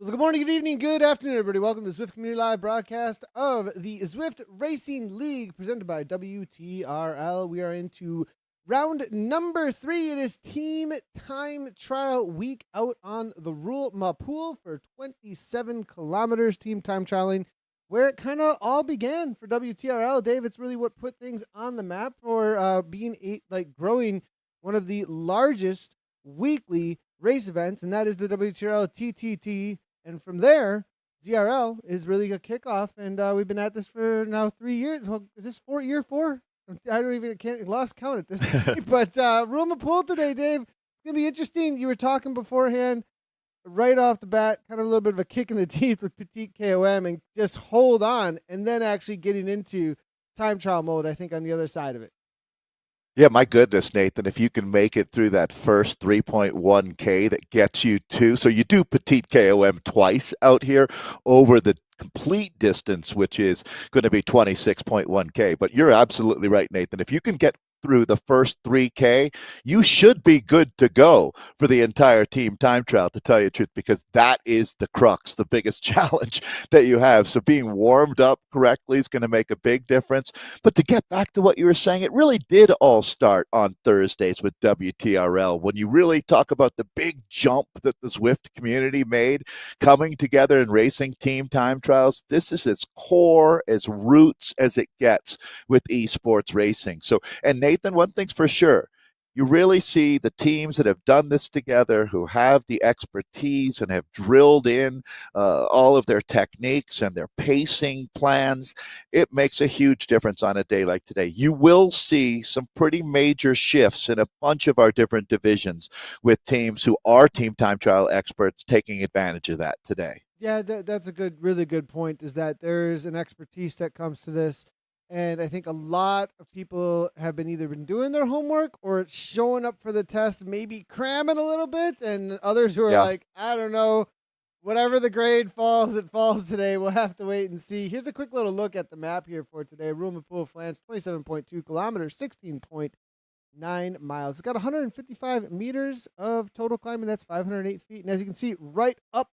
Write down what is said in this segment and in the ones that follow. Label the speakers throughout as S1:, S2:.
S1: Well, good morning, good evening, good afternoon, everybody. Welcome to the Zwift Community Live broadcast of the Zwift Racing League presented by WTRL. We are into round number 3. It is team time trial week out on the EMEAE pool for 27 kilometers. Team time trialing, where it kind of all began for WTRL. Dave, it's really what put things on the map for growing one of the largest weekly race events, and that is the WTRL TTT. And from there, ZRL is really a kickoff, and we've been at this for now 3 years. Well, is this year four? I don't even can't lost count at this point. But room of pool today, Dave. It's gonna be interesting. You were talking beforehand, right off the bat, kind of a little bit of a kick in the teeth with Petite KOM, and just hold on, and then actually getting into time trial mode. I think on the other side of it.
S2: Yeah, my goodness, Nathan, if you can make it through that first 3.1K that gets you to, so you do Petite KOM twice out here over the complete distance, which is going to be 26.1K. But you're absolutely right, Nathan. If you can get through the first 3K, you should be good to go for the entire team time trial, to tell you the truth, because that is the crux, the biggest challenge that you have. So being warmed up correctly is going to make a big difference. But to get back to what you were saying, it really did all start on Thursdays with WTRL. When you really talk about the big jump that the Zwift community made coming together and racing team time trials, this is as core, as roots as it gets with esports racing. So, and Nathan, one thing's for sure, you really see the teams that have done this together, who have the expertise and have drilled in all of their techniques and their pacing plans. It makes a huge difference on a day like today. You will see some pretty major shifts in a bunch of our different divisions with teams who are team time trial experts taking advantage of that today.
S1: Yeah, that's a really good point. Is that there's an expertise that comes to this, and I think a lot of people have been either been doing their homework or showing up for the test, maybe cramming a little bit, and others who are
S2: Yeah.
S1: like, I don't know, whatever the grade falls, it falls today. We'll have to wait and see. Here's a quick little look at the map here for today. Room Pool, France, 27.2 kilometers, 16.9 miles. It's got 155 meters of total climbing. That's 508 feet. And as you can see, right up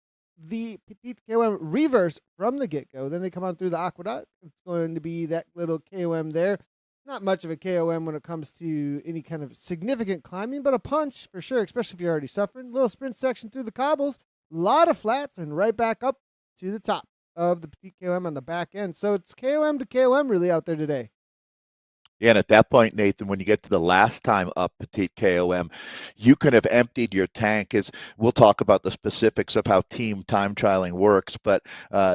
S1: the Petite KOM reverse from the get-go. Then they come on through the aqueduct. It's going to be that little KOM there. Not much of a KOM when it comes to any kind of significant climbing, but a punch for sure, especially if you're already suffering. Little sprint section through the cobbles, a lot of flats, and right back up to the top of the Petite KOM on the back end. So it's KOM to KOM really out there today.
S2: Yeah, and at that point, Nathan, when you get to the last time up Petite KOM, you could have emptied your tank. As we'll talk about the specifics of how team time trialing works, but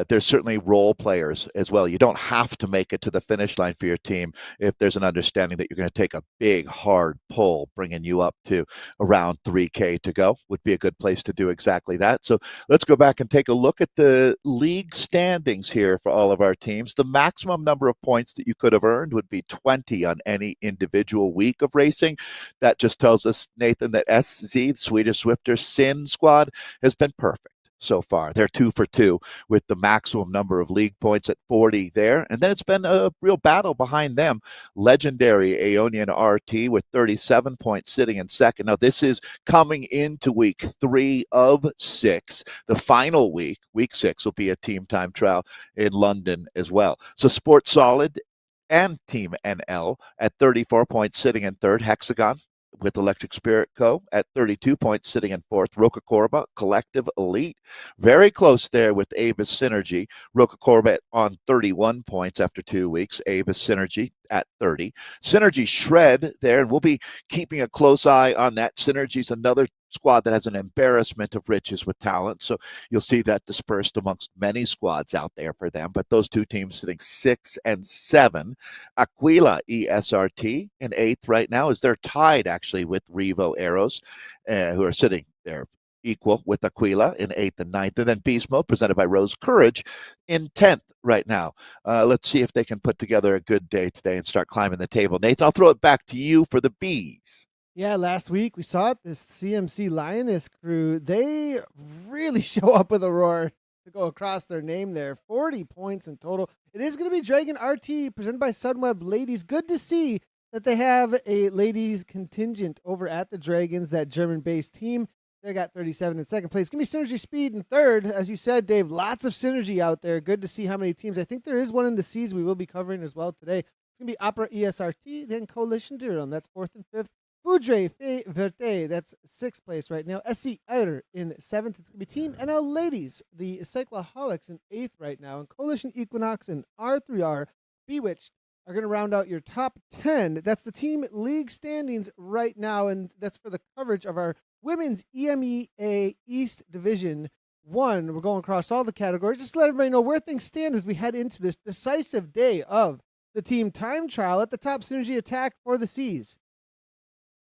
S2: there's certainly role players as well. You don't have to make it to the finish line for your team if there's an understanding that you're going to take a big, hard pull, bringing you up to around 3K to go. Would be a good place to do exactly that. So let's go back and take a look at the league standings here for all of our teams. The maximum number of points that you could have earned would be 20 on any individual week of racing. That just tells us, Nathan, that SZ, the Swedish Swifter Sin squad, has been perfect so far. They're 2 for 2 with the maximum number of league points at 40 there. And then it's been a real battle behind them. Legendary Aeonian RT with 37 points sitting in second. Now, this is coming into week 3 of 6. The final week 6, will be a team time trial in London as well. So Sport Solid and Team NL at 34 points sitting in third. Hexagon with Electric Spirit Co. at 32 points sitting in fourth. Roca Corba, Collective Elite, very close there with Avis Synergy. Roca Corba on 31 points after 2 weeks. Avis Synergy at 30. Synergy Shred there, and we'll be keeping a close eye on that. Synergy's another squad that has an embarrassment of riches with talent, so you'll see that dispersed amongst many squads out there for them. But those two teams sitting 6 and 7. Aquila ESRT in 8th right now, as they're tied actually with Revo Arrows, who are sitting there equal with Aquila in 8th and 9th. And then Beast Mode, presented by Rose Courage, in 10th right now. Let's see if they can put together a good day today and start climbing the table. Nathan, I'll throw it back to you for the Bees.
S1: Yeah, last week we saw it. This CMC Lioness crew, they really show up with a roar to go across their name there. 40 points in total. It is going to be Dragon RT presented by Sunweb Ladies. Good to see that they have a ladies contingent over at the Dragons, that German-based team They got 37 in second place. Give me Synergy Speed in third. As you said, Dave, lots of synergy out there. Good to see how many teams. I think there is one in the C's we will be covering as well today. It's going to be Opera ESRT, then Coalition Durham. That's fourth and fifth. Foudre Verte, that's sixth place right now. SCR in seventh. It's going to be Team NL Ladies, the Cycloholics in eighth right now. And Coalition Equinox and R3R Bewitched are going to round out your top 10. That's the team league standings right now, and that's for the coverage of our women's EMEA East Division 1. We're going across all the categories. Just to let everybody know where things stand as we head into this decisive day of the team time trial. At the top, Synergy Attack for the C's.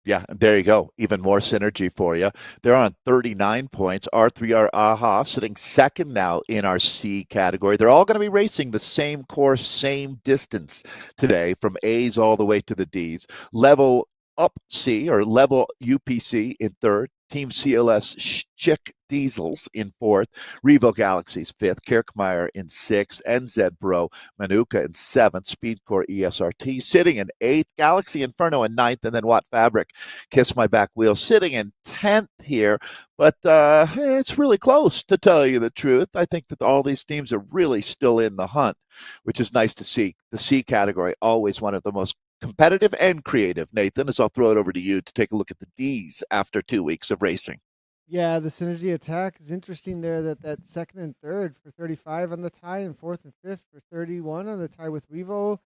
S2: Yeah, there you go. Even more synergy for you. They're on 39 points. R3R AHA sitting second now in our C category. They're all going to be racing the same course, same distance today, from A's all the way to the D's. Level up C, or level UPC in third. Team CLS Chick Diesels in fourth, Revo Galaxies fifth, Kirkmeyer in sixth, NZ Bro, Manuka in seventh, Speedcore ESRT sitting in eighth, Galaxy Inferno in ninth, and then Watt Fabric, Kiss My Back Wheel sitting in 10th here. But it's really close, to tell you the truth. I think that all these teams are really still in the hunt, which is nice to see. The C category, always one of the most competitive and creative, Nathan, as I'll throw it over to you to take a look at the D's after 2 weeks of racing.
S1: Yeah, the Synergy Attack is interesting there, that second and third for 35 on the tie and fourth and fifth for 31 on the tie with Revo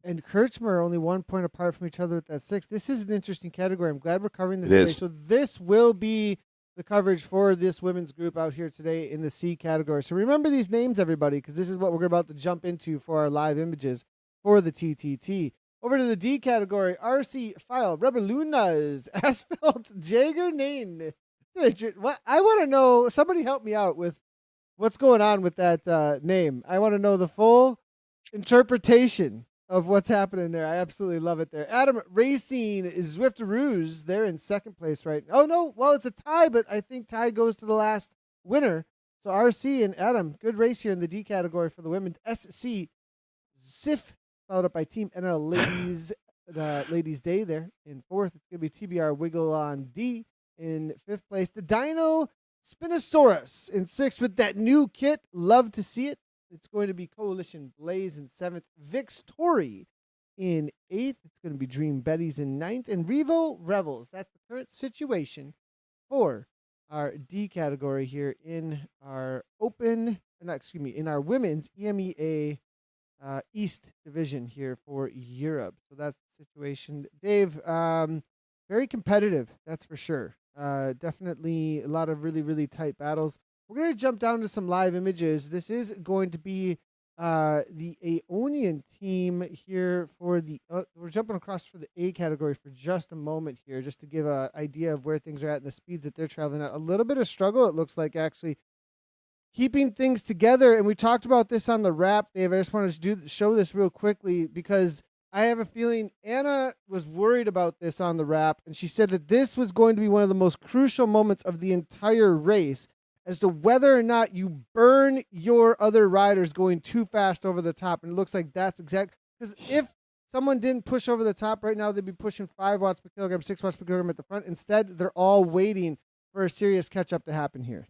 S1: and Kirchmer only 1 point apart from each other with that six. This is an interesting category. I'm glad we're covering this today. So this will be the coverage for this women's group out here today in the C category. So remember these names, everybody, because this is what we're about to jump into for our live images for the TTT. Over to the D category, RC File, Rebelunas, Asphalt, Jaeger Nane. What I want to know, somebody help me out with what's going on with that name. I want to know the full interpretation of what's happening there. I absolutely love it there. Adam Racing is Zwift Ruse. They're in second place right now. Oh, no. Well, it's a tie, but I think tie goes to the last winner. So RC and Adam, good race here in the D category for the women. SC Sif, followed up by Team NL Ladies, Ladies Day there in fourth. It's going to be TBR Wiggle on D in fifth place. The Dino Spinosaurus in sixth with that new kit. Love to see it. It's going to be Coalition Blaze in seventh. Vix Tori in eighth. It's going to be Dream Betties in ninth. And Revo Revels. That's the current situation for our D category here in our in our women's EMEA East Division here for Europe. So that's the situation. Dave, very competitive, that's for sure. Definitely a lot of really, really tight battles. We're going to jump down to some live images. This is going to be the Aeonian team here for the, we're jumping across for the A category for just a moment here, just to give an idea of where things are at and the speeds that they're traveling at. A little bit of struggle, it looks like, actually keeping things together. And we talked about this on the wrap, Dave. I just wanted to show this real quickly because I have a feeling Anna was worried about this on the wrap, and she said that this was going to be one of the most crucial moments of the entire race as to whether or not you burn your other riders going too fast over the top. And it looks like that's exact, because if someone didn't push over the top right now, they'd be pushing 5 watts per kilogram, 6 watts per kilogram at the front. Instead, they're all waiting for a serious catch-up to happen here.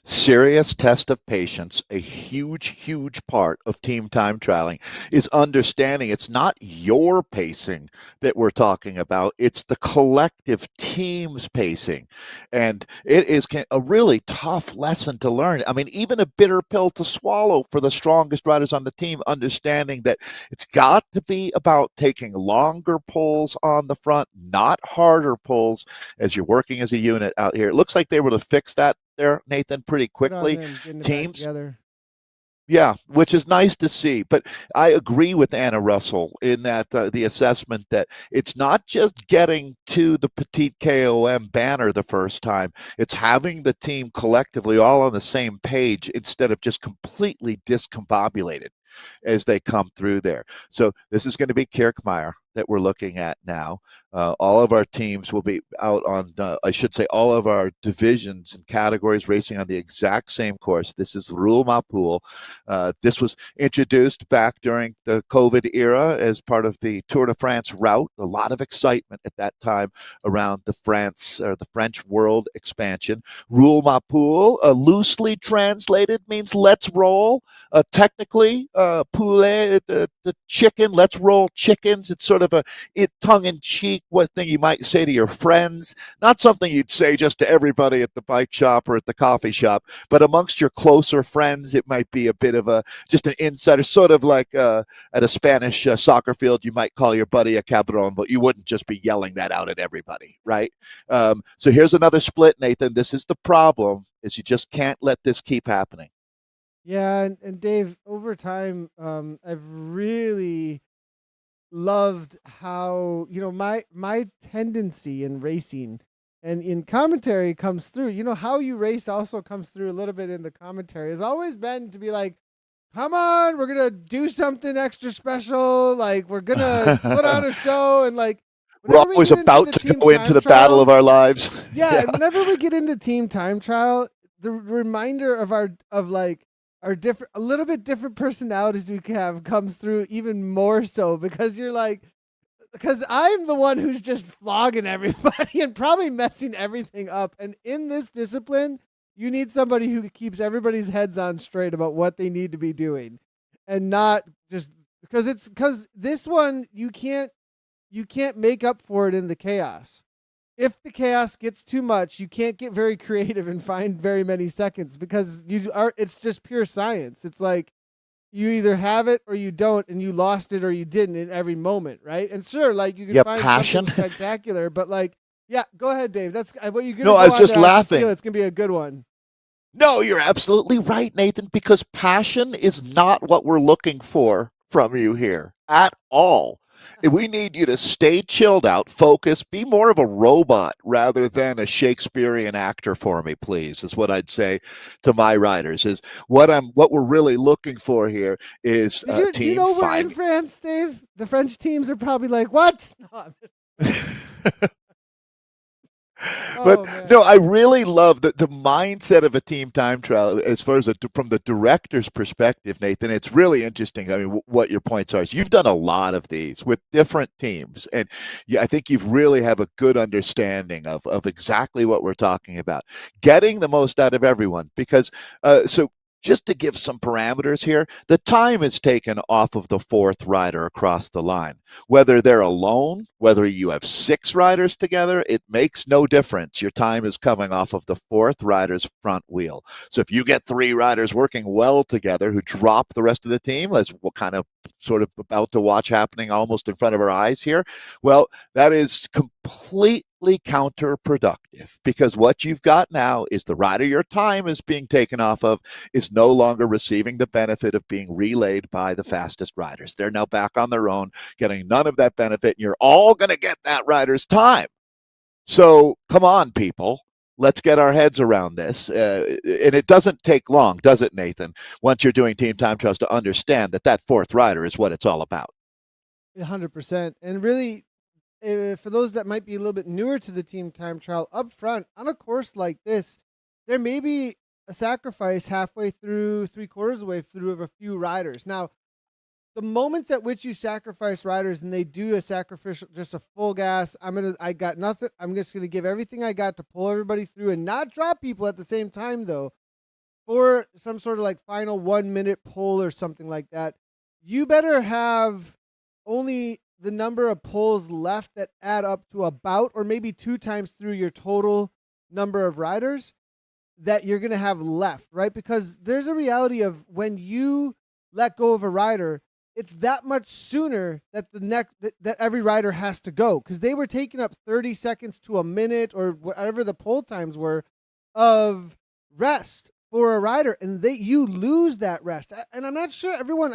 S2: Serious test of patience. A huge part of team time trialing is understanding it's not your pacing that we're talking about. It's the collective team's pacing. And it is a really tough lesson to learn. I mean, even a bitter pill to swallow for the strongest riders on the team, understanding that it's got to be about taking longer pulls on the front, not harder pulls as you're working as a unit out here. It looks like they were to fix that there, Nathan, pretty quickly. Teams, yeah, which is nice to see. But I agree with Anna Russell in that the assessment that it's not just getting to the Petite KOM banner the first time. It's having the team collectively all on the same page instead of just completely discombobulated as they come through there. So this is going to be Kirkmeyer that we're looking at now. All of our teams will be out on, I should say, all of our divisions and categories racing on the exact same course. This is Roulement Pool. This was introduced back during the COVID era as part of the Tour de France route. A lot of excitement at that time around the French world expansion. Roulement Pool, loosely translated, means let's roll. Technically, poulet, the chicken, let's roll chickens. It's sort of a tongue-in-cheek thing you might say to your friends. Not something you'd say just to everybody at the bike shop or at the coffee shop, but amongst your closer friends, it might be a bit of just an insider, sort of like at a Spanish soccer field, you might call your buddy a cabron, but you wouldn't just be yelling that out at everybody, right? So here's another split, Nathan. This is the problem, is you just can't let this keep happening.
S1: Yeah, and Dave, over time, I've really loved how, my tendency in racing and in commentary comes through. How you raced also comes through a little bit in the commentary. Has always been to be like, come on, we're gonna do something extra special. Like, we're gonna put on a show, and like,
S2: we're always about to go into the battle of our lives.
S1: Yeah, and whenever we get into team time trial, the reminder of our different, a little bit different personalities we have comes through even more so, because because I'm the one who's just flogging everybody and probably messing everything up. And in this discipline, you need somebody who keeps everybody's heads on straight about what they need to be doing, and not just because this one you can't make up for it in the chaos. If the chaos gets too much, you can't get very creative and find very many seconds, because it's just pure science. It's like you either have it or you don't, and you lost it or you didn't in every moment, right? And sure, like you can find
S2: passion.
S1: something spectacular, but like, yeah, go ahead, Dave. That's what you're gonna.
S2: No, I was just laughing.
S1: It's gonna be a good one.
S2: No, you're absolutely right, Nathan, because passion is not what we're looking for from you here at all. We need you to stay chilled out, focus, be more of a robot rather than a Shakespearean actor for me, please, is what I'd say to my riders. Is what we're really looking for here is team.
S1: Do you know we're in France, Dave? The French teams are probably like, what?
S2: But no, I really love the mindset of a team time trial as far as from the director's perspective, Nathan. It's really interesting. I mean, what your points are. So you've done a lot of these with different teams, and I think you really have a good understanding of exactly what we're talking about. Getting the most out of everyone, because so just to give some parameters here, the time is taken off of the fourth rider across the line. Whether they're alone, whether you have 6 riders together, it makes no difference. Your time is coming off of the fourth rider's front wheel. So if you get 3 riders working well together who drop the rest of the team, as we're kind of sort of about to watch happening almost in front of our eyes here, well, that is completely counterproductive, because what you've got now is the rider your time is being taken off of is no longer receiving the benefit of being relayed by the fastest riders. They're now back on their own, getting none of that benefit, and you're all going to get that rider's time. So come on, people. Let's get our heads around this. And it doesn't take long, does it, Nathan, once you're doing team time trials, to understand that fourth rider is what it's all about.
S1: 100%. And really, for those that might be a little bit newer to the team time trial, up front on a course like this, there may be a sacrifice halfway through, 3/4 of the way through, of a few riders. Now, the moments at which you sacrifice riders and they do a sacrificial, just a full gas, I got nothing, I'm just gonna give everything I got to pull everybody through and not drop people at the same time, though, for some sort of like final 1 minute pull or something like that, you better have only the number of pulls left that add up to about, or maybe 2 times through your total number of riders that you're going to have left, right? Because there's a reality of when you let go of a rider, it's that much sooner that that every rider has to go, because they were taking up 30 seconds to a minute or whatever the pull times were of rest for a rider, and you lose that rest. And I'm not sure everyone,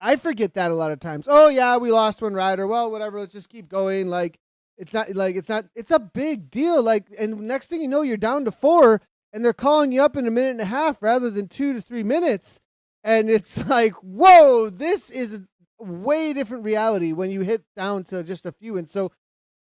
S1: I forget that a lot of times. Oh yeah, we lost one rider. Well, whatever, let's just keep going. Like, it's a big deal. Like, and next thing you know, you're down to 4 and they're calling you up in a minute and a half rather than 2 to 3 minutes. And it's like, whoa, this is way different reality when you hit down to just a few. And so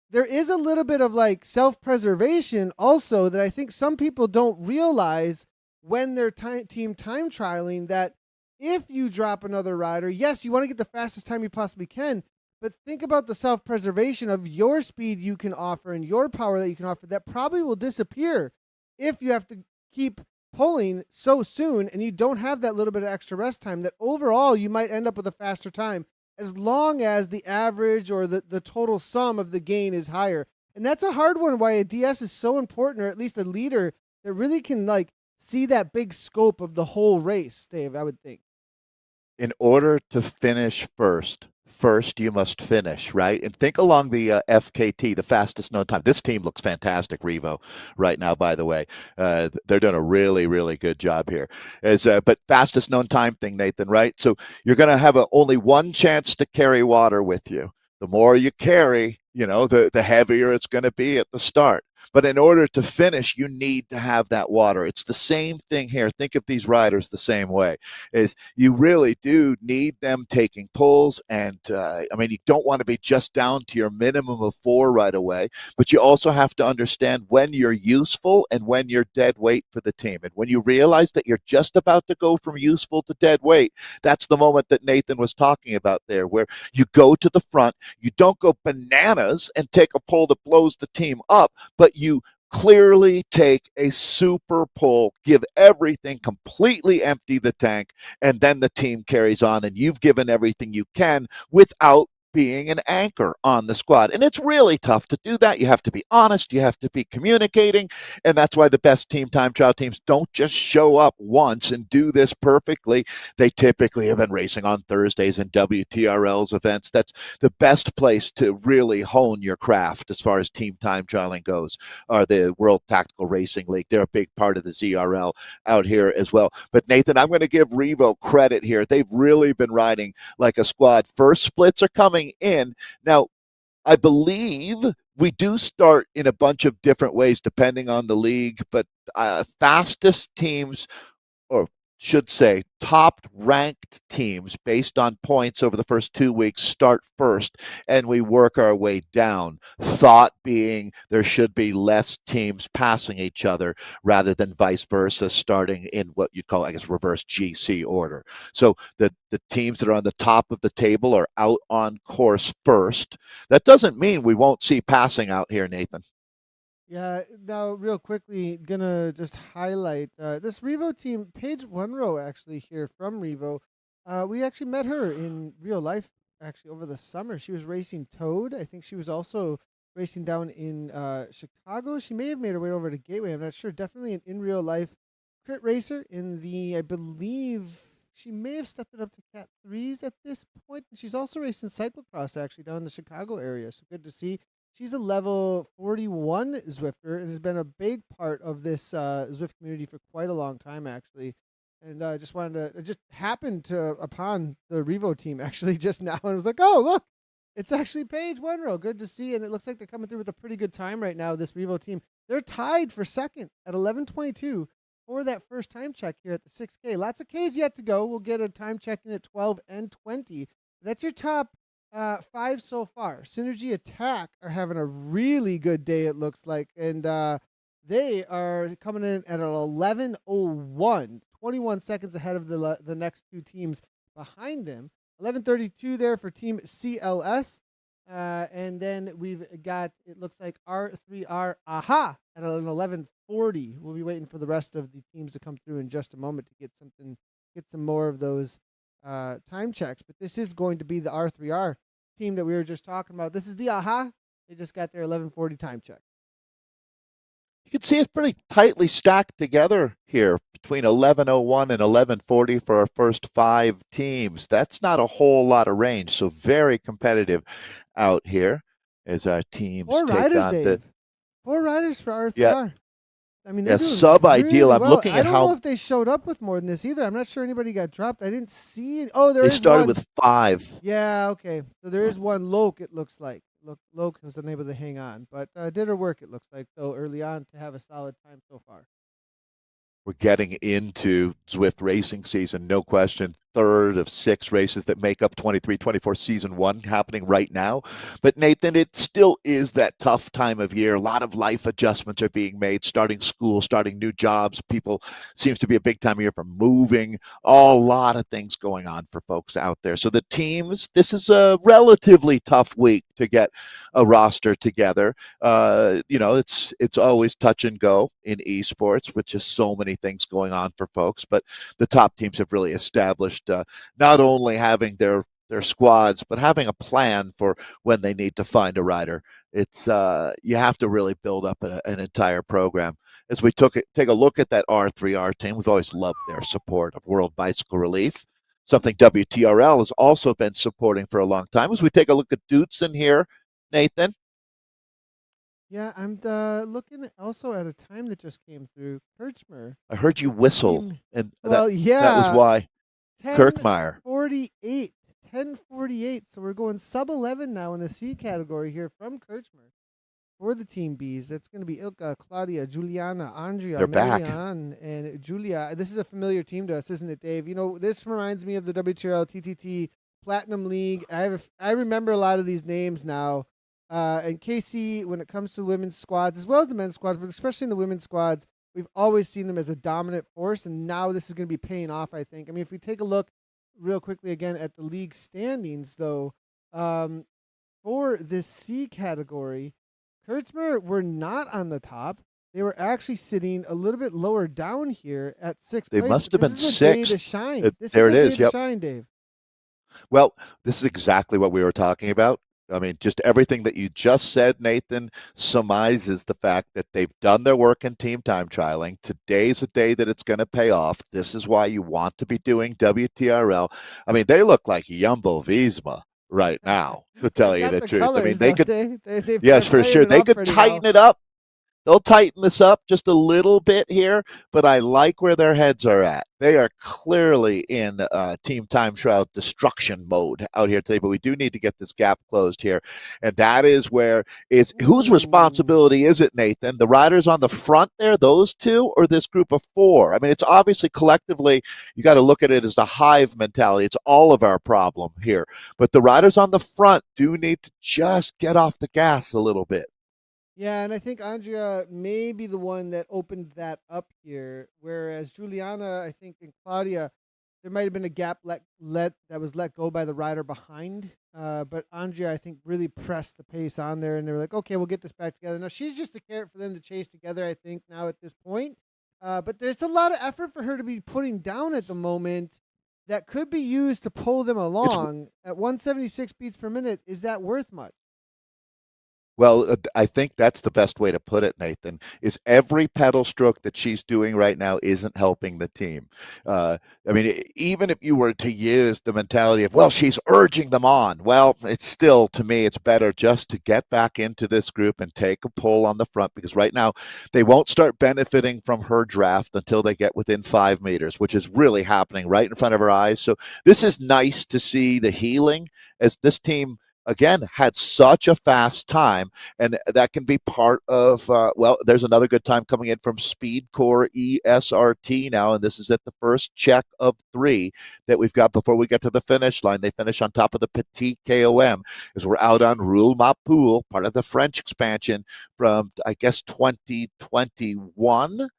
S1: there is a little bit of like self-preservation also that I think some people don't realize when they're team time trialing, that if you drop another rider, yes, you want to get the fastest time you possibly can, but think about the self-preservation of your speed you can offer and your power that you can offer that probably will disappear if you have to keep pulling so soon and you don't have that little bit of extra rest time, that overall you might end up with a faster time as long as the average or the total sum of the gain is higher. And that's a hard one, why a DS is so important, or at least a leader that really can like see that big scope of the whole race, Dave, I would think.
S2: In order to finish first you must finish, right? And think along the FKT, the fastest known time. This team looks fantastic, Revo, right now, by the way. They're doing a really, really good job here. But fastest known time thing, Nathan, right? So you're going to have only one chance to carry water with you. The more you carry, the heavier it's going to be at the start. But in order to finish, you need to have that water. It's the same thing here. Think of these riders the same way. Is you really do need them taking pulls. And you don't want to be just down to your minimum of 4 right away. But you also have to understand when you're useful and when you're dead weight for the team. And when you realize that you're just about to go from useful to dead weight, that's the moment that Nathan was talking about there, where you go to the front, you don't go bananas and take a pull that blows the team up, but you clearly take a super pull, give everything, completely empty the tank, and then the team carries on and you've given everything you can without being an anchor on the squad. And it's really tough to do that. You have to be honest, you have to be communicating, and that's why the best team time trial teams don't just show up once and do this perfectly. They typically have been racing on Thursdays in WTRL's events. That's the best place to really hone your craft as far as team time trialing goes, are the World Tactical Racing League. They're a big part of the ZRL out here as well. But Nathan, I'm going to give Revo credit here. They've really been riding like a squad. First splits are coming in. Now, I believe we do start in a bunch of different ways depending on the league, but fastest teams, or should say top ranked teams based on points over the first 2 weeks, start first and we work our way down. Thought being there should be less teams passing each other rather than vice versa, starting in what you'd call, I guess, reverse GC order. So the teams that are on the top of the table are out on course first. That doesn't mean we won't see passing out here, Nathan.
S1: Yeah, now real quickly, gonna just highlight this Revo team, Paige One-Row actually here from Revo. We actually met her in real life actually over the summer. She was racing Toad. I think she was also racing down in Chicago. She may have made her way over to Gateway. I'm not sure. Definitely an in real life crit racer in the, I believe she may have stepped it up to Cat 3s at this point. And she's also racing cyclocross actually down in the Chicago area. So good to see. She's a level 41 Zwifter and has been a big part of this Zwift community for quite a long time, actually. And I just wanted to, it just happened to upon the Revo team actually just now, and it was like, oh, look, it's actually Paige One-Row. Good to see. And it looks like they're coming through with a pretty good time right now, this Revo team. They're tied for second at 11:22 for that first time check here at the 6K. Lots of Ks yet to go. We'll get a time check in at 12 and 20. That's your top 5 so far. Synergy Attack are having a really good day, it looks like, and they are coming in at an 11:01, 21 seconds ahead of the next 2 teams behind them. 11:32 there for Team CLS, and then we've got, it looks like, R3R AHA at an 11:40. We'll be waiting for the rest of the teams to come through in just a moment to get some more of those time checks. But this is going to be the R3R team that we were just talking about. This is the AHA. They just got their 11:40 time check.
S2: You can see it's pretty tightly stacked together here between 11:01 and 11:40 for our first 5 teams. That's not a whole lot of range, so very competitive out here as our teams
S1: 4
S2: take
S1: riders,
S2: on
S1: Dave. 4 riders for R3R.
S2: Yeah.
S1: I mean, they're doing
S2: sub-ideal.
S1: really
S2: I'm
S1: well.
S2: looking
S1: I
S2: at
S1: don't
S2: how
S1: know if they showed up with more than this either. I'm not sure anybody got dropped. I didn't see it. Oh, there
S2: they
S1: is
S2: started
S1: one.
S2: with 5.
S1: Yeah, okay. So there is one. Loke, it looks like. Loke was unable to hang on, but did her work, it looks like, though, early on to have a solid time so far.
S2: We're getting into Zwift racing season, no question. third of 6 races that make up 23-24 season 1 happening right now. But Nathan, it still is that tough time of year. A lot of life adjustments are being made, starting school, starting new jobs. People seems to be a big time of year for moving. A lot of things going on for folks out there. So the teams, this is a relatively tough week to get a roster together. It's always touch and go in esports with just so many things going on for folks. But the top teams have really established not only having their squads, but having a plan for when they need to find a rider. It's you have to really build up an entire program. As we take a look at that R3R team, we've always loved their support of World Bicycle Relief, something WTRL has also been supporting for a long time. As we take a look at Dutzen here, Nathan.
S1: Yeah, I'm looking also at a time that just came through. Kirchmer.
S2: I heard you whistle, and that was why.
S1: 10:48. 10:48. So we're going sub 11 now in the C category here from Kirchmer for the Team Bs. That's going to be Ilka, Claudia, Juliana, Andrea,
S2: They're back.
S1: Marianne, and Julia. This is a familiar team to us, isn't it, Dave? You know, this reminds me of the WTRL TTT Platinum League. I remember a lot of these names now. And Casey, when it comes to women's squads, as well as the men's squads, but especially in the women's squads, we've always seen them as a dominant force, and now this is going to be paying off, I think. I mean, if we take a look real quickly again at the league standings, though, for this C category, Kirchmer were not on the top. They were actually sitting a little bit lower down here at 6th place.
S2: They must have been
S1: sixth. Day to shine.
S2: There it is. Yep.
S1: Shine, Dave.
S2: Well, this is exactly what we were talking about. I mean, just everything that you just said, Nathan, surmises the fact that they've done their work in team time trialing. Today's a day that it's going to pay off. This is why you want to be doing WTRL. I mean, they look like Jumbo Visma right now, to tell you the truth.
S1: Colors,
S2: I mean, they could,
S1: they
S2: yes, for sure. They could tighten it up. They'll tighten this up just a little bit here, but I like where their heads are at. They are clearly in team time trial destruction mode out here today, but we do need to get this gap closed here. And that is where it's whose responsibility is it, Nathan? The riders on the front there, those two, or this group of 4? I mean, it's obviously collectively, you got to look at it as the hive mentality. It's all of our problem here. But the riders on the front do need to just get off the gas a little bit.
S1: Yeah, and I think Andrea may be the one that opened that up here, whereas Juliana, I think, and Claudia, there might have been a gap that was let go by the rider behind. But Andrea, I think, really pressed the pace on there, and they were like, okay, we'll get this back together. Now, she's just a carrot for them to chase together, I think, now at this point. But there's a lot of effort for her to be putting down at the moment that could be used to pull them along. At 176 beats per minute, is that worth much?
S2: Well, I think that's the best way to put it, Nathan, is every pedal stroke that she's doing right now isn't helping the team. I mean, even if you were to use the mentality of, well, she's urging them on, well, it's still, to me, it's better just to get back into this group and take a pull on the front, because right now they won't start benefiting from her draft until they get within 5 meters, which is really happening right in front of our eyes. So this is nice to see the healing as this team again, had such a fast time, and that can be part of, there's another good time coming in from Speedcore ESRT now, and this is at the first check of 3 that we've got before we get to the finish line. They finish on top of the Petit KOM, as we're out on Roule Ma Poule, part of the French expansion from, I guess, 2021,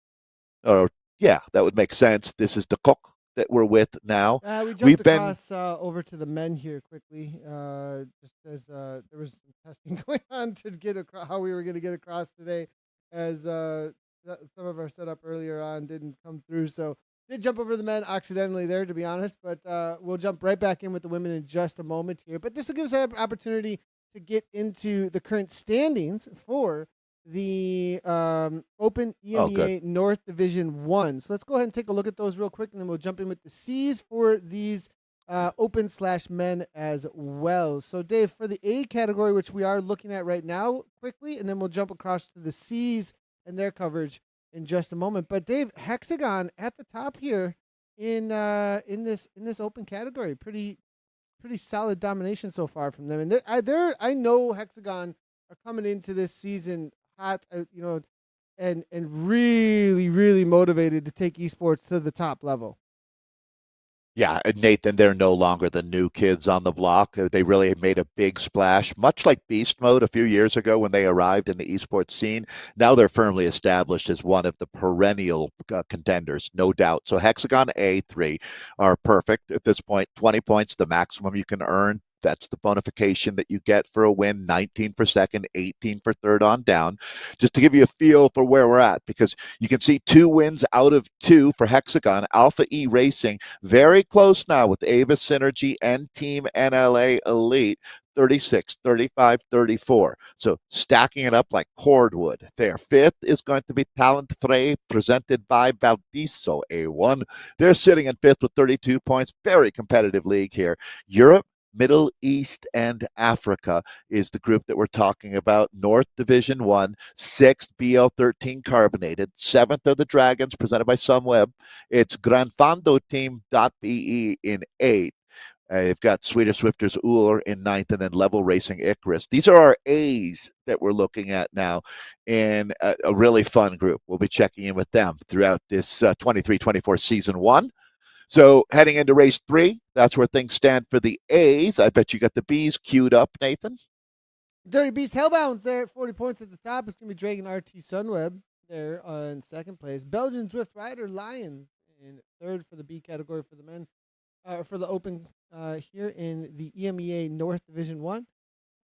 S2: or yeah, that would make sense. This is the Coq that we're with now.
S1: We've been over to the men here quickly, just as there was some testing going on to get across how we were going to get across today, as some of our setup earlier on didn't come through. So did jump over the men accidentally there, to be honest, but we'll jump right back in with the women in just a moment here. But this will give us an opportunity to get into the current standings for the Open EMEA North Division 1. So let's go ahead and take a look at those real quick, and then we'll jump in with the C's for these Open/men as well. So Dave, for the A category, which we are looking at right now quickly, and then we'll jump across to the C's and their coverage in just a moment. But Dave, Hexagon at the top here in this Open category. Pretty solid domination so far from them. And I know Hexagon are coming into this season hot, and really, really motivated to take esports to the top level.
S2: Yeah, and Nathan, they're no longer the new kids on the block. They really made a big splash, much like Beast Mode a few years ago when they arrived in the esports scene. Now they're firmly established as one of the perennial contenders, no doubt. So Hexagon A3 are perfect at this point. 20 points, the maximum you can earn. That's the bonification that you get for a win, 19 for second, 18 for third on down. Just to give you a feel for where we're at, because you can see 2 wins out of 2 for Hexagon. Alpha E Racing, very close now with Avis Synergy and Team NLA Elite. 36, 35, 34. So stacking it up like cordwood there. Fifth is going to be Talent Frey, presented by Baldiso A1. They're sitting in fifth with 32 points. Very competitive league here. Europe, Middle East, and Africa is the group that we're talking about. North Division 1, 6th BL13 Carbonated, 7th are the Dragons, presented by Sunweb. It's Granfando Team.be in 8th. You've got Swedish Swifters Uller in 9th, and then Level Racing Icarus. These are our A's that we're looking at now in a really fun group. We'll be checking in with them throughout this 23-24 Season 1. So heading into race 3, that's where things stand for the A's. I bet you got the B's queued up, Nathan.
S1: Dirty Beast Hellbound's there at 40 points at the top. It's going to be Dragon RT Sunweb there in second place. Belgian Zwift Rider Lions in third for the B category for the men, for the open here in the EMEA North Division 1.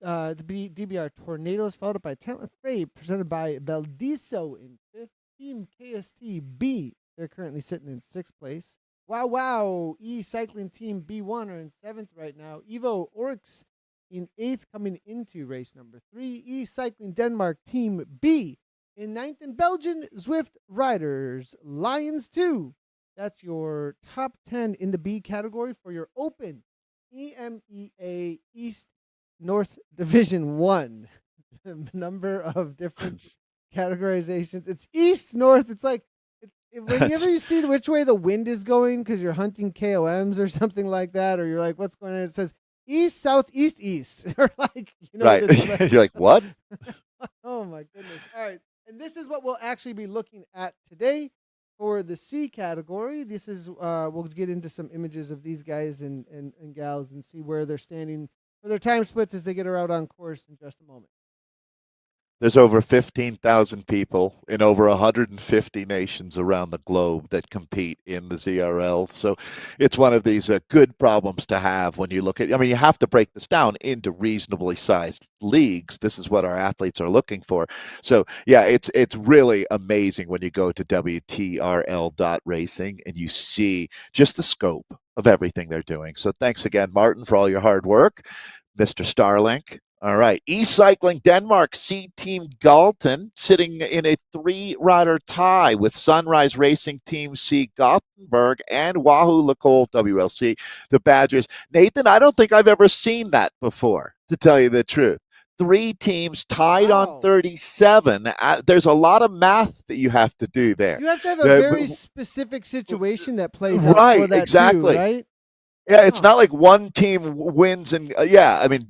S1: The DBR Tornadoes followed up by Talent Frey, presented by Baldiso in fifth. Team KST B, they're currently sitting in sixth place. Wow. E-Cycling Team B1 are in seventh right now. Evo Oryx in eighth coming into race number 3. E-Cycling Denmark Team B in ninth. And Belgian Zwift Riders Lions 2. That's your top 10 in the B category for your open EMEA East North Division 1. The number of different categorizations. It's East, North. It's like, whenever you see which way the wind is going because you're hunting KOMs or something like that, or you're like, what's going on? It says east, south, east, east. Or like,
S2: right. You're like, what?
S1: Oh, my goodness. All right. And this is what we'll actually be looking at today for the C category. This is, we'll get into some images of these guys and gals and see where they're standing for their time splits as they get out on course in just a moment.
S2: There's over 15,000 people in over 150 nations around the globe that compete in the ZRL. So it's one of these good problems to have when you look at, I mean, you have to break this down into reasonably sized leagues. This is what our athletes are looking for. So yeah, it's really amazing when you go to WTRL.racing and you see just the scope of everything they're doing. So thanks again, Martin, for all your hard work. Mr. Starlink. All right. E-Cycling Denmark C Team Galton sitting in a 3-rider tie with Sunrise Racing Team C Gothenburg and Wahoo Lacole WLC, the Badgers. Nathan, I don't think I've ever seen that before, to tell you the truth. 3 teams tied on 37. There's a lot of math that you have to do there.
S1: You have to have a very specific situation that plays out for that
S2: exactly.
S1: too, right?
S2: Yeah, it's not like one team wins and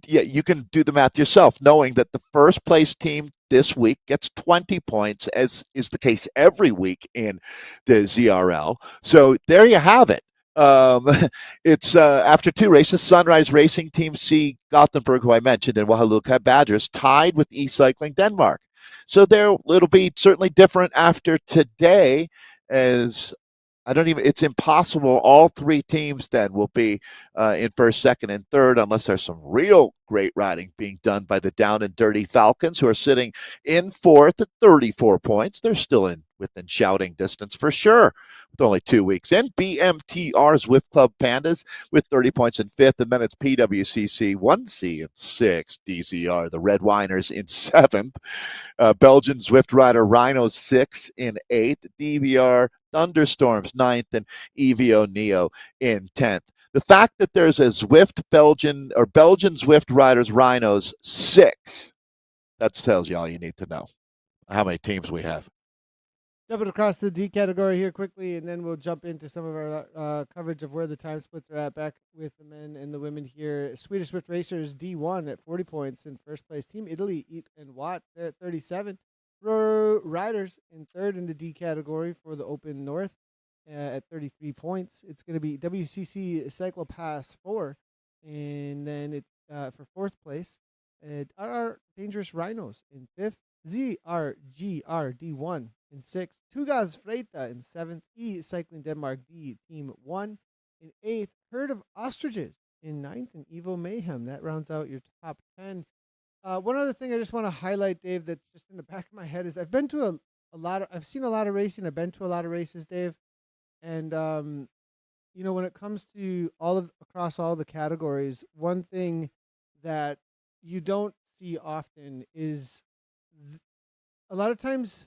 S2: you can do the math yourself, knowing that the first place team this week gets 20 points, as is the case every week in the ZRL. So there you have it. It's after 2 races, Sunrise Racing Team C Gothenburg, who I mentioned, and Wahaluka Badgers tied with E-Cycling Denmark. So it'll be certainly different after today, as it's impossible. All 3 teams then will be in first, second, and third, unless there's some real great riding being done by the Down and Dirty Falcons, who are sitting in fourth at 34 points. They're still within shouting distance for sure, with only 2 weeks in. BMTR Zwift Club Pandas with 30 points in fifth, and then it's PWCC 1C in sixth. DZR, the Red Winers, in seventh. Belgian Zwift Rider Rhinos 6 in eighth. DVR Thunderstorms 9th, and EVO Neo in 10th. The fact that there's a Belgian Zwift Riders Rhinos 6, that tells you all you need to know. How many teams we have.
S1: Jumping across the D category here quickly, and then we'll jump into some of our coverage of where the time splits are at, back with the men and the women here. Swedish Swift Racers D1 at 40 points in first place. Team Italy, Eat and Watt, they're at 37. Riders in third in the D category for the Open North. at 33 points. It's going to be WCC Cyclopass 4, and then it for fourth place. RR Dangerous Rhinos in fifth. ZRGRD1 in sixth. Tugas Freita in seventh. Cycling Denmark D Team 1 in eighth. Herd of Ostriches in ninth. And Evo Mayhem. That rounds out your top 10. One other thing I just want to highlight, Dave, that just in the back of my head is I've been to I've seen a lot of racing. I've been to a lot of races, Dave. And, when it comes to across all the categories, one thing that you don't see often is a lot of times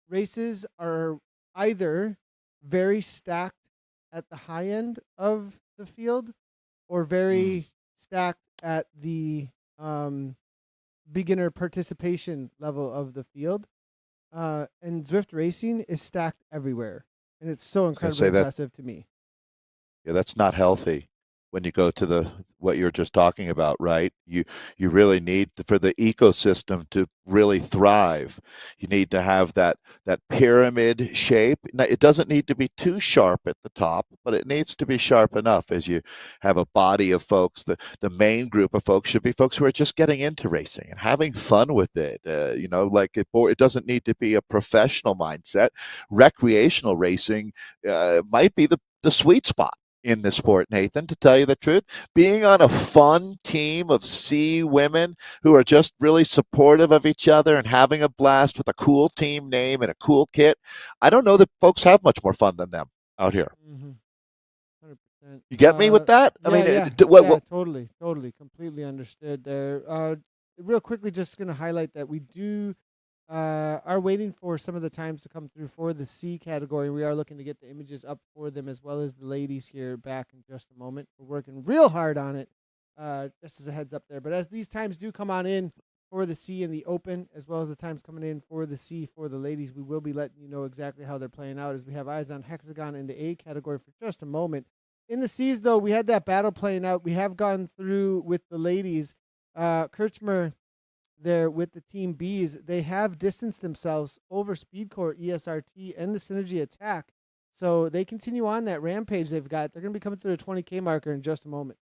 S1: races are either very stacked at the high end of the field or very stacked at the beginner participation level of the field. And Zwift racing is stacked everywhere. And it's so incredibly impressive to me.
S2: Yeah, that's not healthy when you go to what you're just talking about, right? You really need for the ecosystem to really thrive. You need to have that pyramid shape. Now, it doesn't need to be too sharp at the top, but it needs to be sharp enough as you have a body of folks. The main group of folks should be folks who are just getting into racing and having fun with it. It doesn't need to be a professional mindset. Recreational racing might be the sweet spot in the sport, Nathan, to tell you the truth. Being on a fun team of C women who are just really supportive of each other and having a blast with a cool team name and a cool kit. I don't know that folks have much more fun than them out here.
S1: 100%.
S2: You get me with that?
S1: Totally, completely understood there. Real quickly, just going to highlight that we do are waiting for some of the times to come through for the C category. We are looking to get the images up for them as well as the ladies here back in just a moment. We're working real hard on it, just as a heads up there. But as these times do come on in for the C and the Open, as well as the times coming in for the C for the ladies, we will be letting you know exactly how they're playing out as we have eyes on Hexagon in the A category for just a moment. In the C's, though, we had that battle playing out. We have gone through with the ladies. Kirchmer there with the Team Bs, they have distanced themselves over Speedcore, ESRT, and the Synergy Attack. So they continue on that rampage they've got. They're going to be coming through the 20K marker in just a moment.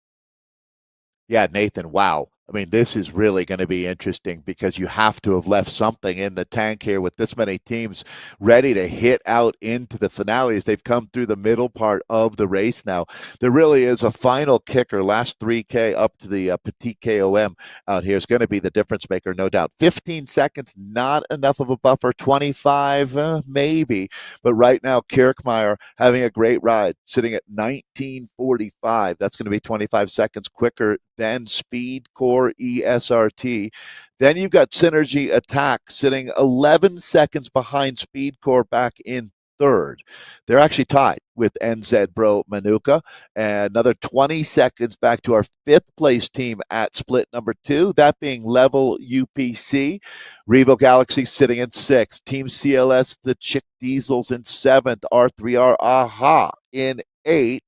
S2: Yeah, Nathan, wow. I mean, this is really going to be interesting because you have to have left something in the tank here with this many teams ready to hit out into the finales. They've come through the middle part of the race now. There really is a final kicker, last 3K up to the Petite KOM out here is going to be the difference maker, no doubt. 15 seconds, not enough of a buffer. 25, maybe. But right now, Kirchmeier having a great ride, sitting at 19:45. That's going to be 25 seconds quicker than Speedcore ESRT. Then you've got Synergy Attack sitting 11 seconds behind Speedcore back in third. They're actually tied with NZ Bro Manuka. And another 20 seconds back to our fifth place team at split number 2, that being Level UPC. Revo Galaxy sitting in sixth. Team CLS, the Chick Diesels in seventh. R3R Aha in eighth.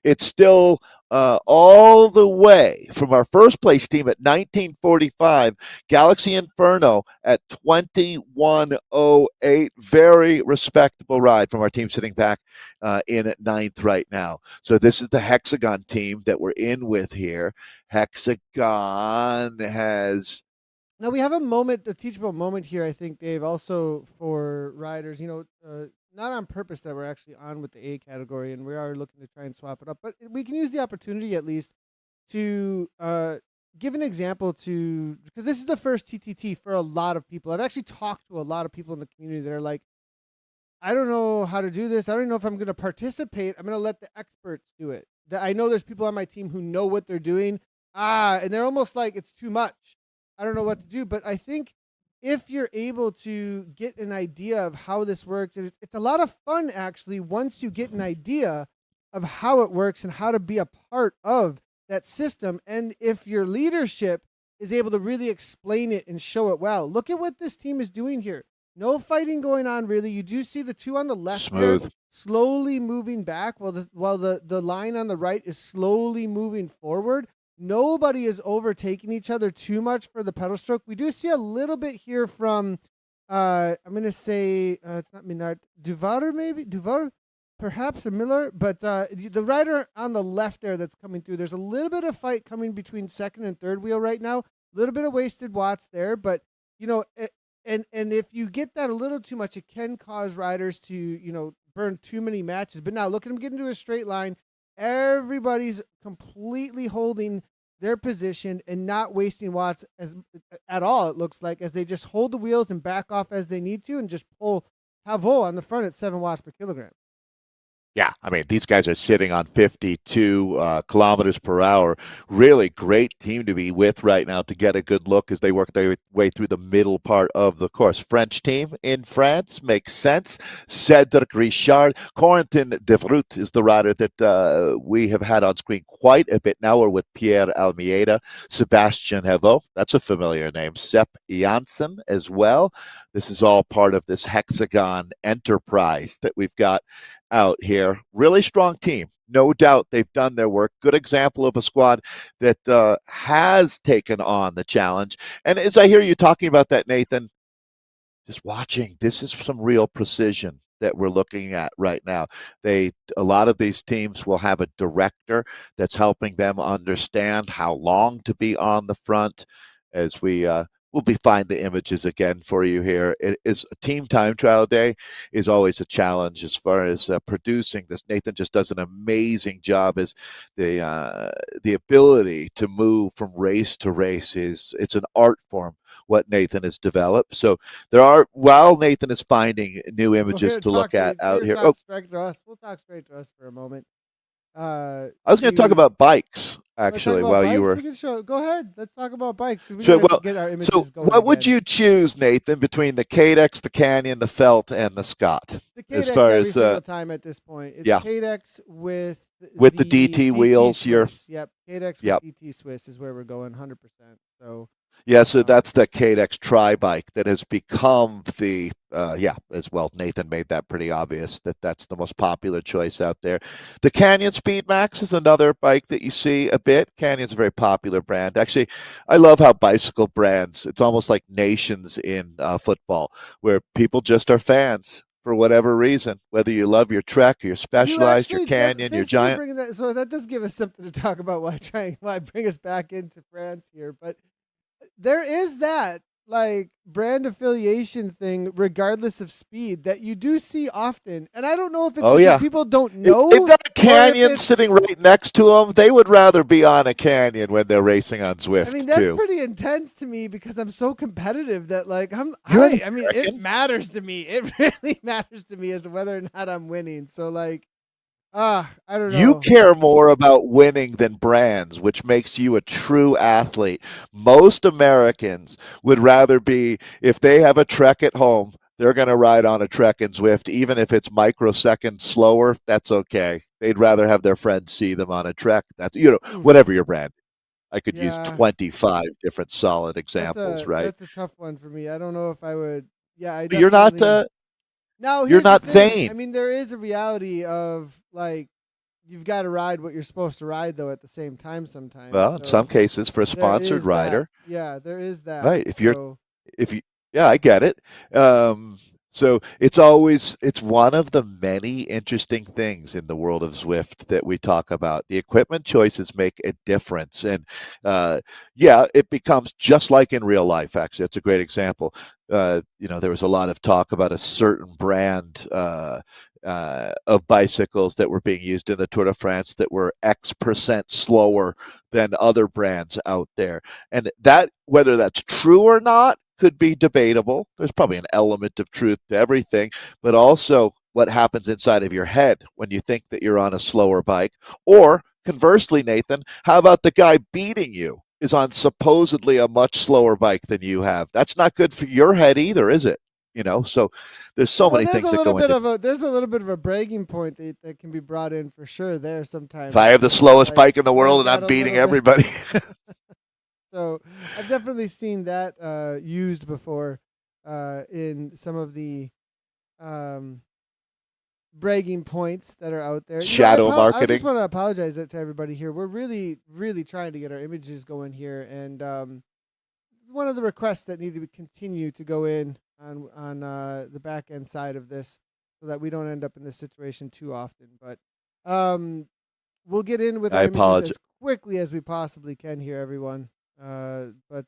S2: It's still all the way from our first place team at 19:45, Galaxy Inferno at 21:08. Very respectable ride from our team sitting back in ninth right now. So this is the Hexagon team that we're in with here. Hexagon has...
S1: Now we have a teachable moment here, I think, Dave, also for riders, not on purpose that we're actually on with the A category, and we are looking to try and swap it up. But we can use the opportunity at least to give an example because this is the first TTT for a lot of people. I've actually talked to a lot of people in the community that are like, I don't know how to do this. I don't know if I'm going to participate. I'm going to let the experts do it. I know there's people on my team who know what they're doing. And they're almost like it's too much. I don't know what to do. But I think if you're able to get an idea of how this works, and it's a lot of fun, actually, once you get an idea of how it works and how to be a part of that system. And if your leadership is able to really explain it and show it well. Look at what this team is doing here. No fighting going on, really. You do see the two on the left
S2: Smooth.
S1: Here slowly moving back while the line on the right is slowly moving forward. Nobody is overtaking each other too much for the pedal stroke. We do see a little bit here from, I'm going to say, it's not Minard, Duvar maybe? Duvar? perhaps similar, but the rider on the left there that's coming through, there's a little bit of fight coming between second and third wheel right now. A little bit of wasted watts there, but you know, and if you get that a little too much, it can cause riders to burn too many matches. But now look at them get into a straight line. Everybody's completely holding their position and not wasting watts at all. It looks like as they just hold the wheels and back off as they need to, and just pull Towle on the front at 7 watts per kilogram.
S2: Yeah, I mean, these guys are sitting on 52 kilometers per hour. Really great team to be with right now to get a good look as they work their way through the middle part of the course. French team in France makes sense. Cedric Richard. Corentin de Vroot is the rider that we have had on screen quite a bit now. We're with Pierre Almeida, Sebastian Hevo. That's a familiar name. Sepp Janssen as well. This is all part of this hexagon enterprise that we've got out here. Really strong team. No doubt they've done their work. Good example of a squad that has taken on the challenge. And as I hear you talking about that, Nathan, just watching, this is some real precision that we're looking at right now. A lot of these teams will have a director that's helping them understand how long to be on the front as we'll be find the images again for you here. It is a team time trial day is always a challenge as far as producing this. Nathan just does an amazing job as the ability to move from race to race it's an art form what Nathan has developed. So while Nathan is finding new images to look at out here.
S1: We'll talk straight to us for a moment.
S2: I was going to talk about bikes actually while
S1: bikes?
S2: You were.
S1: We can show. Go ahead. Let's talk about bikes because get our images going.
S2: So, what would you choose, Nathan, between the Cadex, the Canyon, the Felt, and the Scott?
S1: The Cadex as far every single time at this point. It's Cadex with
S2: the DT wheels.
S1: Swiss. Yep, Cadex with DT Swiss is where we're going, 100%. So.
S2: Yeah, so that's the Cadex tri-bike that has become the, as well, Nathan made that pretty obvious that that's the most popular choice out there. The Canyon Speed Max is another bike that you see a bit. Canyon's a very popular brand. Actually, I love how bicycle brands, it's almost like nations in football, where people just are fans for whatever reason, whether you love your Trek, your Specialized, your Canyon, your Giant.
S1: So that does give us something to talk about why bring us back into France here, but there is that like brand affiliation thing, regardless of speed, that you do see often. And I don't know if it's because people don't know.
S2: If they've got a Canyon sitting right next to them, they would rather be on a Canyon when they're racing on Zwift.
S1: I mean, that's pretty intense to me because I'm so competitive that like it matters to me. It really matters to me as to whether or not I'm winning. So like, I don't know.
S2: You care more about winning than brands, which makes you a true athlete. Most Americans would rather be, if they have a Trek at home, they're going to ride on a Trek in Zwift, even if it's microseconds slower. That's okay. They'd rather have their friends see them on a Trek. That's whatever your brand. I could use 25 different solid examples, right?
S1: That's a tough one for me. I don't know if I would. Yeah,
S2: you're not.
S1: No,
S2: you're not vain.
S1: I mean, there is a reality of like you've got to ride what you're supposed to ride, though, at the same time sometimes.
S2: Well, in some cases, for a sponsored rider,
S1: there is that.
S2: Right. I get it. So it's one of the many interesting things in the world of Zwift that we talk about. The equipment choices make a difference, and it becomes just like in real life. Actually, that's a great example. There was a lot of talk about a certain brand of bicycles that were being used in the Tour de France that were X% slower than other brands out there, and that whether that's true or not could be debatable. There's probably an element of truth to everything, but also what happens inside of your head when you think that you're on a slower bike. Or conversely, Nathan, how about the guy beating you is on supposedly a much slower bike than you have? That's not good for your head either, is it? So there's many things that go into it.
S1: There's a little bit of a bragging point that can be brought in for sure there sometimes.
S2: If I have the slowest bike in the world and I'm beating everybody.
S1: So I've definitely seen that used before in some of the bragging points that are out there.
S2: Shadow marketing.
S1: I just want to apologize to everybody here. We're really, really trying to get our images going here, and one of the requests that need to continue to go in on the back end side of this. so that we don't end up in this situation too often. But we'll get in with
S2: I
S1: our images
S2: apologize.
S1: as quickly as we possibly can here, everyone. But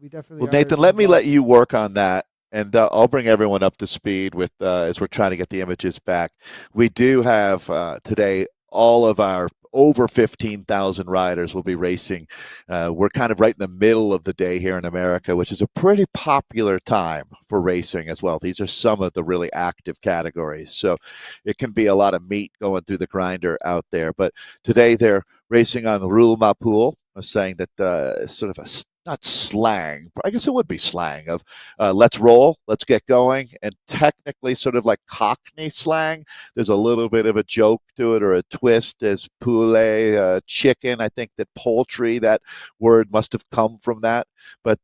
S1: we definitely
S2: Well,
S1: are
S2: Nathan, let me let
S1: involved.
S2: you work on that, and I'll bring everyone up to speed with as we're trying to get the images back. We do have today all of our over 15,000 riders will be racing. We're kind of right in the middle of the day here in America, which is a pretty popular time for racing as well. These are some of the really active categories, so it can be a lot of meat going through the grinder out there. But today they're racing on the Rule Mapul. I was saying that sort of a not slang, but I guess it would be slang of let's roll, let's get going, and technically sort of like Cockney slang. There's a little bit of a joke to it or a twist as poulet, chicken. I think that poultry, that word must have come from that. But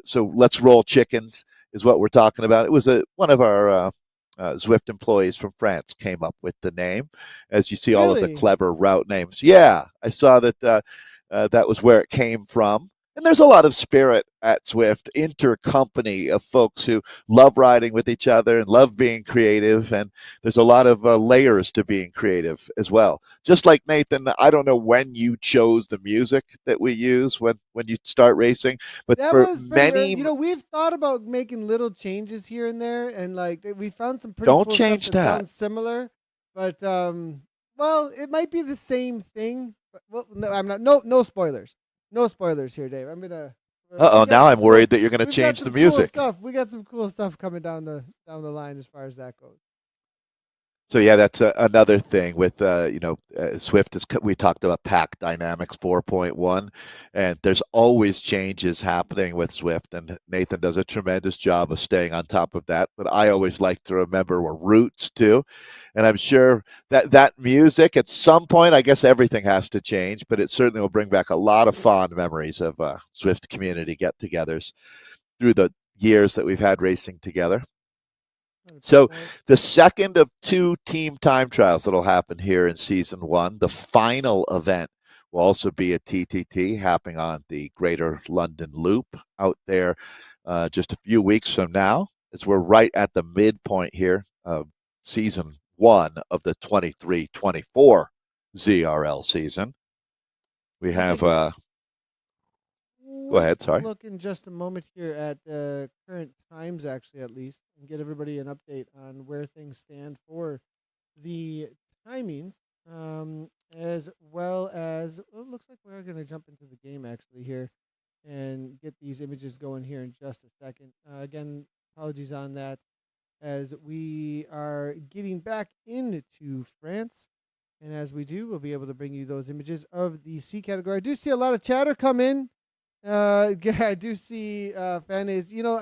S2: so let's roll chickens is what we're talking about. It was one of our Zwift employees from France came up with the name, as you see all of the
S1: Really?
S2: clever route names. Yeah, I saw that that was where it came from. And there's a lot of spirit at Zwift, intercompany of folks who love riding with each other and love being creative. And there's a lot of layers to being creative as well. Just like Nathan, I don't know when you chose the music that we use when you start racing, but
S1: That
S2: for
S1: was pretty early.
S2: many,
S1: You know, we've thought about making little changes here and there, and like we found some pretty
S2: don't
S1: cool stuff
S2: change
S1: that
S2: that.
S1: sounds similar. But well, it might be the same thing. But, well, no, I'm not. No spoilers. No spoilers here, Dave. I'm gonna.
S2: Uh oh,
S1: We've got
S2: now I'm
S1: some cool.
S2: worried that you're going to
S1: We've got
S2: change the
S1: some cool
S2: music.
S1: stuff. We got some cool stuff coming down the line as far as that goes.
S2: So yeah, that's another thing with Swift is we talked about Pack Dynamics 4.1, and there's always changes happening with Swift, and Nathan does a tremendous job of staying on top of that. But I always like to remember our roots too, and I'm sure that music at some point, I guess everything has to change, but it certainly will bring back a lot of fond memories of Swift community get-togethers through the years that we've had racing together. So
S1: 100%.
S2: the second of two team time trials that'll happen here in season one, the final event will also be a TTT happening on the Greater London Loop out there just a few weeks from now, as we're right at the midpoint here of season one of the 23-24 ZRL season. We
S1: We'll
S2: have
S1: take a
S2: go
S1: quick
S2: ahead, sorry.
S1: look in just a moment here at current times, actually, at least, and get everybody an update on where things stand for the timings, as well as well, it looks like we're going to jump into the game actually here and get these images going here in just a second. Again, apologies on that as we are getting back into France. And as we do, we'll be able to bring you those images of the C category. I do see a lot of chatter come in. I do see Fanny's. You know,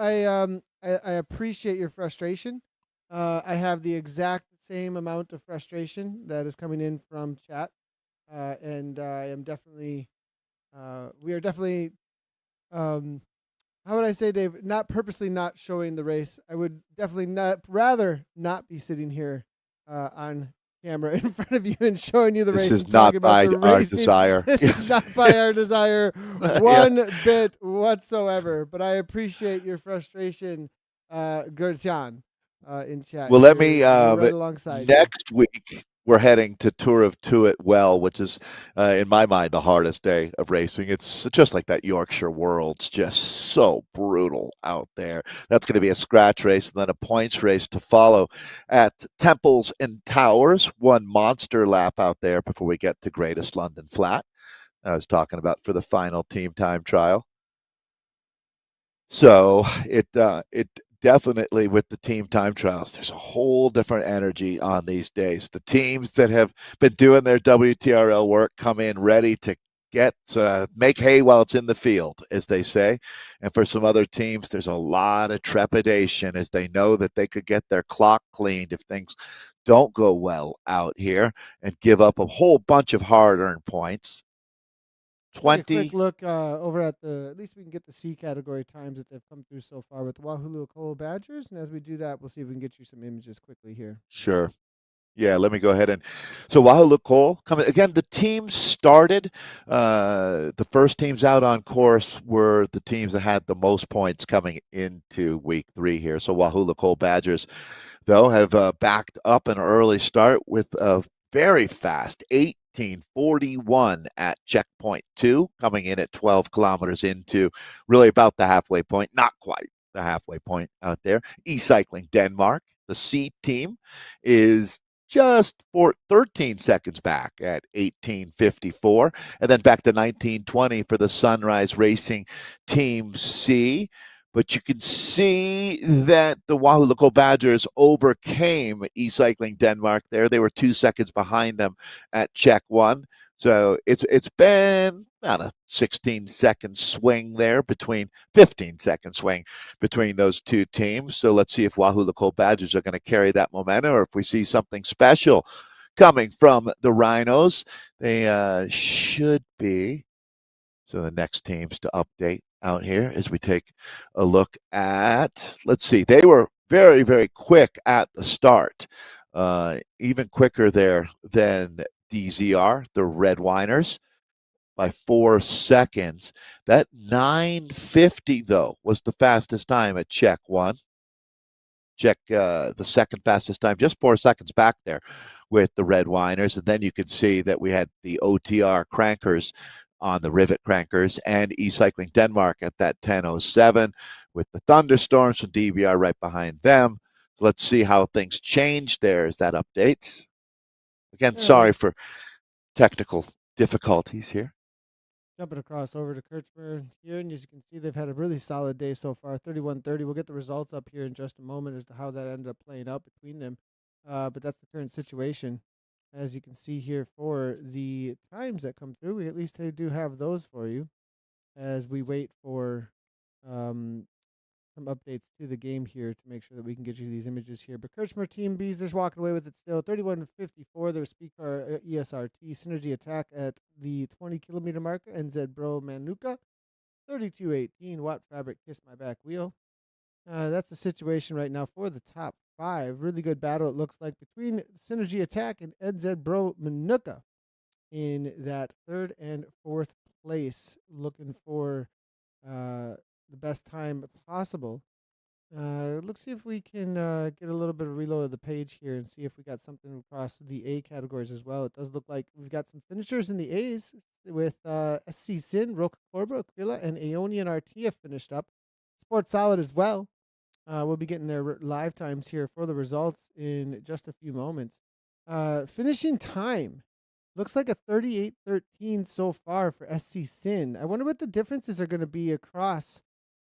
S1: I appreciate your frustration. I have the exact same amount of frustration that is coming in from chat, and I am definitely, we are definitely, how would I say, Dave? Not purposely not showing the race. I would definitely not rather not be sitting here on camera in front of you and showing you the
S2: This
S1: race
S2: is
S1: and talking
S2: not
S1: about
S2: by
S1: the
S2: our
S1: racing.
S2: desire.
S1: This is not by our desire
S2: Yeah.
S1: one bit whatsoever. But I appreciate your frustration, Gertian, in chat.
S2: Well, let me.
S1: We're right alongside you.
S2: Next week, we're heading to Tour of Tuit Well, which is, in my mind, the hardest day of racing. It's just like that Yorkshire World's just so brutal out there. That's going to be a scratch race and then a points race to follow at Temples and Towers. One monster lap out there before we get to Greatest London Flat. I was talking about for the final team time trial. So it definitely with the team time trials, there's a whole different energy on these days. The teams that have been doing their WTRL work come in ready to get make hay while it's in the field, as they say. And for some other teams, there's a lot of trepidation as they know that they could get their clock cleaned if things don't go well out here and give up a whole bunch of hard-earned points.
S1: Take a quick
S2: 20
S1: look over at at least we can get the C category times that they've come through so far with the Wahoo Coal Badgers. And as we do that, we'll see if we can get you some images quickly here.
S2: Sure. Yeah, let me go ahead and so Wahoo Nicole coming again. The teams started. The first teams out on course were the teams that had the most points coming into week 3 here. So Wahoo Nicole Badgers, though, have backed up an early start with a very fast 18:41 at checkpoint 2, coming in at 12 kilometers into really about the halfway point, not quite the halfway point out there. E-Cycling Denmark, the C team, is just 13 seconds back at 18:54, and then back to 19:20 for the Sunrise Racing Team C. But you can see that the Wahoo Nicole Badgers overcame E-Cycling Denmark there. They were 2 seconds behind them at check 1. So it's been about a 16-second swing there between 15-second swing between those two teams. So let's see if Wahoo Nicole Badgers are going to carry that momentum, or if we see something special coming from the Rhinos. They should be. So the next teams to update out here as we take a look at, let's see, they were very, very quick at the start, even quicker there than DZR, the Red Winers, by 4 seconds. That 9:50, though, was the fastest time at check 1. Check the second fastest time, just 4 seconds back there with the Red Winers. And then you could see that we had the OTR crankers on the Rivet crankers and E-Cycling Denmark at that 10:07 with the Thunderstorms from DVR right behind them. So let's see how things change there as that updates. Again, sorry for technical difficulties here.
S1: Jumping across over to Kirchberg here, and as you can see, they've had a really solid day so far, 31:30. We'll get the results up here in just a moment as to how that ended up playing out between them. But that's the current situation. As you can see here for the times that come through, we at least do have those for you as we wait for some updates to the game here to make sure that we can get you these images here. But Kirchmer Team B's just walking away with it still. 31:54. Their Speedcar ESRT Synergy Attack at the 20-kilometer mark. NZ Bro Manuka. 32:18. Watt Fabric Kiss My Back Wheel. That's the situation right now for the top 5. Really good battle, it looks like, between Synergy Attack and NZ Bro Manuka in that 3rd and 4th place. Looking for the best time possible. Let's see if we can get a little bit of reload of the page here and see if we got something across the A categories as well. It does look like we've got some finishers in the A's with SC Sin, Roca Corba, Aquila, and Aeonian RT have finished up. Sports Solid as well. We'll be getting their live times here for the results in just a few moments. Finishing time. Looks like a 38:13 so far for SC Sin. I wonder what the differences are going to be across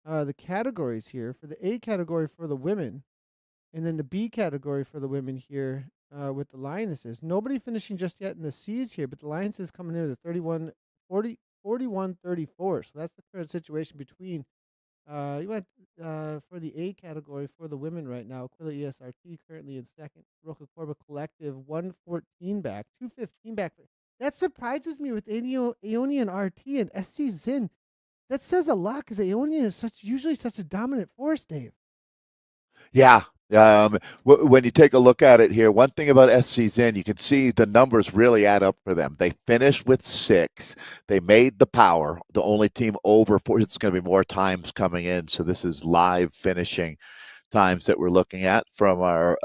S1: the categories here. For the A category for the women, and then the B category for the women here with the Lionesses. Nobody finishing just yet in the C's here, but the Lionesses coming in at 41:34. So that's the current situation between you went for the A category for the women right now. Aquila ESRT currently in 2nd. Roca Corba Collective 114 back, 215 back. That surprises me with Aeonian RT and SC Zin. That says a lot because Aeonian is usually such a dominant force, Dave.
S2: Yeah. When you take a look at it here, one thing about SC Zin, you can see the numbers really add up for them. They finished with 6. They made the power. The only team over 4. It's going to be more times coming in. So this is live finishing times that we're looking at from our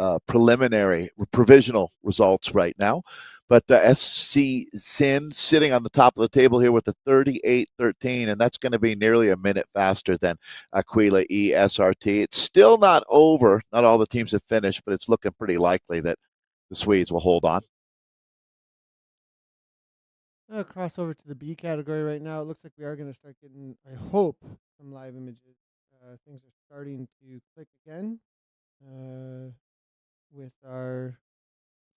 S2: provisional results right now. But the SC Sin sitting on the top of the table here with the 38:13, and that's going to be nearly a minute faster than Aquila ESRT. It's still not over. Not all the teams have finished, but it's looking pretty likely that the Swedes will hold on.
S1: Cross over to the B category right now. It looks like we are going to start getting, I hope, some live images. Things are starting to click again with our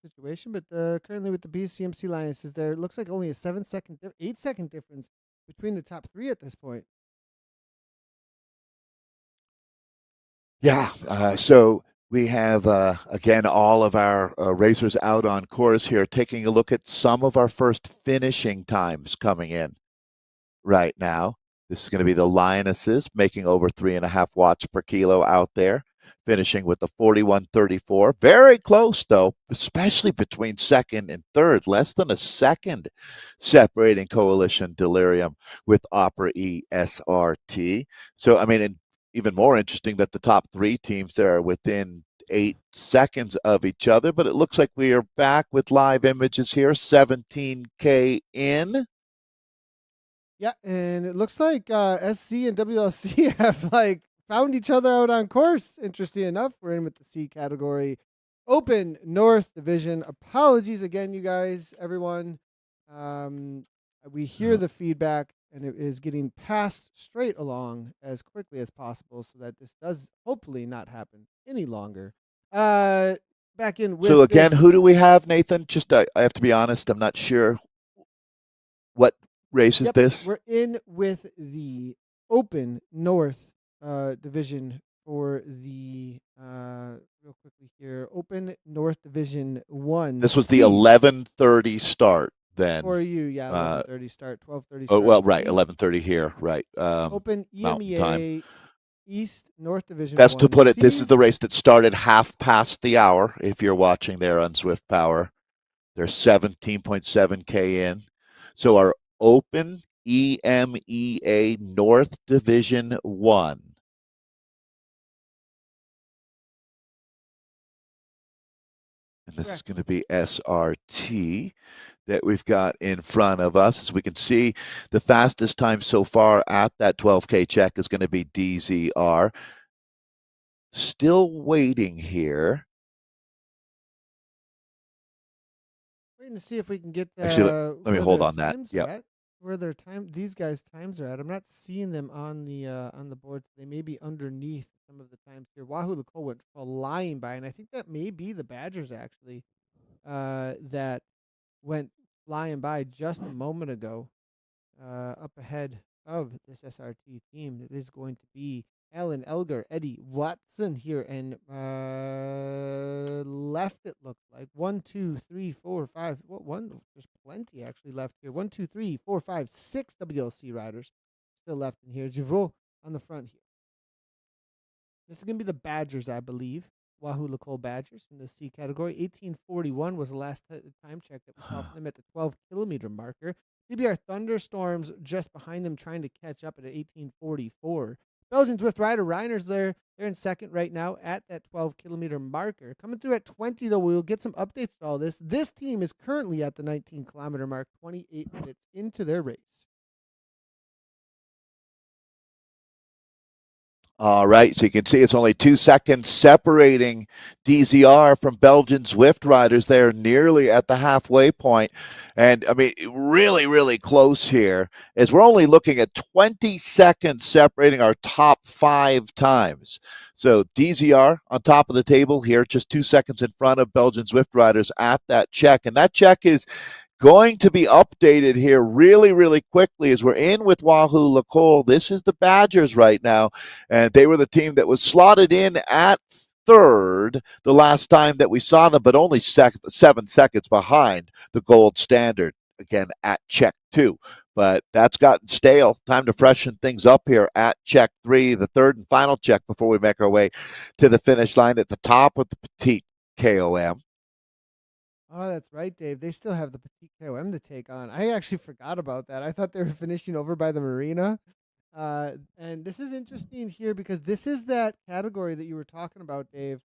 S1: situation, but currently with the BCMC Lionesses, there looks like only a 8-second difference between the top 3 at this point.
S2: Yeah, so we have, again, all of our racers out on course here, taking a look at some of our first finishing times coming in right now. This is going to be the Lionesses making over 3.5 watts per kilo out there, finishing with a 41-34. Very close, though, especially between second and third. Less than a second separating Coalition Delirium with Opera ESRT. So, I mean, and even more interesting that the top three teams there are within 8 seconds of each other. But it looks like we are back with live images here. 17K in.
S1: Yeah, and it looks like SC and WLC have like found each other out on course. Interesting enough, we're in with the C category. Open North Division. Apologies again, you guys, everyone. We hear the feedback, and it is getting passed straight along as quickly as possible so that this does hopefully not happen any longer. Back in with
S2: So again,
S1: this,
S2: who do we have, Nathan? Just I have to be honest, I'm not sure what race is this.
S1: We're in with the Open North Division for the real quickly here. Open North Division 1.
S2: This was the
S1: Cs.
S2: 11:30 start then.
S1: For you, yeah, 11:30 start, 12:30 start.
S2: Oh, well, right, 11:30 here, right.
S1: Open EMEA East North Division.
S2: Best
S1: 1
S2: to put it,
S1: Cs.
S2: this is the race that started half past the hour. If you're watching there on Zwift Power, they're 17.7K in. So our Open EMEA North Division 1. And this is going to be SRT that we've got in front of us. As we can see, the fastest time so far at that 12K check is going to be DZR. Still waiting here.
S1: Waiting to see if we can get
S2: Actually, let me hold on that.
S1: Yeah. Where their these guys' times are at. I'm not seeing them on the board. They may be underneath some of the times here. Wahoo Lacole went flying by, and I think that may be the Badgers actually that went flying by just a moment ago. Up ahead of this SRT team, it is going to be Alan Elgar, Eddie Watson here, and left it looked like 1, 2, 3, 4, 5. What one? There's plenty actually left here. 1, 2, 3, 4, 5, 6 WLC riders still left in here. Juvaux on the front here. This is gonna be the Badgers, I believe. Wahoo Lacole Badgers in the C category. 1841 was the last time check that we saw from them at the 12-kilometer marker. DBR Thunderstorms just behind them, trying to catch up at 1844. Belgian Zwift rider Reiner's there. They're in second right now at that 12-kilometer marker. Coming through at 20, though, we'll get some updates to all this. This team is currently at the 19-kilometer mark, 28 minutes into their race.
S2: All right, so you can see it's only 2 seconds separating DZR from Belgian Zwift riders. They're nearly at the halfway point. And, I mean, really, really close here, as we're only looking at 20 seconds separating our top 5 times. So DZR on top of the table here, just 2 seconds in front of Belgian Zwift riders at that check. And that check is going to be updated here really, really quickly as we're in with Wahoo Lacole. This is the Badgers right now, and they were the team that was slotted in at third the last time that we saw them, but only 7 seconds behind the gold standard, again, at check 2. But that's gotten stale. Time to freshen things up here at check 3, the third and final check before we make our way to the finish line at the top of the petite KOM.
S1: Oh, that's right, Dave. They still have the Petite KOM to take on. I actually forgot about that. I thought they were finishing over by the marina. And this is interesting here because this is that category that you were talking about, Dave,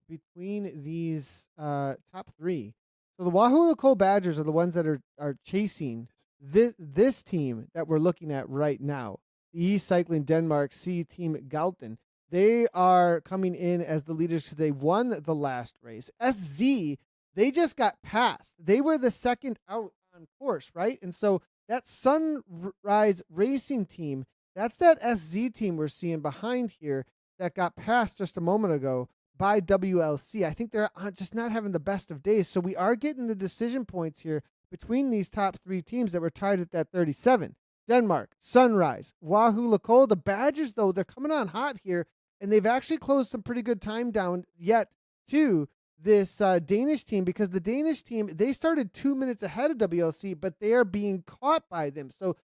S1: between these top 3. So the Wahoo Lacole Badgers are the ones that are chasing this team that we're looking at right now. The East Cycling Denmark C Team Galten. They are coming in as the leaders because they won the last race. SZ, they just got passed. They were the second out on course, right? And so that Sunrise Racing team, that's that SZ team we're seeing behind here that got passed just a moment ago by WLC. I think they're just not having the best of days. So we are getting the decision points here between these top 3 teams that were tied at that 37. Denmark, Sunrise, Wahoo Lacole. The Badgers, though, they're coming on hot here, and they've actually closed some pretty good time down yet to this Danish team, because the Danish team, they started 2 minutes ahead of WLC, but they are being caught by them. So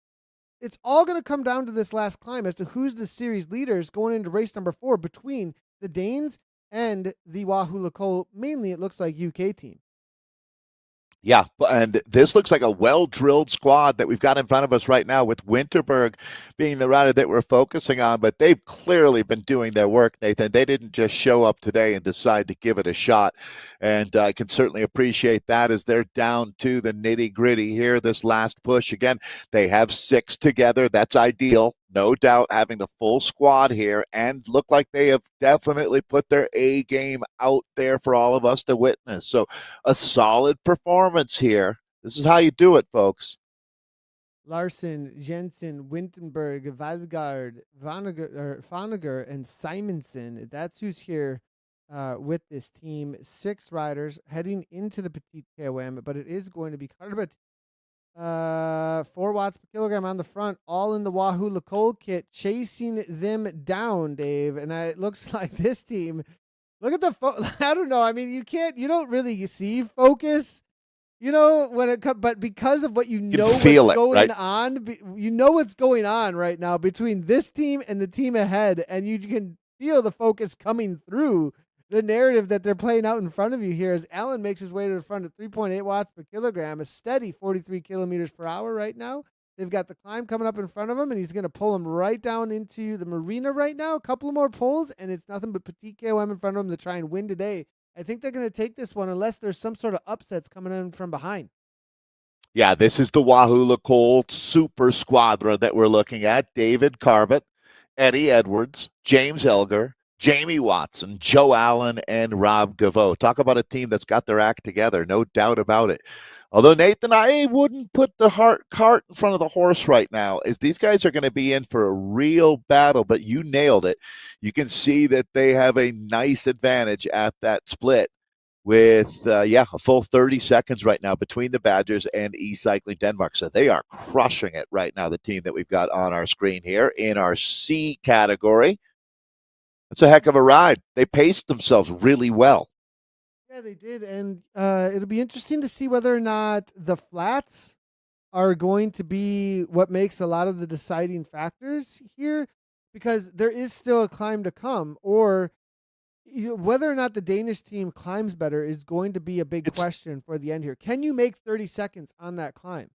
S1: it's all going to come down to this last climb as to who's the series leaders going into race number 4 between the Danes and the Wahoo Lacole, mainly it looks like UK team.
S2: Yeah, and this looks like a well-drilled squad that we've got in front of us right now, with Winterberg being the rider that we're focusing on. But they've clearly been doing their work, Nathan. They didn't just show up today and decide to give it a shot. And I can certainly appreciate that, as they're down to the nitty-gritty here, this last push. Again, they have 6 together. That's ideal. No doubt, having the full squad here, and look like they have definitely put their A game out there for all of us to witness. So a solid performance here. This is how you do it, folks.
S1: Larson, Jensen, Wintenberg, Valgaard, Vanager, and Simonson. That's who's here with this team. 6 riders heading into the Petite KOM, but it is going to be Carbat 4 watts per kilogram on the front, all in the Wahoo Lacole kit, chasing them down, Dave. And it looks like this team, look at the, I don't know. I mean, you don't really see focus, when it comes, but because of what what's going on, what's going on right now between this team and the team ahead, and you can feel the focus coming through the narrative that they're playing out in front of you here, as Allen makes his way to the front at 3.8 watts per kilogram, a steady 43 kilometers per hour right now. They've got the climb coming up in front of him, and he's going to pull him right down into the marina right now. A couple of more pulls, and it's nothing but Petite KOM in front of him to try and win today. I think they're going to take this one unless there's some sort of upsets coming in from behind.
S2: Yeah, this is the Wahoo Lacole super squadra that we're looking at. David Carbat, Eddie Edwards, James Elgar, Jamie Watson, Joe Allen, and Rob Gaveau. Talk about a team that's got their act together, no doubt about it. Although, Nathan, I wouldn't put the cart in front of the horse right now, as these guys are going to be in for a real battle, but you nailed it. You can see that they have a nice advantage at that split with, a full 30 seconds right now between the Badgers and E-Cycling Denmark. So they are crushing it right now, the team that we've got on our screen here in our C category. It's a heck of a ride. They paced themselves really well.
S1: Yeah, they did, and it'll be interesting to see whether or not the flats are going to be what makes a lot of the deciding factors here, because there is still a climb to come, or whether or not the Danish team climbs better is going to be a big question for the end here. Can you make 30 seconds on that climb?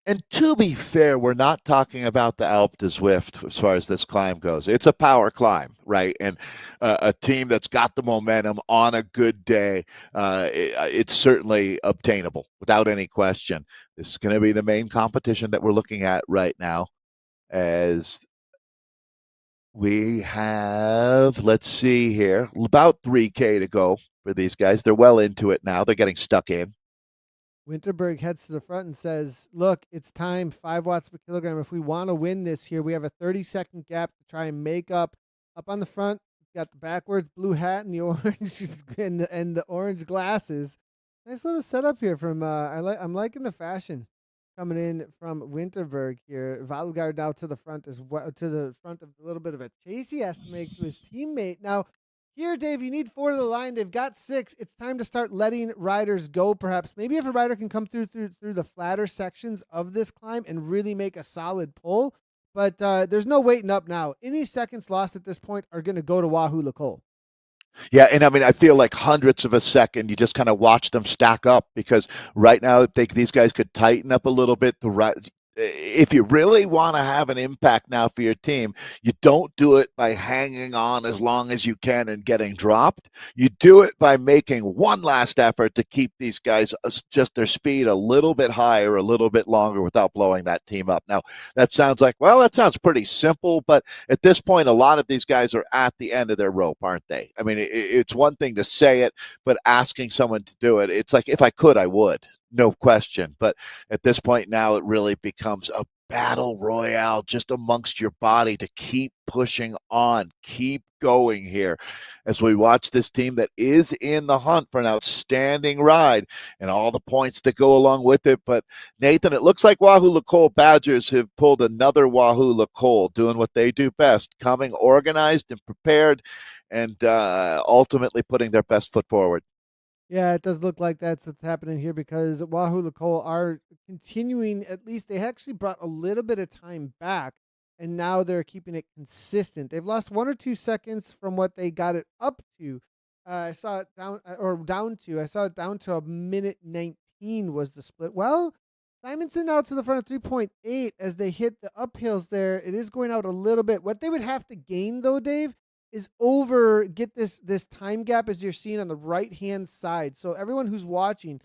S2: And to be fair, we're not talking about the Alpe de Zwift as far as this climb goes. It's a power climb, right? And a team that's got the momentum on a good day, it's certainly obtainable without any question. This is going to be the main competition that we're looking at right now, as we have, let's see here, about 3K to go for these guys. They're well into it now. They're getting stuck in.
S1: Winterberg heads to the front and says, look, it's time, 5 watts per kilogram. If we want to win this here, we have a 30-second gap to try and make up. Up on the front, got the backwards blue hat and the orange and the orange glasses. Nice little setup here from I'm liking the fashion coming in from Winterberg here. Valgaard now to the front as well, to the front of a little bit of a chase he has to make to his teammate. Now, here, Dave, you need 4 to the line. They've got 6. It's time to start letting riders go, perhaps. Maybe if a rider can come through the flatter sections of this climb and really make a solid pull. But there's no waiting up now. Any seconds lost at this point are going to go to Wahoo Lacole.
S2: Yeah, and I mean, I feel like hundredths of a second, you just kind of watch them stack up, because right now these guys could tighten up a little bit. If you really want to have an impact now for your team, you don't do it by hanging on as long as you can and getting dropped. You do it by making one last effort to keep these guys just their speed a little bit higher, a little bit longer, without blowing that team up. Now, that sounds pretty simple, but at this point, a lot of these guys are at the end of their rope, aren't they? I mean, it's one thing to say it, but asking someone to do it, it's like, if I could, I would. No question. But at this point now, it really becomes a battle royale just amongst your body to keep pushing on, keep going here, as we watch this team that is in the hunt for an outstanding ride and all the points that go along with it. But Nathan, it looks like Wahoo Lacole Badgers have pulled another Wahoo Lacole, doing what they do best, coming organized and prepared, and ultimately putting their best foot forward.
S1: Yeah, it does look like that's what's happening here, because Wahoo Lacole are continuing. At least they actually brought a little bit of time back, and now they're keeping it consistent. They've lost 1 or 2 seconds from what they got it up to. I saw it down to. I saw it down to a minute 19 was the split. Well, Simonson out to the front of 3.8 as they hit the uphills there. It is going out a little bit. What they would have to gain though, Dave, is get this time gap as you're seeing on the right hand side. So everyone who's watching,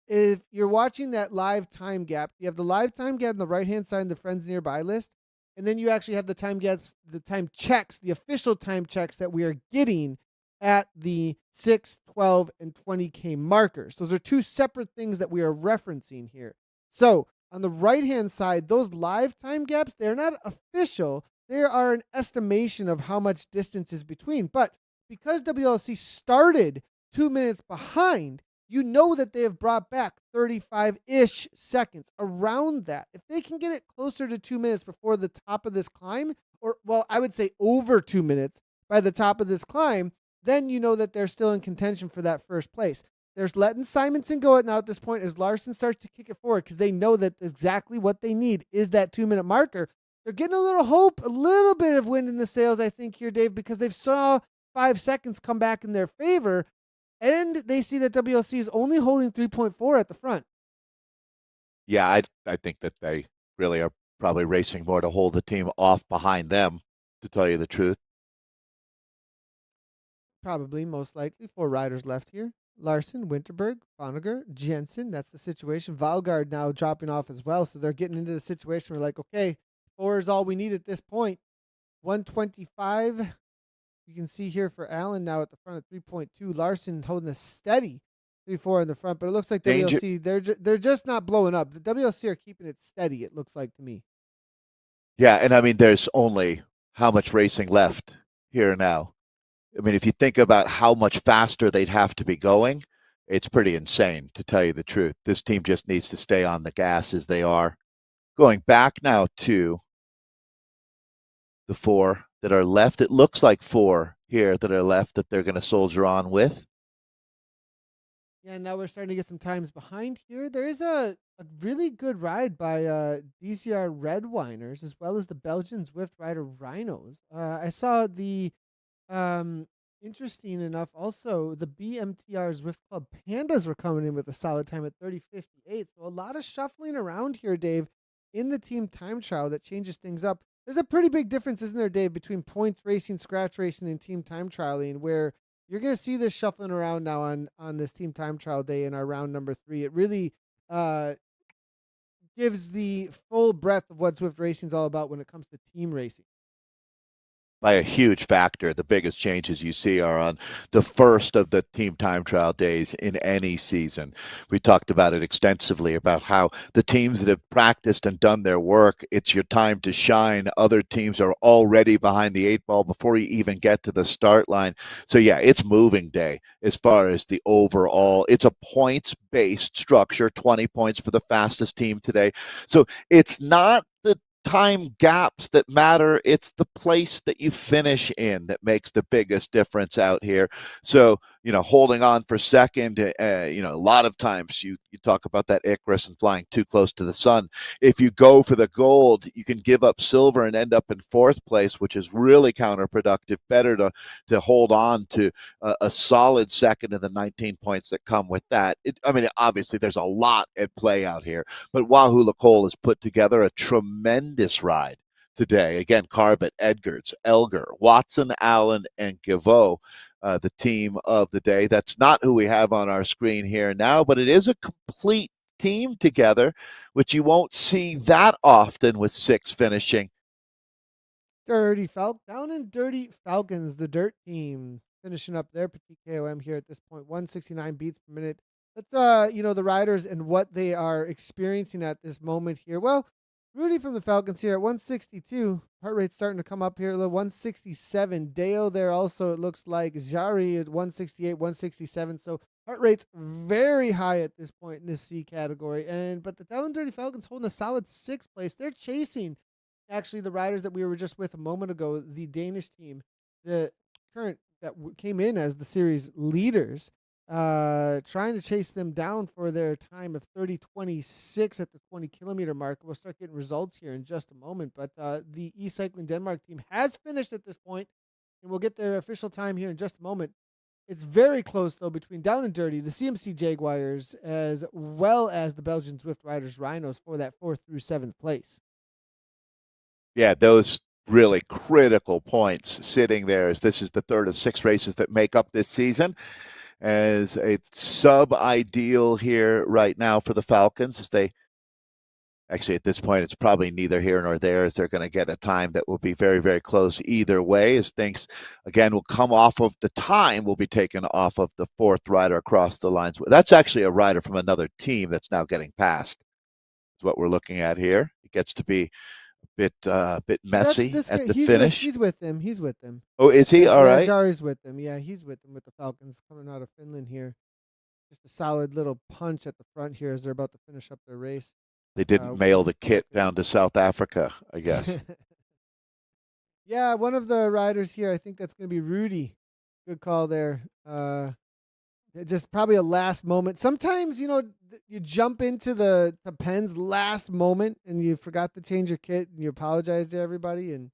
S1: if you're watching that live time gap, you have the live time gap on the right hand side in the friends nearby list, and then you actually have the time gaps, the time checks, the official time checks that we are getting at the 6, 12, and 20K markers. Those are two separate things that we are referencing here. So on the right hand side, those live time gaps, they're not official. They are an estimation of how much distance is between. But because WLC started 2 minutes behind, you know that they have brought back 35-ish seconds around that. If they can get it closer to 2 minutes before the top of this climb, or, well, I would say over 2 minutes by the top of this climb, then you know that they're still in contention for that first place. There's letting Simonson go now at this point as Larson starts to kick it forward because they know that exactly what they need is that 2 minute marker. They're getting a little hope, a little bit of wind in the sails, I think, here, Dave, because they've saw 5 seconds come back in their favor, and they see that WLC is only holding 3.4 at the front.
S2: Yeah, I think that they really are probably racing more to hold the team off behind them, to tell you the truth.
S1: Probably, most likely, 4 riders left here. Larson, Winterberg, Vonnegut, Jensen. That's the situation. Valgaard now dropping off as well. So they're getting into the situation where, like, okay, 4 is all we need at this point. 125. You can see here for Allen now at the front of 3.2. Larson holding a steady 3.4 in the front. But it looks like WLC, they're just not blowing up. The WLC are keeping it steady, it looks like to me.
S2: Yeah, and I mean, there's only how much racing left here now. I mean, if you think about how much faster they'd have to be going, it's pretty insane, to tell you the truth. This team just needs to stay on the gas as they are. Going back now to the 4 that are left, it looks like 4 here that are left that they're going to soldier on with.
S1: Yeah, now we're starting to get some times behind here. There is a really good ride by DCR Redwiners as well as the Belgian Zwift rider Rhinos. I saw the interesting enough, also the BMTR Zwift Club Pandas were coming in with a solid time at 30:58. So a lot of shuffling around here, Dave, in the team time trial that changes things up. There's a pretty big difference, isn't there, Dave, between points racing, scratch racing, and team time trialing, where you're going to see this shuffling around now on this team time trial day in our round number 3. It really gives the full breadth of what Zwift racing is all about when it comes to team racing.
S2: By a huge factor. The biggest changes you see are on the first of the team time trial days in any season. We talked about it extensively about how the teams that have practiced and done their work, it's your time to shine. Other teams are already behind the 8 ball before you even get to the start line. So yeah, it's moving day as far as the overall. It's a points-based structure, 20 points for the fastest team today. So it's not the time gaps that matter. It's the place that you finish in that makes the biggest difference out here. So, holding on for second, a lot of times you talk about that Icarus and flying too close to the sun. If you go for the gold, you can give up silver and end up in 4th place, which is really counterproductive. Better to hold on to a solid second and the 19 points that come with that. Obviously there's a lot at play out here, but Wahoo Cole has put together a tremendous ride today. Again, Carbett, Edgards, Elgar, Watson, Allen, and Gavot, the team of the day. That's not who we have on our screen here now, but it is a complete team together, which you won't see that often with 6 finishing.
S1: Dirty Falcons, the dirt team, finishing up their Petit KOM here at this point, 169 beats per minute. Let's the riders and what they are experiencing at this moment here. Well, Rudy from the Falcons here at 162. Heart rate starting to come up here, 167. Dale there also, it looks like. Jari at 168, 167. So heart rate's very high at this point in this C category. But the Down Dirty Falcons holding a solid 6th place. They're chasing actually the riders that we were just with a moment ago, the Danish team, the current that came in as the series leaders. trying to chase them down for their time of 30:26 at the 20-kilometer mark. We'll start getting results here in just a moment. But the E-Cycling Denmark team has finished at this point, and we'll get their official time here in just a moment. It's very close, though, between Down and Dirty, the CMC Jaguars, as well as the Belgian Zwift Riders Rhinos for that 4th through 7th place.
S2: Yeah, those really critical points sitting there, as this is the third of 6 races that make up this season, as it's sub-ideal here right now for the Falcons, as they actually at this point it's probably neither here nor there, as they're going to get a time that will be very, very close either way, as things again will come off of the time will be taken off of the 4th rider across the lines. That's actually a rider from another team that's now getting passed. Is what we're looking at here. It gets to be a bit messy at the finish.
S1: He's with them. He's with them.
S2: Oh, is he? All right.
S1: Jari's with them. Yeah, he's with them with the Falcons coming out of Finland here. Just a solid little punch at the front here as they're about to finish up their race.
S2: They didn't mail the kit down to South Africa, I guess.
S1: Yeah, one of the riders here, I think that's going to be Rudy. Good call there. Just probably a last moment. Sometimes, you jump into the pens last moment and you forgot to change your kit and you apologize to everybody. And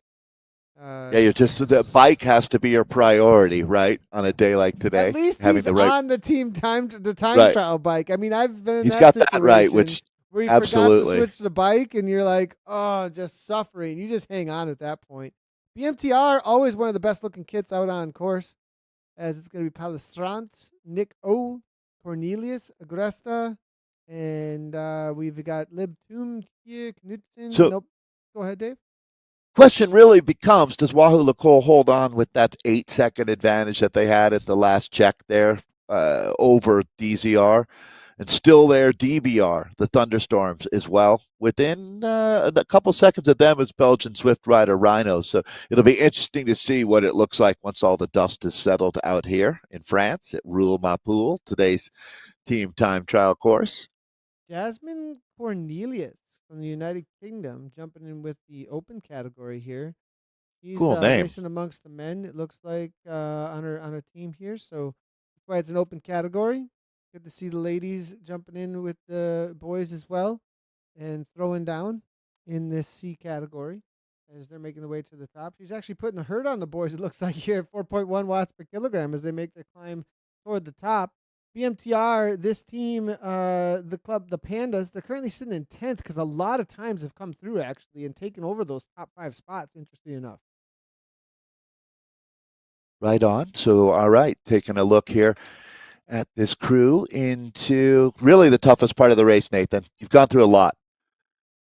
S2: yeah, the bike has to be your priority, right? On a day like today,
S1: at least
S2: having
S1: he's
S2: the right
S1: on the time
S2: right.
S1: trial bike. I mean, I've been in
S2: he's
S1: that
S2: got
S1: situation
S2: that right, which
S1: where you
S2: absolutely
S1: forgot to switch the bike and you're like, oh, just suffering. You just hang on at that point. BMTR, always one of the best looking kits out on course, as it's going to be Palestrant, Nick O, Cornelius, Agresta, and we've got Lib Tum here, Knudsen.
S2: So,
S1: nope. Go ahead, Dave.
S2: Question really becomes, does Wahoo Lacole hold on with that 8-second advantage that they had at the last check there over DZR? And still there, DBR, the Thunderstorms as well. Within a couple seconds of them is Belgian Zwift rider Rhino. So it'll be interesting to see what it looks like once all the dust is settled out here in France at Roule-Mapoule, today's team time trial course.
S1: Jasmine Cornelius from the United Kingdom jumping in with the open category here. He's
S2: cool name.
S1: Racing amongst the men, it looks like, on her team here. So that's why it's an open category. Good to see the ladies jumping in with the boys as well and throwing down in this C category as they're making the way to the top. She's actually putting the hurt on the boys, it looks like, here at 4.1 watts per kilogram as they make their climb toward the top. BMTR, this team, the club, the Pandas, they're currently sitting in 10th because a lot of times have come through, actually, and taken over those top 5 spots, interesting enough.
S2: Right on. So, all right, taking a look here at this crew into really the toughest part of the race, Nathan. You've gone through a lot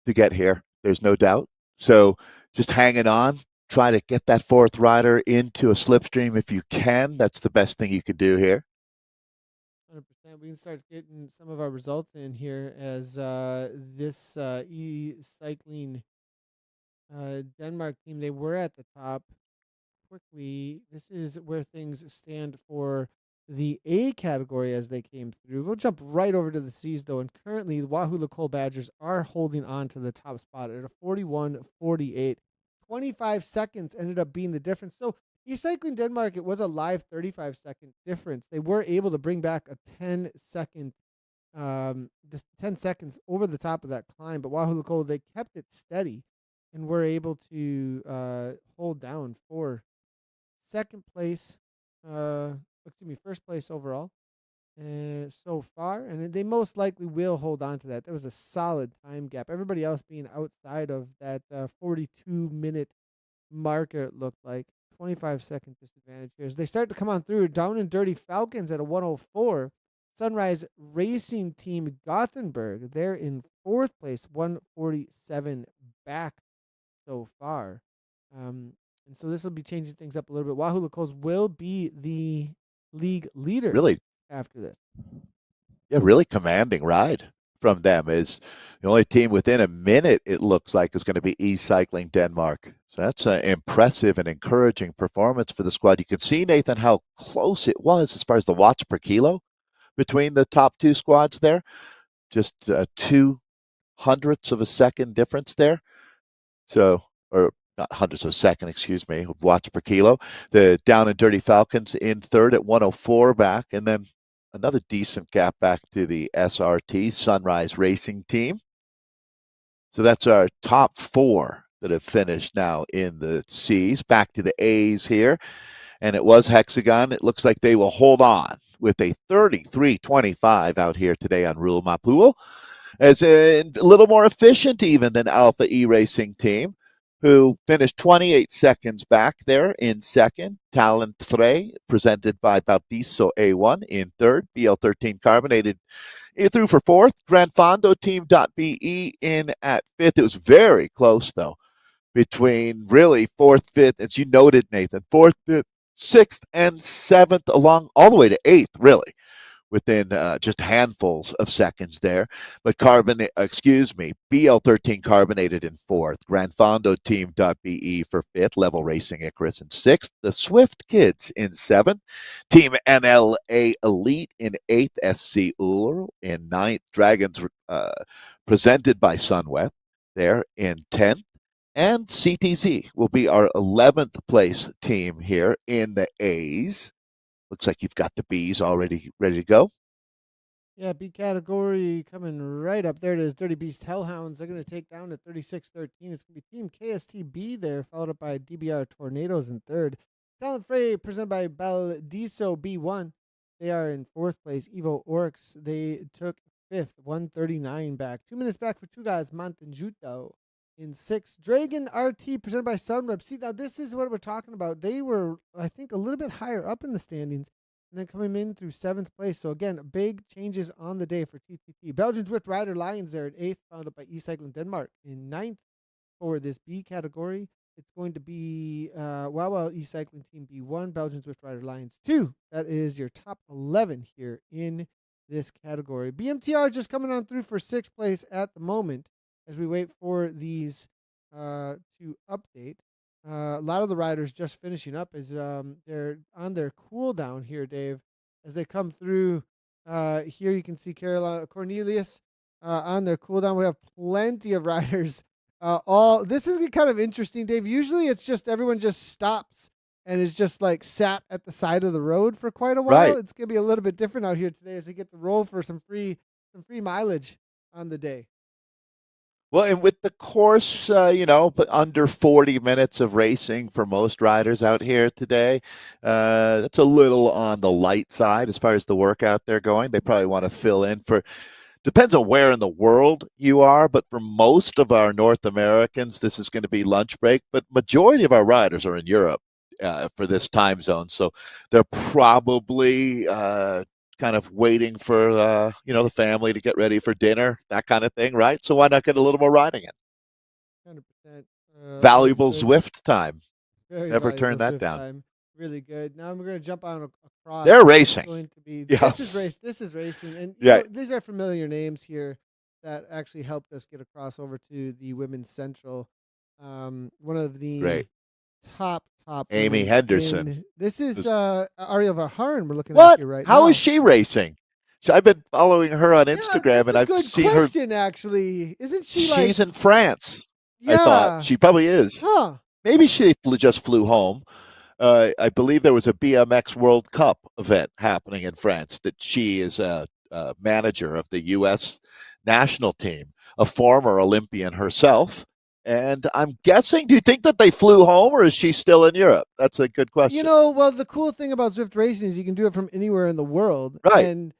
S2: to get here. There's no doubt. So just hanging on, try to get that 4th rider into a slipstream if you can. That's the best thing you could do here.
S1: 100%. We can start getting some of our results in here as this E-Cycling Denmark team, they were at the top quickly. This is where things stand for the A category as they came through. We'll jump right over to the C's, though, and currently the Wahoo Lacole Badgers are holding on to the top spot at a 41-48. 25 seconds ended up being the difference. So E-Cycling Denmark, it was a live 35-second difference. They were able to bring back a 10-second, 10 seconds over the top of that climb, but Wahoo Lacole, they kept it steady and were able to hold down for second place, first place overall so far, and they most likely will hold on to that. There was a solid time gap. Everybody else being outside of that 42-minute marker, it looked like. 25-second disadvantage here. As they start to come on through, Down and Dirty Falcons at a 104. Sunrise Racing Team Gothenburg, they're in 4th place, 147 back so far. And so this will be changing things up a little bit. Wahoo Lacole's will be the league leader after this.
S2: Yeah, really commanding ride from them. Is the only team within a minute, it looks like, is going to be E-Cycling Denmark. So that's an impressive and encouraging performance for the squad. You can see, Nathan, how close it was as far as the watts per kilo between the top 2 squads there. Just 0.02 of a second difference there. So, or not hundredths of a second, excuse me, watts per kilo. The Down and Dirty Falcons in 3rd at 104 back, and then another decent gap back to the SRT, Sunrise Racing Team. So that's our top 4 that have finished now in the C's. Back to the A's here. And it was Hexagon. It looks like they will hold on with a 33-25 out here today on Rule Mapul. As a little more efficient even than Alpha E Racing Team, who finished 28 seconds back there in second. Talent 3, presented by Bautizo A1 in third. BL13 Carbonated through for fourth. Gran Fondo Team.be in at fifth. It was very close, though, between really fourth, fifth, as you noted, Nathan, fourth, fifth, sixth, and seventh, along all the way to eighth, really, within just handfuls of seconds there. But BL13 Carbonated in fourth. Gran Fondo Team.be for fifth. Level Racing Icarus in sixth. The Zwift Kids in seventh. Team NLA Elite in eighth. SC Uller in ninth. Dragons presented by Sunweb there in 10th. And CTZ will be our 11th place team here in the A's. Looks like you've got the B's already ready to go.
S1: Yeah, B category coming right up. There it is. Dirty Beast Hellhounds. They're going to take down at 36-13. It's going to be Team KSTB there, followed up by DBR Tornadoes in third. Talent Fray presented by Baldiso B1. They are in fourth place. Evo Oryx, they took fifth, 139 back. 2 minutes back for two guys, Montanjuto in sixth. Dragon RT presented by Sunweb. See, now this is what we're talking about. They were, I think, a little bit higher up in the standings and then coming in through seventh place. So again, big changes on the day for TTT. Belgian Zwift Rider Lions there at eighth, followed up by E-Cycling Denmark in ninth. For this B category, it's going to be Wawa E-Cycling Team B1, Belgian Zwift Rider Lions 2. That is your top 11 here in this category. BMTR just coming on through for sixth place at the moment as we wait for these to update. A lot of the riders just finishing up as they're on their cool down here, Dave. As they come through here, you can see Carolina Cornelius on their cool down. We have plenty of riders. This is kind of interesting, Dave. Usually it's just everyone just stops and is just like sat at the side of the road for quite a while.
S2: Right.
S1: It's gonna be a little bit different out here today as they get to roll for some free mileage on the day.
S2: Well, and with the course, but under 40 minutes of racing for most riders out here today, that's a little on the light side as far as the workout they're going. They probably want to fill in for, depends on where in the world you are, but for most of our North Americans, this is going to be lunch break. But majority of our riders are in Europe for this time zone, so they're probably kind of waiting for the family to get ready for dinner, that kind of thing, right? So why not get a little more riding in?
S1: 100%.
S2: Valuable Zwift time.
S1: Very
S2: Never turn that
S1: Zwift
S2: down.
S1: time. Really good. Now we're going to jump on across.
S2: They're racing.
S1: Going to be,
S2: Yeah.
S1: This is racing, and these are familiar names here that actually helped us get across over to the Women's Central. One of the top
S2: Amy Henderson.
S1: This is Ariel Verhaeren we're looking
S2: at
S1: here right
S2: now. How
S1: now.
S2: is she racing? So I've been following her on Instagram, and I've seen her.
S1: Good question, actually. Isn't she?
S2: She's in France.
S1: Yeah.
S2: I thought she probably is.
S1: Huh.
S2: Maybe she just flew home. I believe there was a BMX World Cup event happening in France that she is a manager of the U.S. national team, a former Olympian herself. And I'm guessing, do you think that they flew home, or is she still in Europe? That's a good question.
S1: Well, the cool thing about Zwift racing is you can do it from anywhere in the world.
S2: Right.
S1: And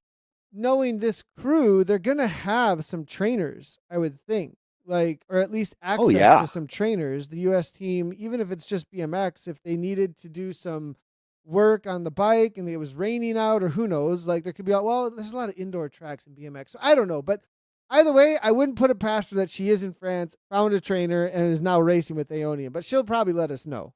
S1: knowing this crew, they're going to have some trainers, I would think. Or at least access to some trainers. The U.S. team, even if it's just BMX, if they needed to do some work on the bike and it was raining out, or who knows, there could be, there's a lot of indoor tracks in BMX. So I don't know, but either way, I wouldn't put it past her that she is in France, found a trainer, and is now racing with Aeonian. But she'll probably let us know.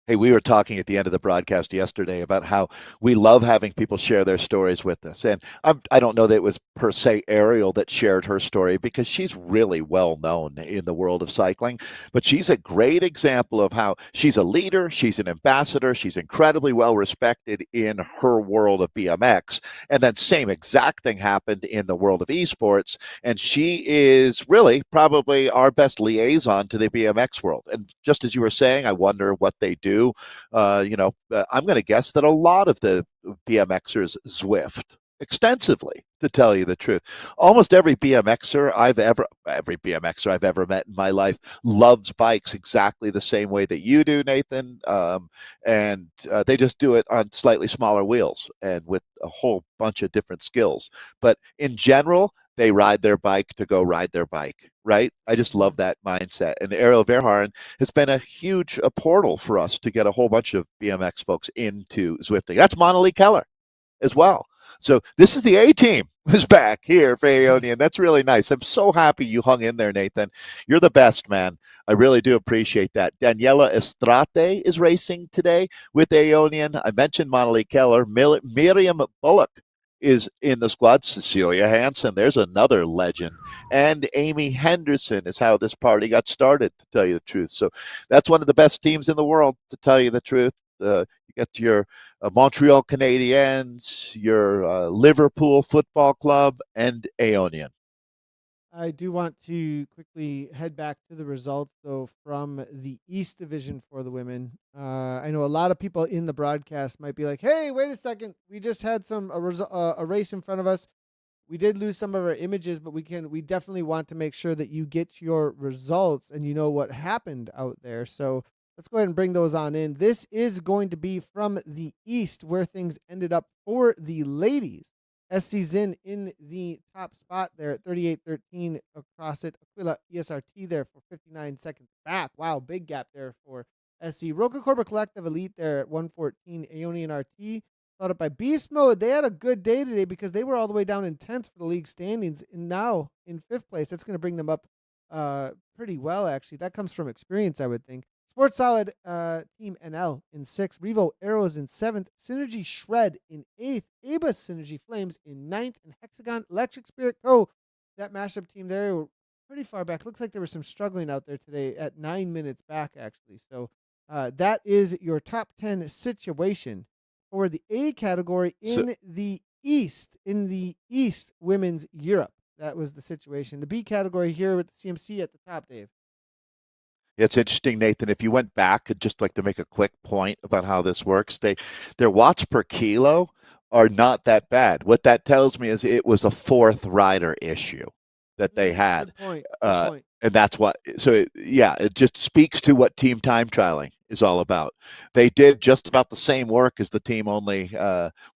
S2: Hey, we were talking at the end of the broadcast yesterday about how we love having people share their stories with us. And I don't know that it was per se Ariel that shared her story, because she's really well known in the world of cycling. But she's a great example of how she's a leader, she's an ambassador, she's incredibly well respected in her world of BMX. And then same exact thing happened in the world of esports. And she is really probably our best liaison to the BMX world. And just as you were saying, I wonder what they do. I'm going to guess that a lot of the BMXers Zwift. extensively, to tell you the truth. Almost every BMXer I've ever met in my life loves bikes exactly the same way that you do, Nathan. And they just do it on slightly smaller wheels and with a whole bunch of different skills. But in general, they ride their bike to go ride their bike, right? I just love that mindset. And Ariel Verhaeren has been a huge portal for us to get a whole bunch of BMX folks into Zwifting. That's Monali Keller as well. So this is the A team who's back here for Aeonian. That's really nice. I'm so happy you hung in there, Nathan. You're the best, man. I really do appreciate that. Daniela Estrate is racing today with Aeonian. I mentioned Monali Keller. Miriam Bullock is in the squad. Cecilia Hansen, there's another legend. And Amy Henderson is how this party got started, to tell you the truth. So that's one of the best teams in the world, to tell you the truth. You get your Montreal Canadiens, your Liverpool Football Club, and Aeonian.
S1: I do want to quickly head back to the results, though, from the East Division for the women. I know a lot of people in the broadcast might be like, "Hey, wait a second! We just had a race in front of us. We did lose some of our images, but we definitely want to make sure that you get your results and you know what happened out there." So let's go ahead and bring those on in. This is going to be from the East, where things ended up for the ladies. SC Zin in the top spot there at 38-13 across it. Aquila ESRT there for 59 seconds back. Wow, big gap there for SC. Roca Corba Collective Elite there at 114. Aeonian RT followed up by Beast Mode. They had a good day today because they were all the way down in 10th for the league standings and now in 5th place. That's going to bring them up pretty well, actually. That comes from experience, I would think. Sports Solid Team NL in 6th. Revo Arrows in 7th. Synergy Shred in 8th. Abus Synergy Flames in 9th. And Hexagon Electric Spirit Co. That mashup team there were pretty far back. Looks like there was some struggling out there today at 9 minutes back, actually. So that is your top 10 situation for the A category in the East. In the East Women's Europe. That was the situation. The B category here with the CMC at the top, Dave.
S2: It's interesting, Nathan. If you went back, I'd just like to make a quick point about how this works. Their watts per kilo are not that bad. What that tells me is it was a fourth rider issue that they had.
S1: Good point. Good point.
S2: And that's what, so it just speaks to what team time trialing is all about. They did just about the same work as the team, only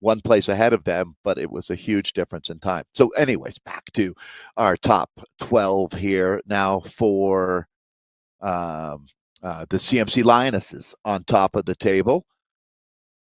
S2: one place ahead of them, but it was a huge difference in time. So anyways, back to our top 12 here now for the CMC Lionesses on top of the table,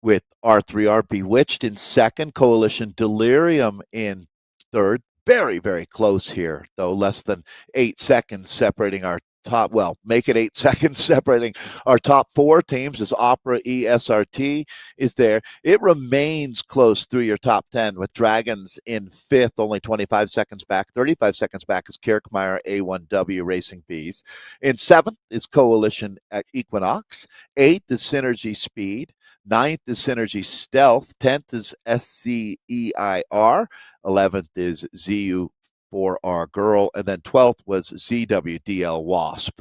S2: with R3R Bewitched in second, Coalition Delirium in third. Very, very close here, though. Less than 8 seconds separating our top. Well, make it 8 seconds separating our top 4 teams as Opera ESRT is there. It remains close through your top 10 with Dragons in 5th, only 25 seconds back. 35 seconds back is Kirkmeyer A1W Racing Bees. In 7th is Coalition at Equinox. 8th is Synergy Speed. 9th is Synergy Stealth. 10th is SCEIR. 11th is ZU4R Girl. And then 12th was ZWDL Wasp.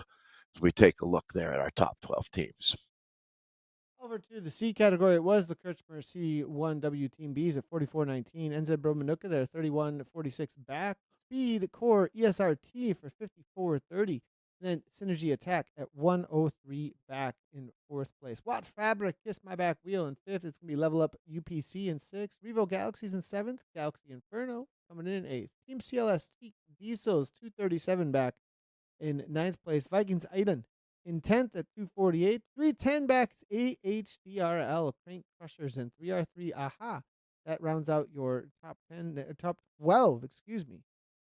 S2: As we take a look there at our top 12 teams.
S1: Over to the C category, it was the Kirchner C1W Team Bs at 44.19. NZ Bromanuka there, 31.46 back. Speed Core ESRT for 54.30. Then Synergy Attack at 103 back in 4th place. Watt Fabric, Kiss My Back Wheel in 5th. It's going to be Level Up UPC in 6th. Revo Galaxies in 7th. Galaxy Inferno coming in 8th. Team CLS Diesels 237 back in 9th place. Vikings Aiden in 10th at 248. 310 back is AHDRL Crank Crushers and 3R3 Aha. That rounds out your top 12,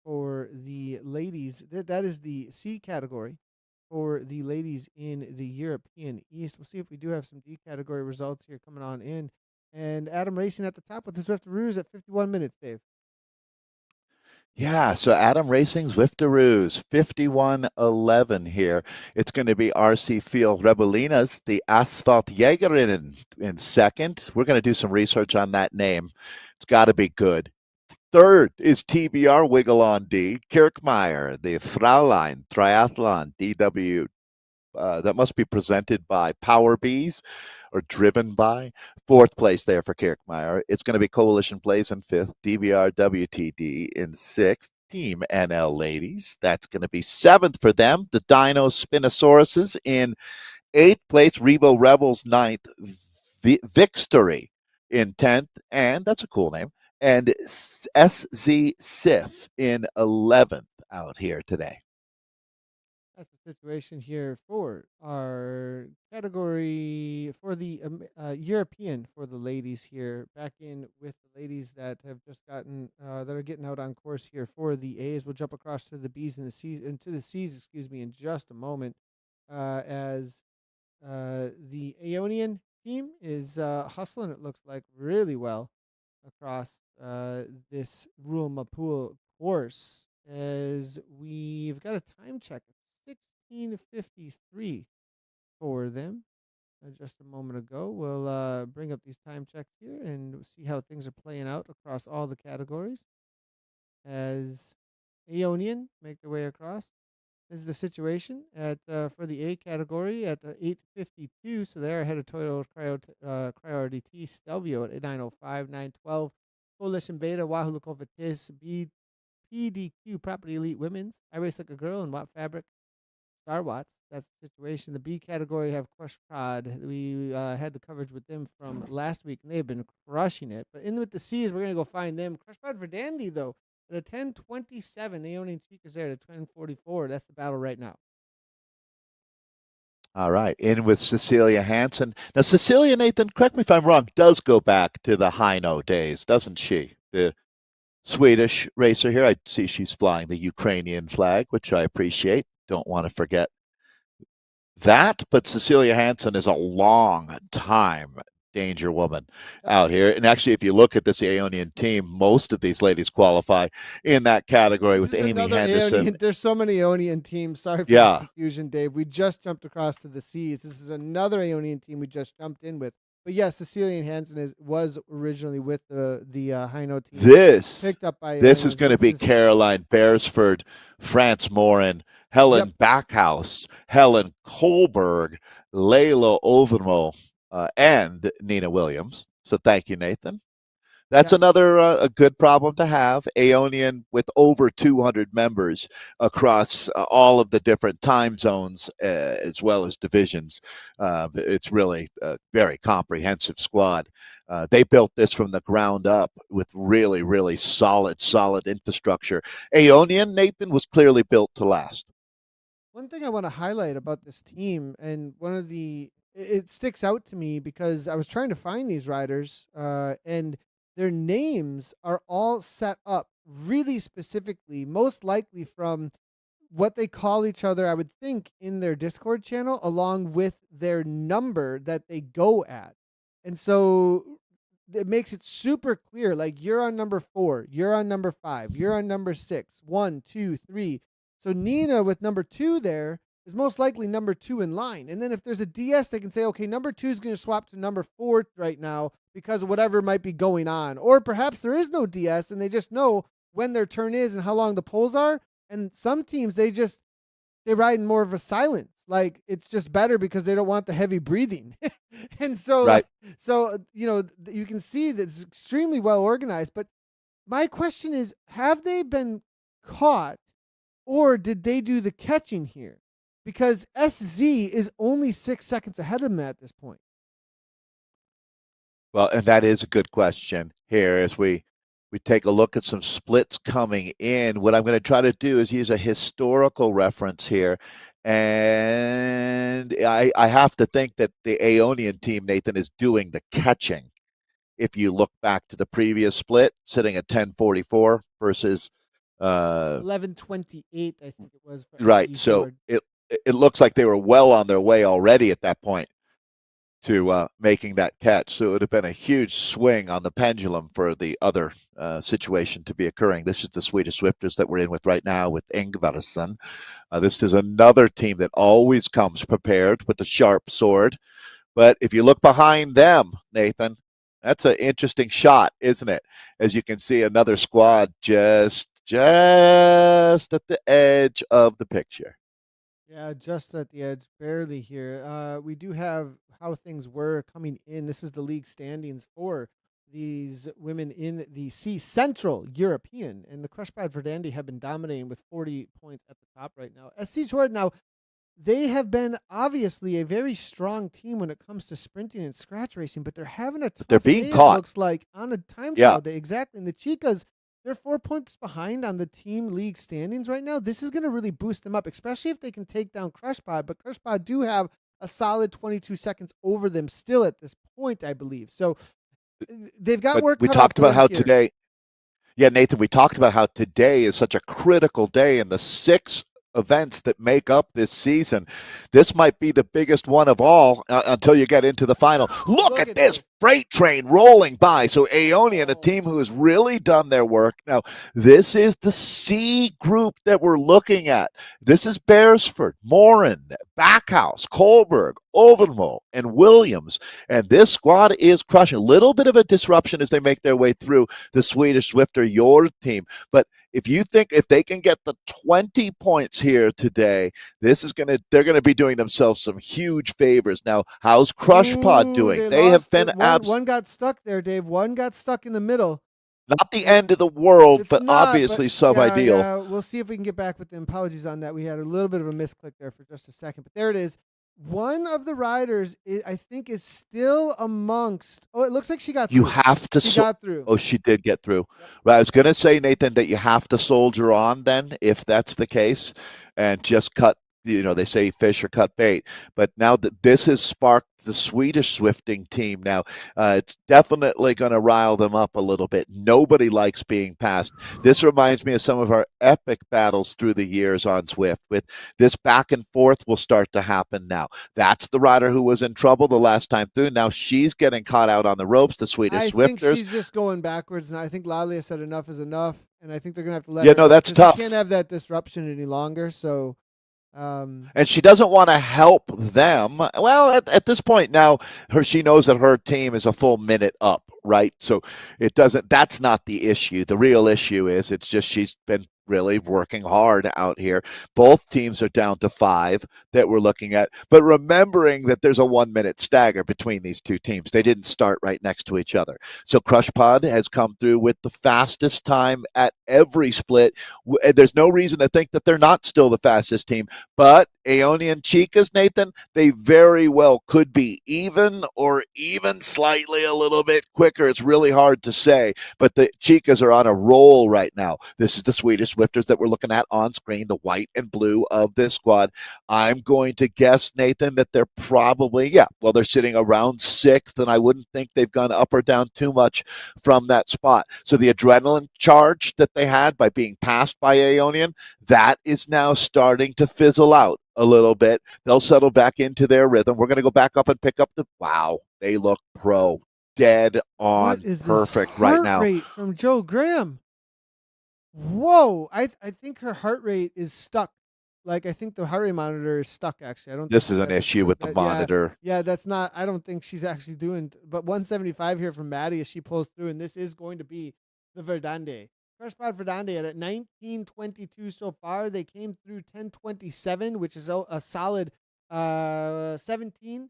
S1: for the ladies. That is the C category for the ladies in the European East. We'll see if we do have some D category results here coming on in. And Adam Racing at the top with the Zwiftaroos at 51 minutes, Dave.
S2: Yeah, so Adam Racing Zwiftaroos, 51.11 here. It's going to be RC Field Rebelinas, the Asphalt Jägerinnen in second. We're going to do some research on that name. It's got to be good. Third is TBR Wiggle on D. Kirkmeyer, the Fraulein Triathlon DW That must be presented by Power Bees or driven by. Fourth place there for Kirkmeyer. It's going to be Coalition Plays in fifth, DVR WTD in sixth. Team NL ladies. That's going to be seventh for them. The Dino Spinosauruses in eighth place. Revo Rebels ninth. Victory in 10th. And that's a cool name. And SZ Sif in 11th out here today.
S1: That's the situation here for our category for the European for the ladies here. Back in with the ladies that have just gotten that are getting out on course here for the A's. We'll jump across to the B's and the C's into the C's, excuse me, in just a moment. As the Aeonian team is hustling, it looks like really well across this Ruamapul course. As we've got a time check of 16:53 for them just a moment ago. We'll bring up these time checks here and see how things are playing out across all the categories as Aeonian make their way across. This is the situation at for the A category at 8:52. So they're ahead of Toyota Cryo RDT, Stelvio at 9:05, 9:12. Coalition Beta, Wahoo Lokovatis, PDQ Property Elite Women's, I Race Like a Girl, and Watt Fabric, Star Watts. That's the situation. The B category have Crush Prod. We had the coverage with them from last week, and they've been crushing it. But in with the C's, we're going to go find them. Crush Prod for Dandy, though. At a 10:27, Naomi Cheek is there at a 10:44. That's the battle right now.
S2: All right, in with Cecilia Hansen. Now, Cecilia, Nathan, correct me if I'm wrong, does go back to the Heino days, doesn't she? The Swedish racer here. I see she's flying the Ukrainian flag, which I appreciate. Don't want to forget that. But Cecilia Hansen is a long time danger woman out here. And actually, if you look at this Aeonian team, most of these ladies qualify in that category with Amy Henderson.
S1: Aeonian, there's so many Aeonian teams. Sorry for the confusion, Dave. We just jumped across to the C's. This is another Aeonian team we just jumped in with. But yes, Cecilia Hansen was originally with the Heino team. Picked up by
S2: this is going to be Caroline Beresford, France Morin, Helen Backhouse, Helen Kohlberg, Layla Overmo, and Nina Williams. So thank you, Nathan. That's another a good problem to have. Aeonian with over 200 members across all of the different time zones as well as divisions. It's really a very comprehensive squad. They built this from the ground up with really, really solid infrastructure. Aeonian, Nathan, was clearly built to last.
S1: One thing I want to highlight about this team, and it sticks out to me because I was trying to find these riders, and their names are all set up really specifically, most likely from what they call each other, I would think, in their Discord channel, along with their number that they go at. And so it makes it super clear, like you're on number 4, you're on number 5, you're on number 6, 1, 2, 3. So Nina with number 2 there is most likely number 2 in line. And then if there's a DS, they can say, okay, number 2 is going to swap to number 4 right now because of whatever might be going on. Or perhaps there is no DS and they just know when their turn is and how long the polls are. And some teams, they ride in more of a silence. Like it's just better because they don't want the heavy breathing. And so, you can see that it's extremely well organized. But my question is, have they been caught or did they do the catching here? Because SZ is only 6 seconds ahead of them at this point.
S2: Well, and that is a good question here as we take a look at some splits coming in. What I'm going to try to do is use a historical reference here. And I have to think that the Aeonian team, Nathan, is doing the catching. If you look back to the previous split, sitting at 10:44 versus
S1: 11:28, I think it was.
S2: Right. So it looks like they were well on their way already at that point to making that catch. So it would have been a huge swing on the pendulum for the other situation to be occurring. This is the Swedish Swifters that we're in with right now with Ingvarsson. This is another team that always comes prepared with a sharp sword. But if you look behind them, Nathan, that's an interesting shot, isn't it? As you can see, another squad just at the edge of the picture.
S1: Yeah, just at the edge, barely here. We do have how things were coming in. This was the league standings for these women in the C Central European, and the Crush Pad Verdandi have been dominating with 40 points at the top right now. SC Jordan now, they have been obviously a very strong team when it comes to sprinting and scratch racing, but they're having a
S2: But they're
S1: tough
S2: being
S1: day, it
S2: caught.
S1: looks like, on a time
S2: Yeah.
S1: trial day. Exactly. And the Chicas, they're 4 points behind on the team league standings right now. This is going to really boost them up, especially if they can take down Crush Pod. But Crush Pod do have a solid 22 seconds over them still at this point, I believe. So they've got
S2: But
S1: work
S2: we
S1: cut out
S2: talked
S1: for
S2: about
S1: them
S2: how
S1: here.
S2: today, yeah, Nathan, we talked about how today is such a critical day in the 6 events that make up this season. This might be the biggest one of all until you get into the final. Look at this freight train rolling by. So Aeonian, a team who has really done their work. Now, this is the C group that we're looking at. This is Beresford, Morin, Backhouse, Kohlberg, Overmo, and Williams. And this squad is crushing. A little bit of a disruption as they make their way through the Swedish Zwifter, your team. But if you think if they can get the 20 points here today, they're going to be doing themselves some huge favors. Now, how's Crush Pod doing?
S1: They
S2: have been
S1: one got stuck there, Dave. One got stuck in the middle.
S2: Not the end of the world,
S1: It's
S2: but
S1: not,
S2: obviously sub-ideal.
S1: Yeah, we'll see if we can get back with them. Apologies on that. We had a little bit of a misclick there for just a second, but there it is. One of the riders, I think, is still amongst. Oh, it looks like she got through.
S2: You have to.
S1: She got through.
S2: Oh, she did get through. Right. I was going to say, Nathan, that you have to soldier on then, if that's the case, and just cut. They say fish or cut bait. But now that this has sparked the Swedish Swifting team now, it's definitely going to rile them up a little bit. Nobody likes being passed. This reminds me of some of our epic battles through the years on Zwift. With this back and forth will start to happen now. That's the rider who was in trouble the last time through. Now she's getting caught out on the ropes, the Swedish Swifters.
S1: I think she's just going backwards now. I think Lalia said enough is enough, and I think they're going to have to let
S2: her.
S1: Yeah, no,
S2: that's tough.
S1: You can't have that disruption any longer, so...
S2: and she doesn't want to help them. Well, at this point now, she knows that her team is a full minute up, right? So it doesn't. That's not the issue. The real issue is it's just she's been really working hard out here. Both teams are down to 5 that we're looking at, but remembering that there's a 1-minute stagger between these two teams. They didn't start right next to each other. So Crush Pod has come through with the fastest time at every split. There's no reason to think that they're not still the fastest team, but Aeonian Chicas, Nathan, they very well could be even or even slightly a little bit quicker. It's really hard to say, but the Chicas are on a roll right now. This is the Swedish Swifters that we're looking at on screen, the white and blue of this squad. I'm going to guess, Nathan, that they're probably, they're sitting around 6th, and I wouldn't think they've gone up or down too much from that spot. So the adrenaline charge that they had by being passed by Aeonian, that is now starting to fizzle out a little bit. They'll settle back into their rhythm. We're going to go back up and pick up wow, they look pro. Dead on
S1: what is
S2: perfect
S1: this
S2: right now.
S1: Heart rate from Joe Graham. Whoa, I think her heart rate is stuck. Like, I think the heart rate monitor is stuck, actually. I don't.
S2: This is an issue with the monitor.
S1: Yeah, that's not. I don't think she's actually doing. But 175 here from Maddie as she pulls through, and this is going to be the Verdande. First spot Verdande at 19:22 so far. They came through 10:27, which is a solid 17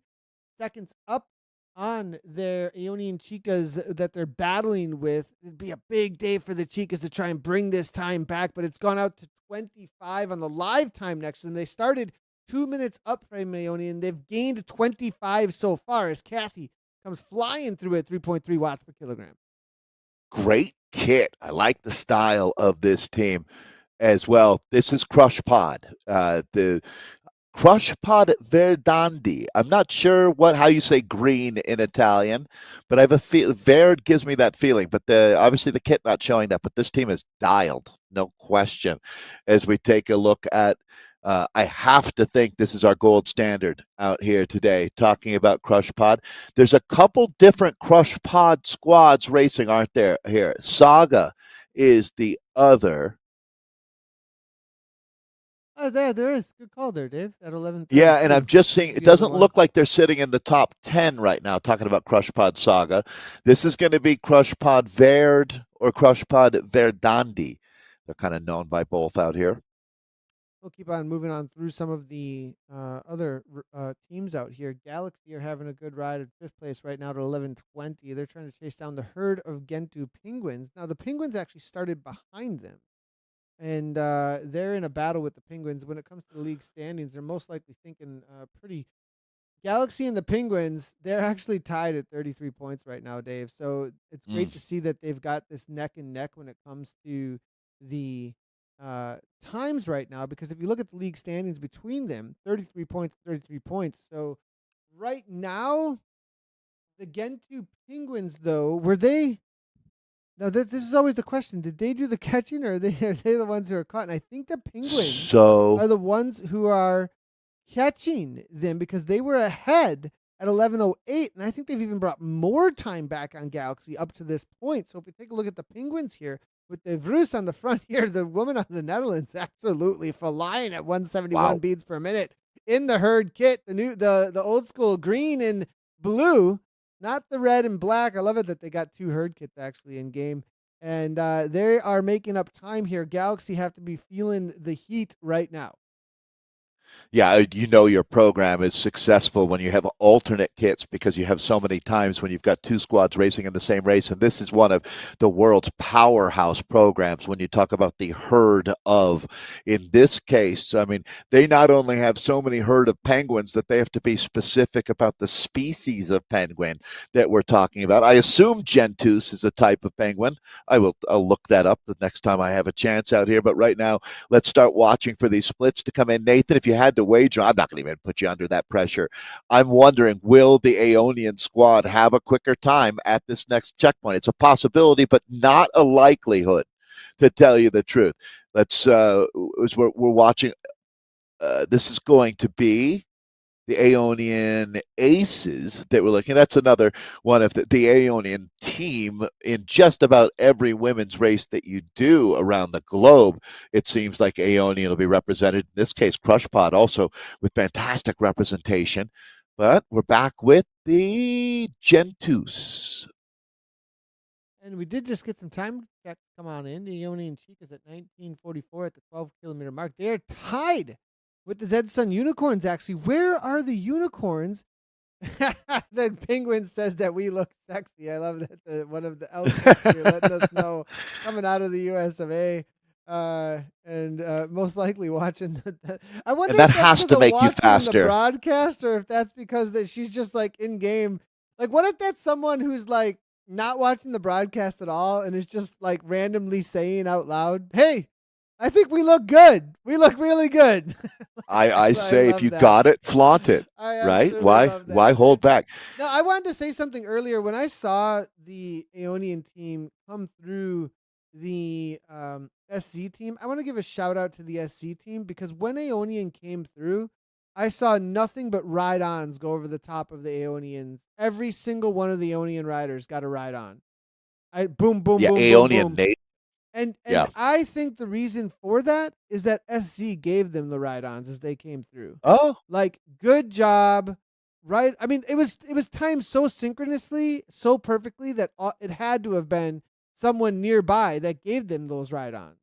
S1: seconds up on their Aeonian Chicas that they're battling with. It'd be a big day for the Chicas to try and bring this time back, but it's gone out to 25 on the live time next, and they started 2 minutes up from Aeonian. They've gained 25 so far as Kathy comes flying through at 3.3 watts per kilogram.
S2: Great kit. I like the style of this team as well. This is Crush Pod. The Crush Pod Verdandi. I'm not sure how you say green in Italian, but I have a feel. Verd gives me that feeling. But obviously the kit not showing that. But this team is dialed, no question. As we take a look at, I have to think this is our gold standard out here today. Talking about Crush Pod, there's a couple different Crush Pod squads racing, aren't there? Here, Saga is the other.
S1: Oh, there is. Good call there, Dave, at 11.
S2: Yeah, and I'm just seeing, it doesn't look like they're sitting in the top 10 right now, talking about Crush Pod Saga. This is going to be Crush Pod Verd or Crush Pod Verdandi. They're kind of known by both out here.
S1: we'll keep on moving on through some of the other teams out here. Galaxy are having a good ride at fifth place right now at 11:20. They're trying to chase down the herd of Gentoo Penguins. Now the Penguins actually started behind them, and they're in a battle with the Penguins. When it comes to the league standings, they're most likely thinking pretty. Galaxy and the Penguins, they're actually tied at 33 points right now, Dave. So it's great to see that they've got this neck and neck when it comes to the times right now. Because if you look at the league standings between them, 33 points, 33 points. So right now, the Gentoo Penguins, though, were they? Now this is always the question: did they do the catching, or are they the ones who are caught? And I think the Penguins are the ones who are catching them because they were ahead at 11:08, and I think they've even brought more time back on Galaxy up to this point. So if we take a look at the Penguins here with the Vroos on the front here, the woman of the Netherlands absolutely flying at 171 beats per minute in the herd kit, the old school green and blue, not the red and black. I love it that they got two herd kits actually in game. And they are making up time here. Galaxy have to be feeling the heat right now.
S2: Yeah, your program is successful when you have alternate kits because you have so many times when you've got two squads racing in the same race. And this is one of the world's powerhouse programs when you talk about the herd of. In this case, I mean, they not only have so many herd of penguins that they have to be specific about the species of penguin that we're talking about. I assume Gentoos is a type of penguin. I'll look that up the next time I have a chance out here. But right now, let's start watching for these splits to come in. Nathan, if you had to wager, I'm not going to even put you under that pressure. I'm wondering, will the Aeonian squad have a quicker time at this next checkpoint? It's a possibility, but not a likelihood, to tell you the truth. Let's, as we're watching, this is going to be the Aeonian Aces that we're looking at. That's another one of the Aeonian team in just about every women's race that you do around the globe. It seems like Aeonian will be represented. In this case, Crushpod also with fantastic representation. But we're back with the Gentoos.
S1: And we did just get some time checks come on in. The Aeonian Chicas at 19:44 at the 12-kilometer mark. They are tied with the Zed Sun Unicorns, actually. Where are the unicorns? The Penguin says that we look sexy. I love that one of the LCs here letting us know coming out of the US of A. And most likely watching. I wonder
S2: and that
S1: if that's
S2: has to make you faster.
S1: The broadcast, or if that's because that she's just like in game. Like, what if that's someone who's like not watching the broadcast at all and is just like randomly saying out loud, "Hey, I think we look good. We look really good."
S2: I say if you got it, flaunt it, right? Why hold back?
S1: No, I wanted to say something earlier. When I saw the Aeonian team come through the SC team, I want to give a shout out to the SC team because when Aeonian came through, I saw nothing but ride-ons go over the top of the Aeonians. Every single one of the Aeonian riders got a ride-on. Boom, boom, boom,
S2: Aeonian
S1: boom, boom. And I think the reason for that is that SC gave them the ride-ons as they came through.
S2: Oh,
S1: like, good job, right? I mean, it was timed so synchronously, so perfectly that it had to have been someone nearby that gave them those ride-ons.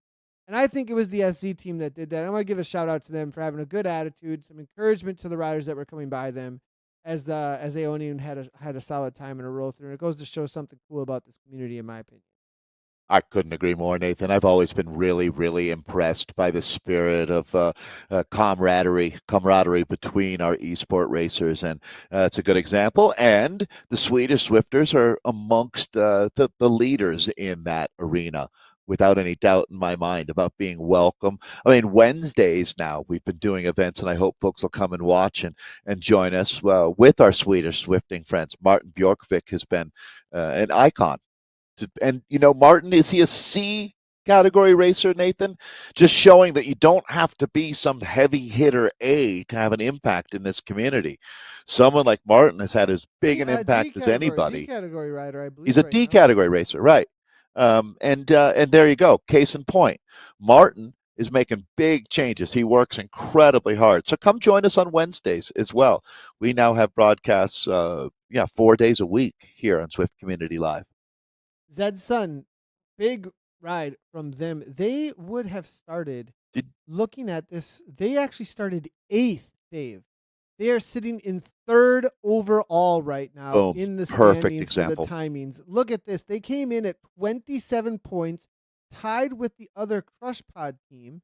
S1: And I think it was the SC team that did that. I want to give a shout out to them for having a good attitude, some encouragement to the riders that were coming by them, as Aeonian had a solid time in a roll through. And it goes to show something cool about this community, in my opinion.
S2: I couldn't agree more, Nathan. I've always been really, really impressed by the spirit of camaraderie between our esport racers, and it's a good example. And the Swedish Swifters are amongst the leaders in that arena, without any doubt in my mind, about being welcome. I mean, Wednesdays now, we've been doing events, and I hope folks will come and watch and join us with our Swedish Swifting friends. Martin Bjorkvik has been an icon. And, Martin, is he a C category racer, Nathan? Just showing that you don't have to be some heavy hitter A to have an impact in this community. Someone like Martin has had as big an impact as anybody.
S1: D category rider, I believe.
S2: He's a D category racer, right? And there you go. Case in point. Martin is making big changes. He works incredibly hard. So come join us on Wednesdays as well. We now have broadcasts, 4 days a week here on Zwift Community Live.
S1: Zed Sun, big ride from them. They would have started looking at this, they actually started 8th, Dave. They are sitting in 3rd overall right now
S2: Oh,
S1: in the
S2: perfect
S1: standings for the
S2: example.
S1: timings. Look at this. They came in at 27 points, tied with the other Crush Pod team.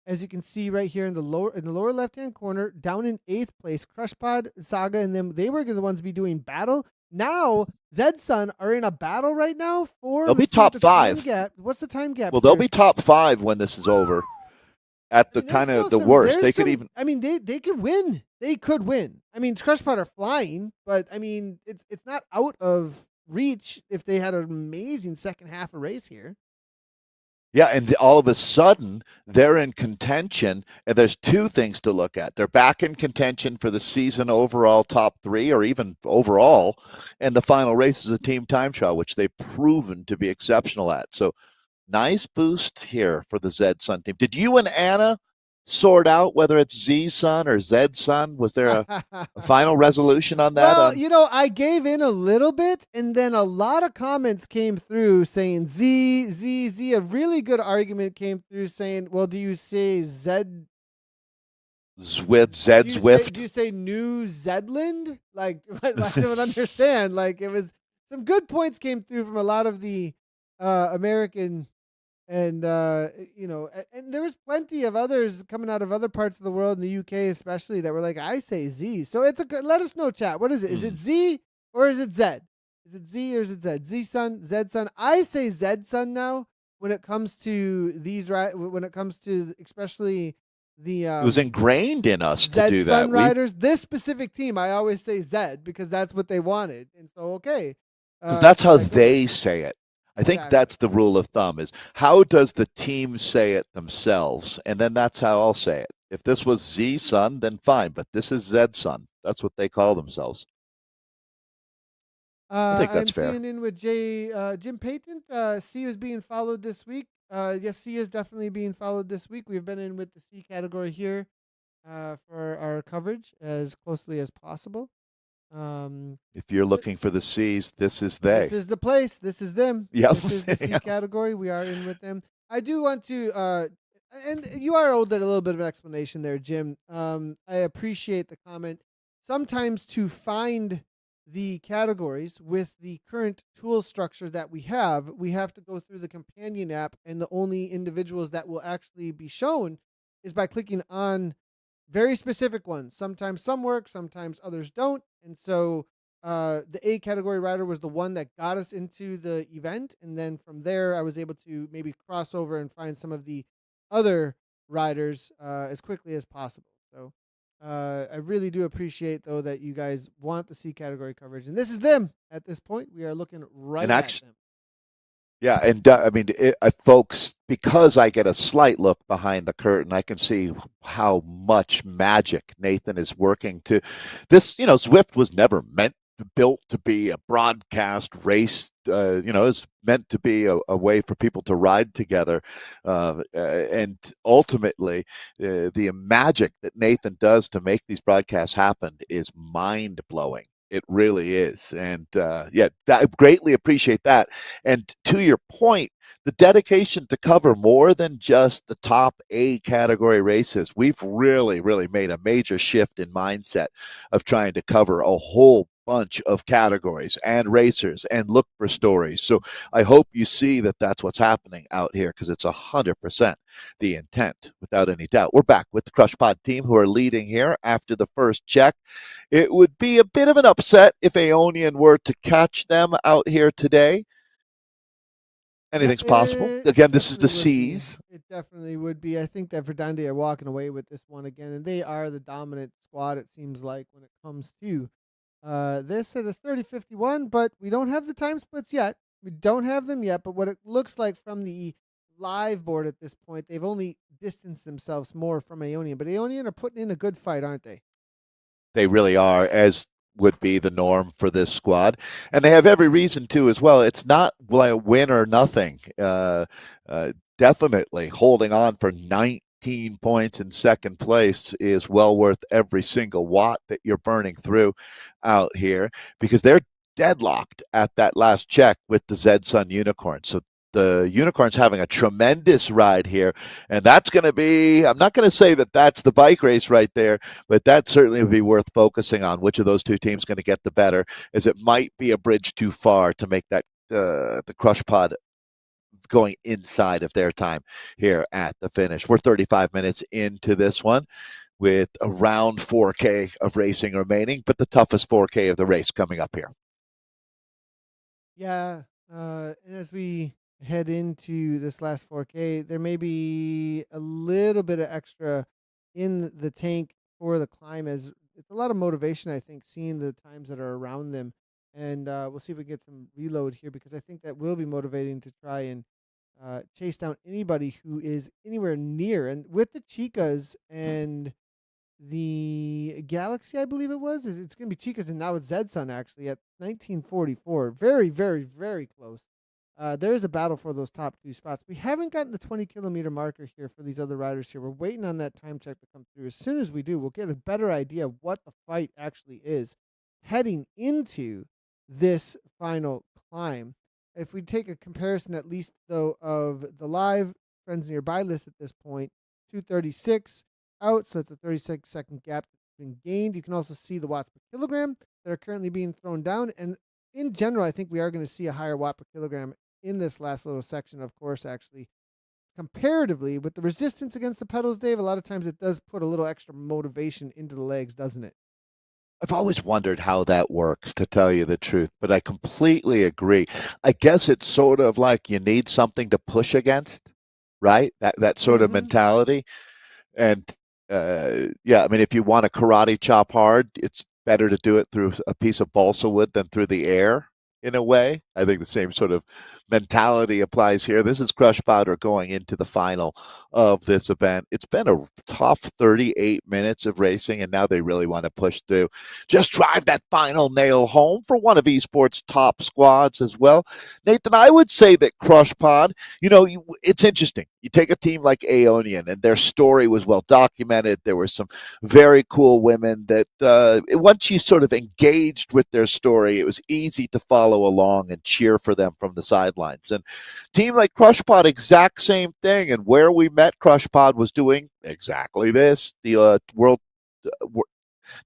S1: As you can see right here in the lower left-hand corner, down in 8th place, Crush Pod, Saga, and them, they were the ones to be doing battle. Now, Zed Sun are in a battle right now for,
S2: They'll be
S1: let's see what
S2: top
S1: the time
S2: 5.
S1: gap. What's the time gap
S2: Well,
S1: here?
S2: they'll be top 5 when this is over. At
S1: I
S2: the
S1: mean, there's
S2: kind of
S1: still
S2: the
S1: some,
S2: worst,
S1: there's
S2: they
S1: some,
S2: could even.
S1: I mean, they could win. They could win. I mean, Crush Pod are flying, but I mean, it's not out of reach if they had an amazing second half of race here.
S2: Yeah, and all of a sudden they're in contention, and there's 2 things to look at. They're back in contention for the season overall top 3, or even overall, and the final race is a team time trial, which they've proven to be exceptional at. So nice boost here for the Zed Sun team. Did you and Anna sort out whether it's Z Sun or Zed Sun? Was there a final resolution on that?
S1: Well, I gave in a little bit, and then a lot of comments came through saying Z, Z, Z. A really good argument came through saying, well, do you say Zed?
S2: Zed Zwift?
S1: Do you say New Zedland? Like, I don't understand. Like, it was some good points came through from a lot of the American. And and there was plenty of others coming out of other parts of the world, in the UK especially, that were like, I say Z. So let us know, chat. What is it? Is it Z or is it Zed? Is it Z or is it Zed? Z Sun, Zed Sun. I say Zed Sun now when it comes to these, when it comes to especially the
S2: It was ingrained in us to
S1: Zed
S2: do
S1: Sun
S2: that.
S1: riders. This specific team, I always say Zed because that's what they wanted, and so okay,
S2: because that's how
S1: I
S2: they say it. I think
S1: Exactly.
S2: that's the rule of thumb: is how does the team say it themselves, and then that's how I'll say it. If this was Z Sun, then fine, but this is Zed Sun. That's what they call themselves. I think that's
S1: I'm
S2: fair.
S1: seeing in with Jim Payton. C is being followed this week. Yes, C is definitely being followed this week. We've been in with the C category here for our coverage as closely as possible.
S2: If you're looking for the C's, this is they.
S1: This is the place. This is them.
S2: Yep.
S1: This is the C category. We are in with them. I do want to, and you are owed a little bit of an explanation there, Jim. I appreciate the comment. Sometimes to find the categories with the current tool structure that we have to go through the companion app, and the only individuals that will actually be shown is by clicking on very specific ones. Sometimes some work, sometimes others don't. And so the A category rider was the one that got us into the event. And then from there, I was able to maybe cross over and find some of the other riders as quickly as possible. So I really do appreciate, though, that you guys want the C category coverage. And this is them at this point. We are looking right at them.
S2: Yeah, and I mean, folks, because I get a slight look behind the curtain, I can see how much magic Nathan is working to. This, Zwift was never built to be a broadcast race. It's meant to be a way for people to ride together, and ultimately, the magic that Nathan does to make these broadcasts happen is mind blowing. It really is. And I greatly appreciate that. And to your point, the dedication to cover more than just the top A category races, we've really, really made a major shift in mindset of trying to cover a whole bunch of categories and racers and look for stories. So I hope you see that that's what's happening out here, because it's 100% the intent, without any doubt. We're back with the Crush Pod team, who are leading here after the first check. It would be a bit of an upset if Aeonian were to catch them out here today. Anything's possible. Again, this is the C's.
S1: It definitely would be. I think that Verdande are walking away with this one again, and they are the dominant squad, it seems like, when it comes to this. It is 30-51, but we don't have the time splits yet. We don't have them yet, but what it looks like from the live board at this point, they've only distanced themselves more from Aeonian, but Aeonian are putting in a good fight, aren't they?
S2: They really are, as would be the norm for this squad. And they have every reason to as well. It's not like win or nothing. Definitely holding on for 19 points in second place is well worth every single watt that you're burning through out here, because they're deadlocked at that last check with the Zed Sun Unicorn. So the Unicorns having a tremendous ride here, and that's going to be. I'm not going to say that that's the bike race right there, but that certainly would be worth focusing on. Which of those two teams going to get the better? As it might be a bridge too far to make that the Crush Pod going inside of their time here at the finish. We're 35 minutes into this one with around 4K of racing remaining, but the toughest 4K of the race coming up here.
S1: Yeah, and as we head into this last 4K, there may be a little bit of extra in the tank for the climb, as it's a lot of motivation, I think, seeing the times that are around them. And we'll see if we get some reload here, because I think that will be motivating to try and chase down anybody who is anywhere near. And with the Chicas and the Galaxy, I believe it's going to be Chicas, and now it's Zedsun actually at 1944. Very, very, very close. There is a battle for those top two spots. We haven't gotten the 20-kilometer marker here for these other riders here. We're waiting on that time check to come through. As soon as we do, we'll get a better idea of what the fight actually is heading into this final climb. If we take a comparison, at least though, of the live friends nearby list at this point, 236 out, so it's a 36-second gap that's been gained. You can also see the watts per kilogram that are currently being thrown down, and in general, I think we are going to see a higher watt per kilogram in this last little section, of course, actually. Comparatively, with the resistance against the pedals, Dave, a lot of times it does put a little extra motivation into the legs, doesn't it?
S2: I've always wondered how that works, to tell you the truth, but I completely agree. I guess it's sort of like you need something to push against, right? That sort of mentality. And yeah, I mean, if you want to karate chop hard, it's better to do it through a piece of balsa wood than through the air, in a way. I think the same sort of mentality applies here. This is Crush Powder going into the final of this event. It's been a tough 38 minutes of racing, and now they really want to push through. Just drive that final nail home for one of Esports' top squads as well. Nathan, I would say that Crush Pod, it's interesting. You take a team like Aeonian, and their story was well documented. There were some very cool women that once you sort of engaged with their story, it was easy to follow along and cheer for them from the sidelines. And team like Crush Pod, exact same thing. And where we met Crush Pod was doing exactly this. The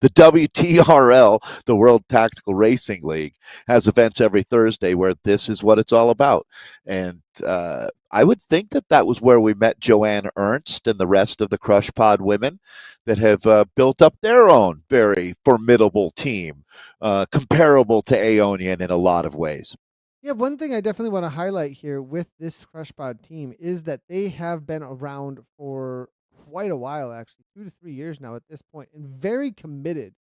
S2: WTRL, the World Tactical Racing League, has events every Thursday where this is what it's all about. And I would think that was where we met Joanne Ernst and the rest of the Crush Pod women that have built up their own very formidable team, comparable to Aeonian in a lot of ways.
S1: Yeah, one thing I definitely want to highlight here with this Crush Pod team is that they have been around for quite a while, actually, 2 to 3 years now at this point, and very committed.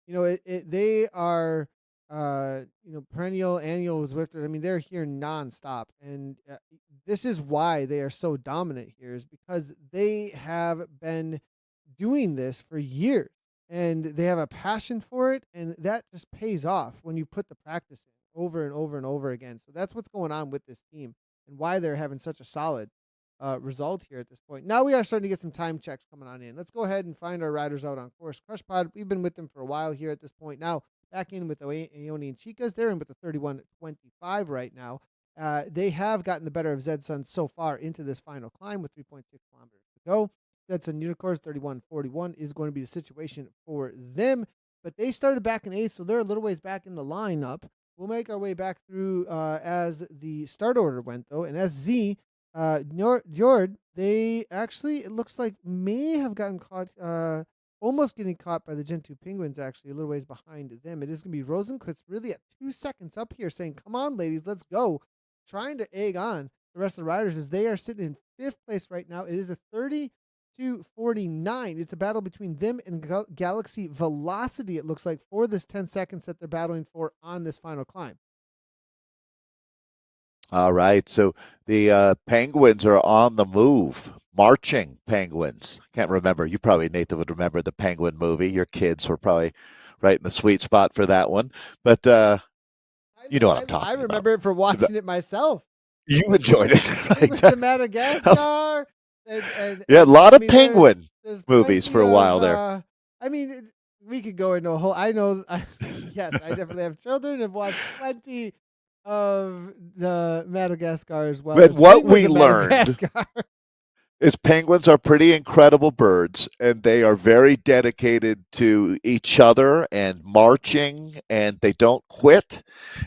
S1: They are, perennial annual Zwifters. I mean, they're here nonstop, and this is why they are so dominant here, is because they have been doing this for years, and they have a passion for it, and that just pays off when you put the practice in over and over and over again. So that's what's going on with this team and why they're having such a solid result here at this point. Now we are starting to get some time checks coming on in. Let's go ahead and find our riders out on course. Crush Pod, we've been with them for a while here at this point. Now back in with the Aeonian Chicas. They're in with the 31.25 right now. They have gotten the better of Zedsun so far into this final climb with 3.6 kilometers to go. Zedsun Unicorns 31.41 is going to be the situation for them. But they started back in 8th, so they're a little ways back in the lineup. We'll make our way back through as the start order went, though. And as Jord, they actually, it looks like, may have gotten caught, almost getting caught by the Gen 2 Penguins, actually, a little ways behind them. It is going to be Rosenquist really at 2 seconds up here saying, come on, ladies, let's go. Trying to egg on the rest of the riders as they are sitting in 5th place right now. It is a 30-49. It's a battle between them and Galaxy Velocity, it looks like, for this 10 seconds that they're battling for on this final climb.
S2: All right, so the Penguins are on the move. Marching Penguins. Can't remember. You probably, Nathan, would remember the Penguin movie. Your kids were probably right in the sweet spot for that one. But you know what I'm talking about.
S1: I remember it for watching it myself.
S2: You enjoyed it. Right?
S1: To Madagascar.
S2: Yeah, a lot of Penguin movies for a while there.
S1: I mean, we could go into a whole. Yes, I definitely have children. Have watched plenty of the Madagascar as well
S2: But
S1: as
S2: what
S1: penguins
S2: we
S1: of
S2: learned
S1: Madagascar.
S2: is penguins are pretty incredible birds, and they are very dedicated to each other and marching, and they don't quit.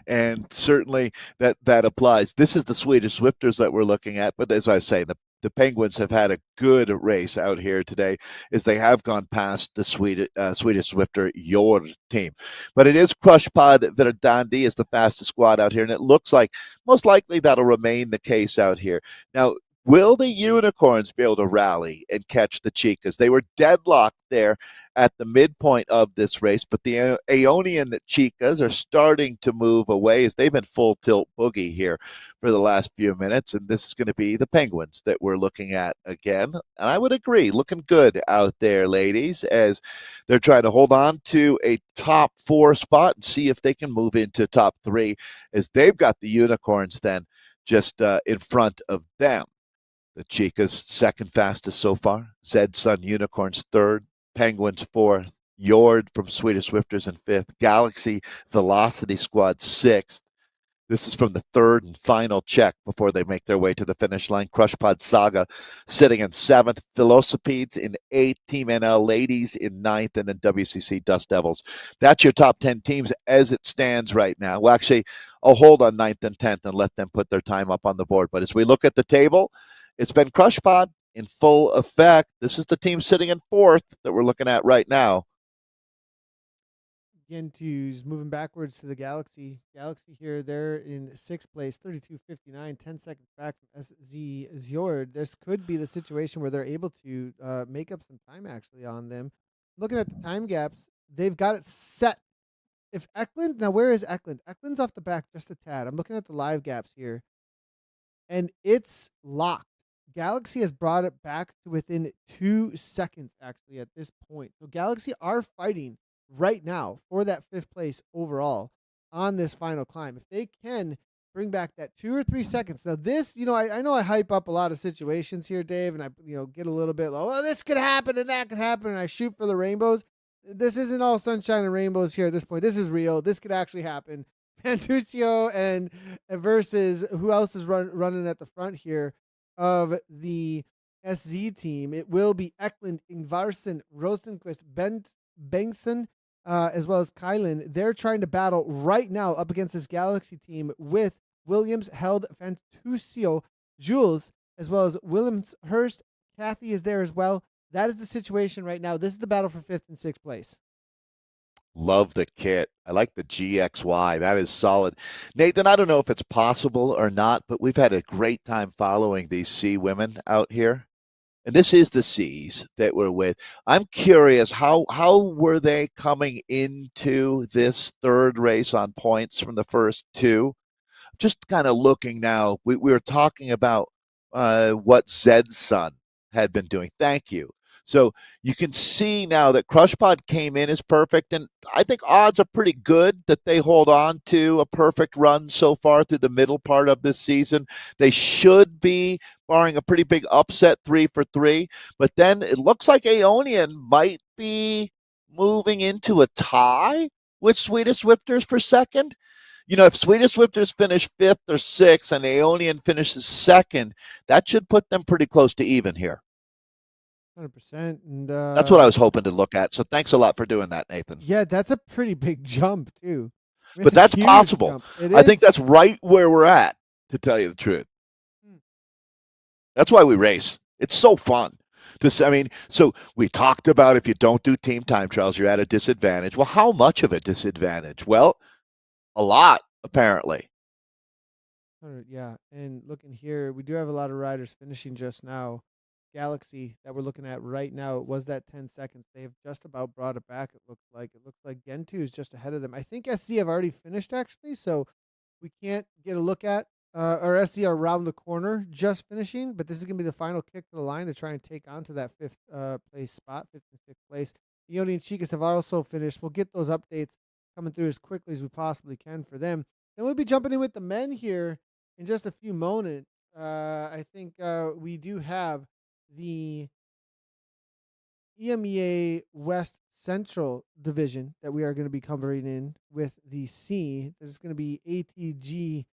S2: And certainly that applies. This is the Swedish Swifters that we're looking at, but as I say, the Penguins have had a good race out here today, as they have gone past the Swedish Swifter your team. But it is Crushpod Verdandi is the fastest squad out here, and it looks like most likely that'll remain the case out here. Now, will the Unicorns be able to rally and catch the Chicas? They were deadlocked there at the midpoint of this race, but the Aeonian Chicas are starting to move away as they've been full tilt boogie here for the last few minutes, and this is going to be the Penguins that we're looking at again. And I would agree, looking good out there, ladies, as they're trying to hold on to a top 4 spot and see if they can move into top 3, as they've got the Unicorns then just in front of them. The Chicas second fastest so far. Zed Sun Unicorns third. Penguins fourth. Jord from Swedish Swifters in fifth. Galaxy Velocity Squad sixth. This is from the third and final check before they make their way to the finish line. Crushpod Saga sitting in seventh. Velocipedes in eighth. Team NL Ladies in ninth. And then WCC Dust Devils. That's your top 10 teams as it stands right now. Well, actually, I'll hold on ninth and 10th and let them put their time up on the board. But as we look at the table, it's been Crushpod in full effect. This is the team sitting in fourth that we're looking at right now.
S1: Gentu's moving backwards to the Galaxy. Galaxy here, they're in sixth place, 32.59, 10 seconds back from SZ Zjord. This could be the situation where they're able to make up some time actually on them. Looking at the time gaps, they've got it set. If Eklund, now where is Eklund? Eklund's off the back just a tad. I'm looking at the live gaps here, and it's locked. Galaxy has brought it back to within 2 seconds actually at this point. So Galaxy are fighting right now for that fifth place overall on this final climb. If they can bring back that 2 or 3 seconds. Now this, I know I hype up a lot of situations here, Dave, and I get a little bit low. Oh, this could happen and that could happen, and I shoot for the rainbows. This isn't all sunshine and rainbows here at this point. This is real. This could actually happen. Pantuccio and versus who else is running at the front here of the SZ team. It will be Eklund, Ingvarsson, Rosenquist, Bengtsson, as well as Kylan. They're trying to battle right now up against this Galaxy team with Williams, Held, Fantuccio, Jules, as well as Williamshurst. Kathy is there as well. That is the situation right now. This is the battle for fifth and sixth place.
S2: Love the kit. I like the GXY. That is solid. Nathan, I don't know if it's possible or not, but we've had a great time following these C women out here. And this is the C's that we're with. I'm curious, how were they coming into this third race on points from the first two? Just kind of looking now, we were talking about what Zed's son had been doing. Thank you. So you can see now that Crushpod came in as perfect, and I think odds are pretty good that they hold on to a perfect run so far through the middle part of this season. They should be, barring a pretty big upset, 3 for 3. But then it looks like Aeonian might be moving into a tie with Swedish Swifters for second. If Swedish Swifters finish fifth or sixth and Aeonian finishes second, that should put them pretty close to even here.
S1: 100%. And
S2: that's what I was hoping to look at. So thanks a lot for doing that, Nathan.
S1: Yeah, that's a pretty big jump too.
S2: But that's possible. I think that's right where we're at, to tell you the truth. That's why we race. It's so fun. So we talked about if you don't do team time trials, you're at a disadvantage. Well, how much of a disadvantage? Well, a lot, apparently.
S1: Yeah, and looking here, we do have a lot of riders finishing just now. Galaxy that we're looking at right now, it was that 10 seconds. They have just about brought it back, it looks like. It looks like Gentu is just ahead of them. I think SC have already finished, actually, so we can't get a look at or SC are around the corner just finishing, but this is going to be the final kick to the line to try and take on to that fifth place spot, fifth and sixth place. Ioni and Chicas have also finished. We'll get those updates coming through as quickly as we possibly can for them. Then we'll be jumping in with the men here in just a few moments. I think we do have the EMEA West Central Division that we are going to be covering in with the C. There's going to be ATG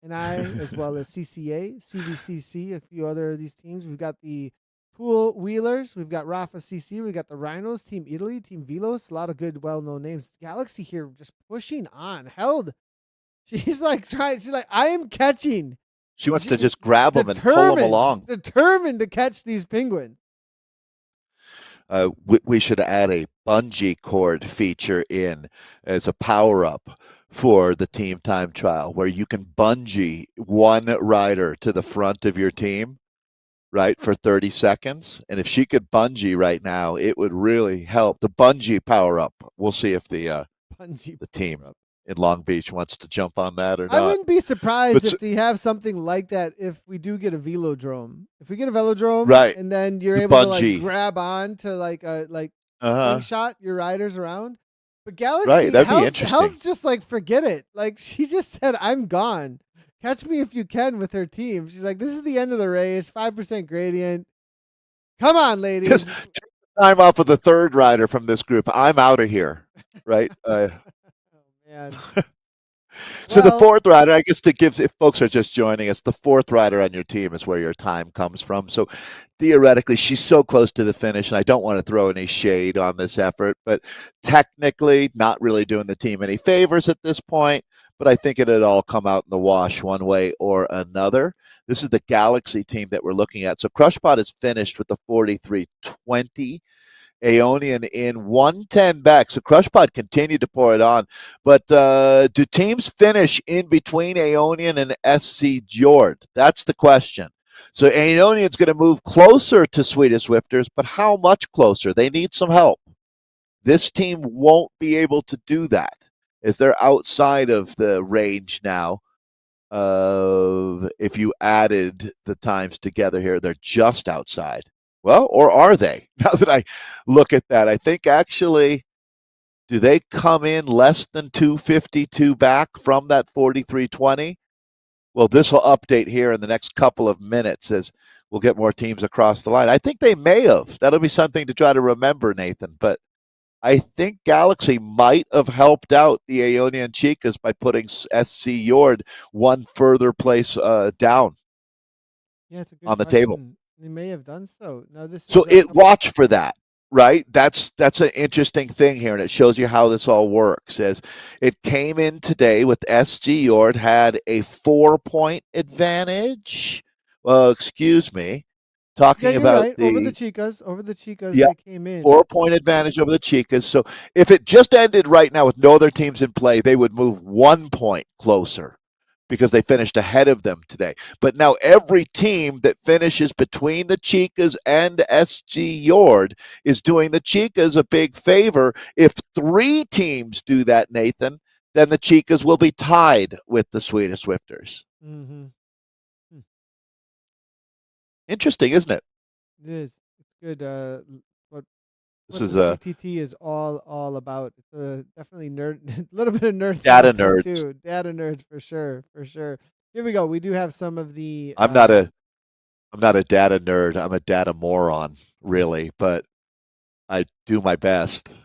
S1: and I, as well as CCA, CVCC, a few other of these teams. We've got the Pool Wheelers. We've got Rafa CC. We've got the Rhinos, Team Italy, Team Velos. A lot of good, well-known names. Galaxy here just pushing on. Held. She's like trying. She's like, I am catching.
S2: She wants to just grab them and pull them along.
S1: Determined to catch these penguins.
S2: We should add a bungee cord feature in as a power-up for the team time trial, where you can bungee one rider to the front of your team, right, for 30 seconds. And if she could bungee right now, it would really help. The bungee power-up. We'll see if the team in Long Beach wants to jump on that or not.
S1: I wouldn't be surprised if they have something like that if we do get a velodrome. If we get a velodrome,
S2: right,
S1: and then you're able to like grab on to like slingshot your riders around. But Galaxy,
S2: right, that'd be interesting.
S1: Health's just like, forget it. Like, she just said, I'm gone. Catch me if you can with her team. She's like, this is the end of the race, 5% gradient. Come on, ladies.
S2: Just take the time off of the third rider from this group. I'm out of here, right?
S1: Man.
S2: So the fourth rider, I guess, if folks are just joining us, the fourth rider on your team is where your time comes from. So theoretically, she's so close to the finish, and I don't want to throw any shade on this effort, but technically not really doing the team any favors at this point. But I think it'd all come out in the wash one way or another. This is the Galaxy team that we're looking at. So Crushpot is finished with the 43-20. Aeonian in 110 back. So Crushpot continued to pour it on. But do teams finish in between Aeonian and SC Jord? That's the question. So Aeonian's going to move closer to Swedish Swifters, but how much closer? They need some help. This team won't be able to do that, as they're outside of the range now. If you added the times together here, they're just outside. Well, or are they? Now that I look at that, I think actually, do they come in less than 252 back from that 43-20? Well, this will update here in the next couple of minutes as we'll get more teams across the line. I think they may have. That'll be something to try to remember, Nathan. But I think Galaxy might have helped out the Aeonian Chicas by putting SC Jord one further place down on the table.
S1: They may have done so. No,
S2: watch for that, right? That's an interesting thing here, and it shows you how this all works. As it came in today with SG Jord had a 4-point advantage. Well, excuse me. Talking about
S1: right. Over the Chicas,
S2: yeah,
S1: they came in.
S2: 4-point advantage over the Chicas. So if it just ended right now with no other teams in play, they would move 1 point closer, because they finished ahead of them today. But now every team that finishes between the Chicas and SG Jord is doing the Chicas a big favor. If 3 teams do that, Nathan, then the Chicas will be tied with the Swedish Swifters.
S1: Mm-hmm.
S2: Interesting, isn't it?
S1: It is. It's good. What
S2: is
S1: CTT is all about. It's definitely nerd, a little bit of nerd
S2: data nerds
S1: too. Data nerds for sure. Here we go. We do have some of the.
S2: I'm not a data nerd. I'm a data moron, really, but I do my best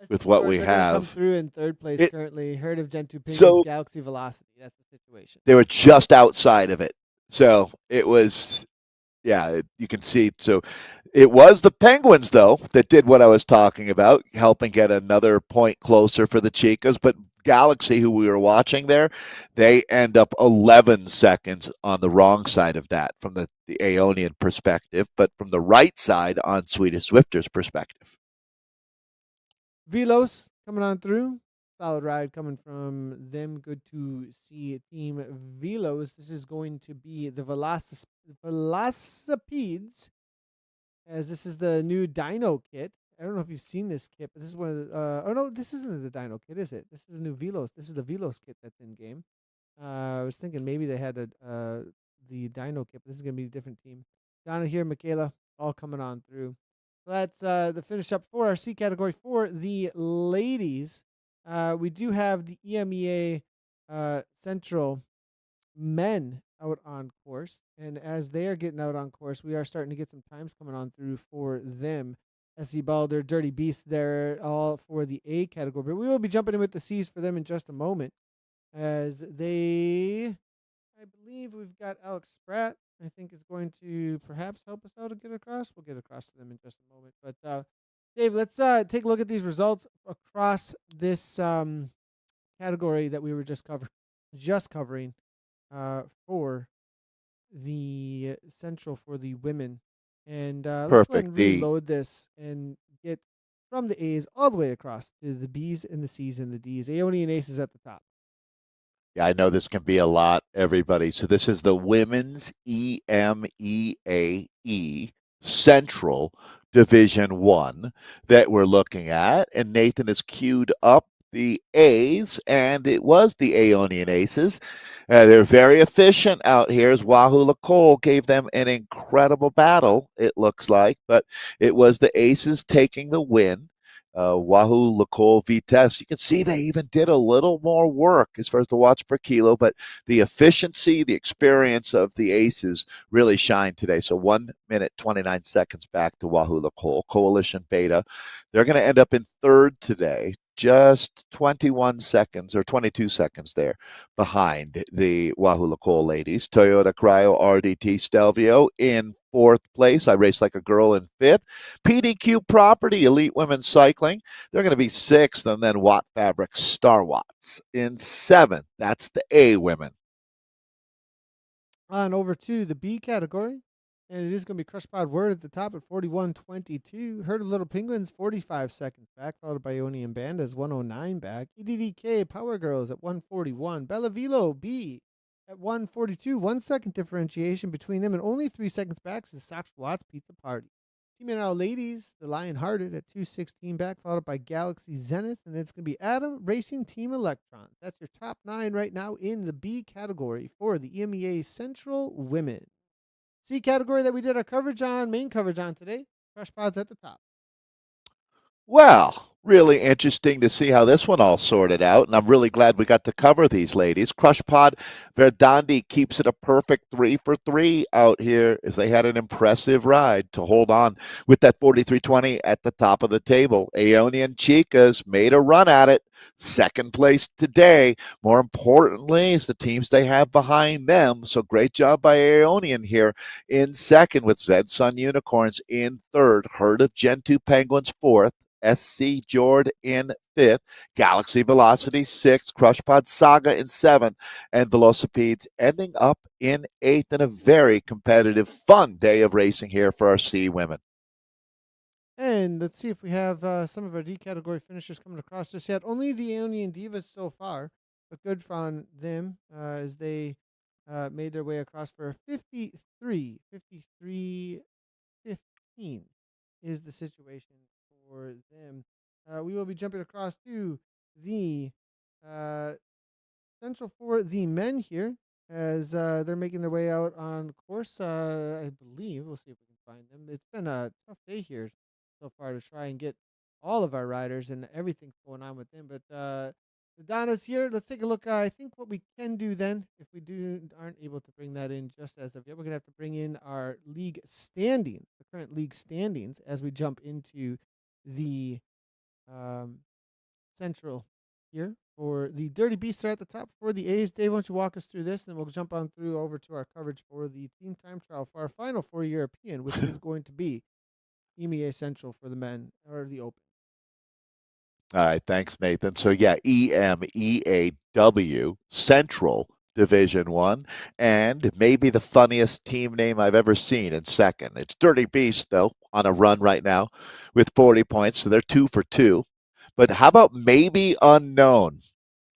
S2: with what we have.
S1: Come through in third place currently. Herd of Gen 2 Penguins, Galaxy Velocity. That's the situation.
S2: They were just outside of it, so it was. Yeah, you can see. So it was the Penguins, though, that did what I was talking about, helping get another point closer for the Chicas. But Galaxy, who we were watching there, they end up 11 seconds on the wrong side of that from the Aeonian perspective, but from the right side on Swedish Swifters' perspective.
S1: Velos coming on through. Solid ride coming from them. Good to see Team Velos. This is going to be the Velocipedes, as this is the new Dino kit. I don't know if you've seen this kit, but this is one of the. Oh no, this isn't the Dino kit, is it? This is the new Velos. This is the Velos kit that's in game. I was thinking maybe they had the Dino kit, but this is gonna be a different team. Donna here, Michaela, all coming on through. So that's the finish up for our C category for the ladies. We do have the EMEA Central men out on course, and as they are getting out on course, we are starting to get some times coming on through for them. SC Balder, Dirty Beast there, all for the A category. But we will be jumping in with the C's for them in just a moment, as they, I believe we've got Alex Spratt, I think is going to perhaps help us out and get across. We'll get across to them in just a moment. But Dave, let's take a look at these results across this category that we were just covering for the Central for the women. And let's go ahead
S2: Perfect.
S1: and reload this and get from the A's all the way across to the B's and the C's and the D's. Aeonian Aces at the top.
S2: Yeah, I know this can be a lot, everybody. So this is the Women's EMEAE Central Division 1 that we're looking at. And Nathan has queued up the A's, and it was the Aeonian Aces. They're very efficient out here, as Wahoo Lacole gave them an incredible battle, it looks like. But it was the Aces taking the win. Wahoo Lacole Vitesse. You can see they even did a little more work as far as the watts per kilo, but the efficiency, the experience of the aces really shined today. So 1 minute, 29 seconds back to Wahoo Lacole. Coalition Beta. They're going to end up in third today, just 21 seconds or 22 seconds there behind the Wahoo Lacole ladies. Toyota Cryo RDT Stelvio in fourth place. I race like a girl in fifth. PDQ Property Elite Women's Cycling. They're going to be sixth, and then Watt Fabric Star Watts in seventh. That's the A women.
S1: On over to the B category. And it is going to be Crush Pod Word at the top at 41.22. Herd of Little Penguins, 45 seconds back, followed by Ionian Bandas, 109 back. EDDK Power Girls at 141. Bella Vilo B at 142. 1 second differentiation between them, and only 3 seconds back is Sox Watts Pizza Party. Team NL Ladies, the Lion Hearted at 216 back, followed by Galaxy Zenith, and it's going to be Adam Racing Team Electron. That's your top 9 right now in the B category for the EMEA Central Women. C category that we did our main coverage on today, Crush Pods at the top.
S2: Well, really interesting to see how this one all sorted out, and I'm really glad we got to cover these ladies. Crush Pod Verdandi keeps it a perfect 3 for 3 out here, as they had an impressive ride to hold on with that 43.20 at the top of the table. Aeonian Chicas made a run at it. Second place today. More importantly is the teams they have behind them. So great job by Aeonian here in second, with Zed Sun Unicorns in third. Herd of Gen 2 Penguins fourth. SC Jord in fifth, Galaxy Velocity sixth, Crushpod Saga in seventh, and Velocipedes ending up in eighth in a very competitive, fun day of racing here for our C women.
S1: And let's see if we have some of our D category finishers coming across just yet. Only the Aeonian Divas so far, but good on them as they made their way across for a 53 15 is the situation for them. We will be jumping across to the Central for the men here as they're making their way out on course. I believe we'll see if we can find them. It's been a tough day here so far to try and get all of our riders and everything's going on with them. But the Donna's here. Let's take a look. I think what we can do then, if we aren't able to bring that in just as of yet, we're gonna have to bring in our league standings, the current league standings, as we jump into the Central here. For the Dirty Beasts are at the top for the A's. Dave, why don't you walk us through this, and then we'll jump on through over to our coverage for the team time trial for our final for European, which is going to be EMEA Central for the men, or the Open.
S2: All right, thanks, Nathan. So yeah, EMEAW Central Division 1, and maybe the funniest team name I've ever seen in second. It's Dirty Beast, though, on a run right now with 40 points, so they're 2 for 2. But how about maybe unknown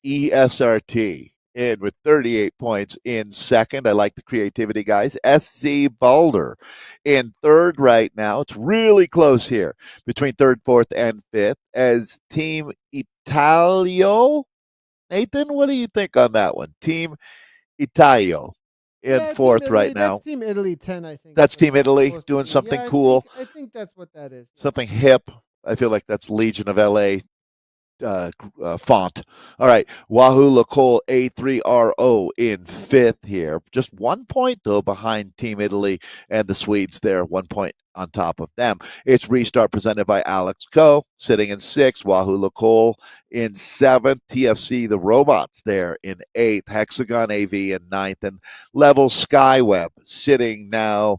S2: ESRT in with 38 points in second? I like the creativity, guys. SC Boulder in third right now. It's really close here between third, fourth, and fifth as Team Italio. Nathan, what do you think on that one? Team Italia in fourth right now.
S1: That's Team Italy 10, I think.
S2: That's Team Italy doing something cool.
S1: I think that's what that is.
S2: Something hip. I feel like that's Legion of LA font. All right, Wahoo Lacole A3RO in fifth here. Just 1 point, though, behind Team Italy and the Swedes there, 1 point on top of them. It's Restart presented by Alex Coe, sitting in sixth. Wahoo Lacole in seventh. TFC, the Robots there in eighth. Hexagon AV in ninth. And Level Skyweb sitting now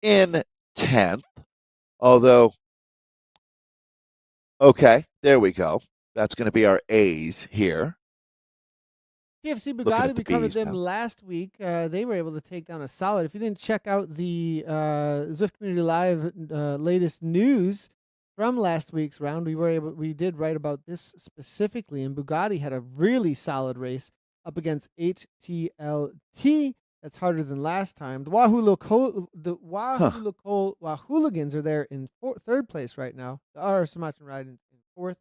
S2: in 10th. Although, okay, there we go. That's going to be our A's here.
S1: TFC Bugatti, we covered them last week. They were able to take down a solid. If you didn't check out the Zwift Community Live latest news from last week's round, we did write about this specifically. And Bugatti had a really solid race up against HTLT. That's harder than last time. The Wahooligans are there in third place right now. The R Sumatran Ride in fourth.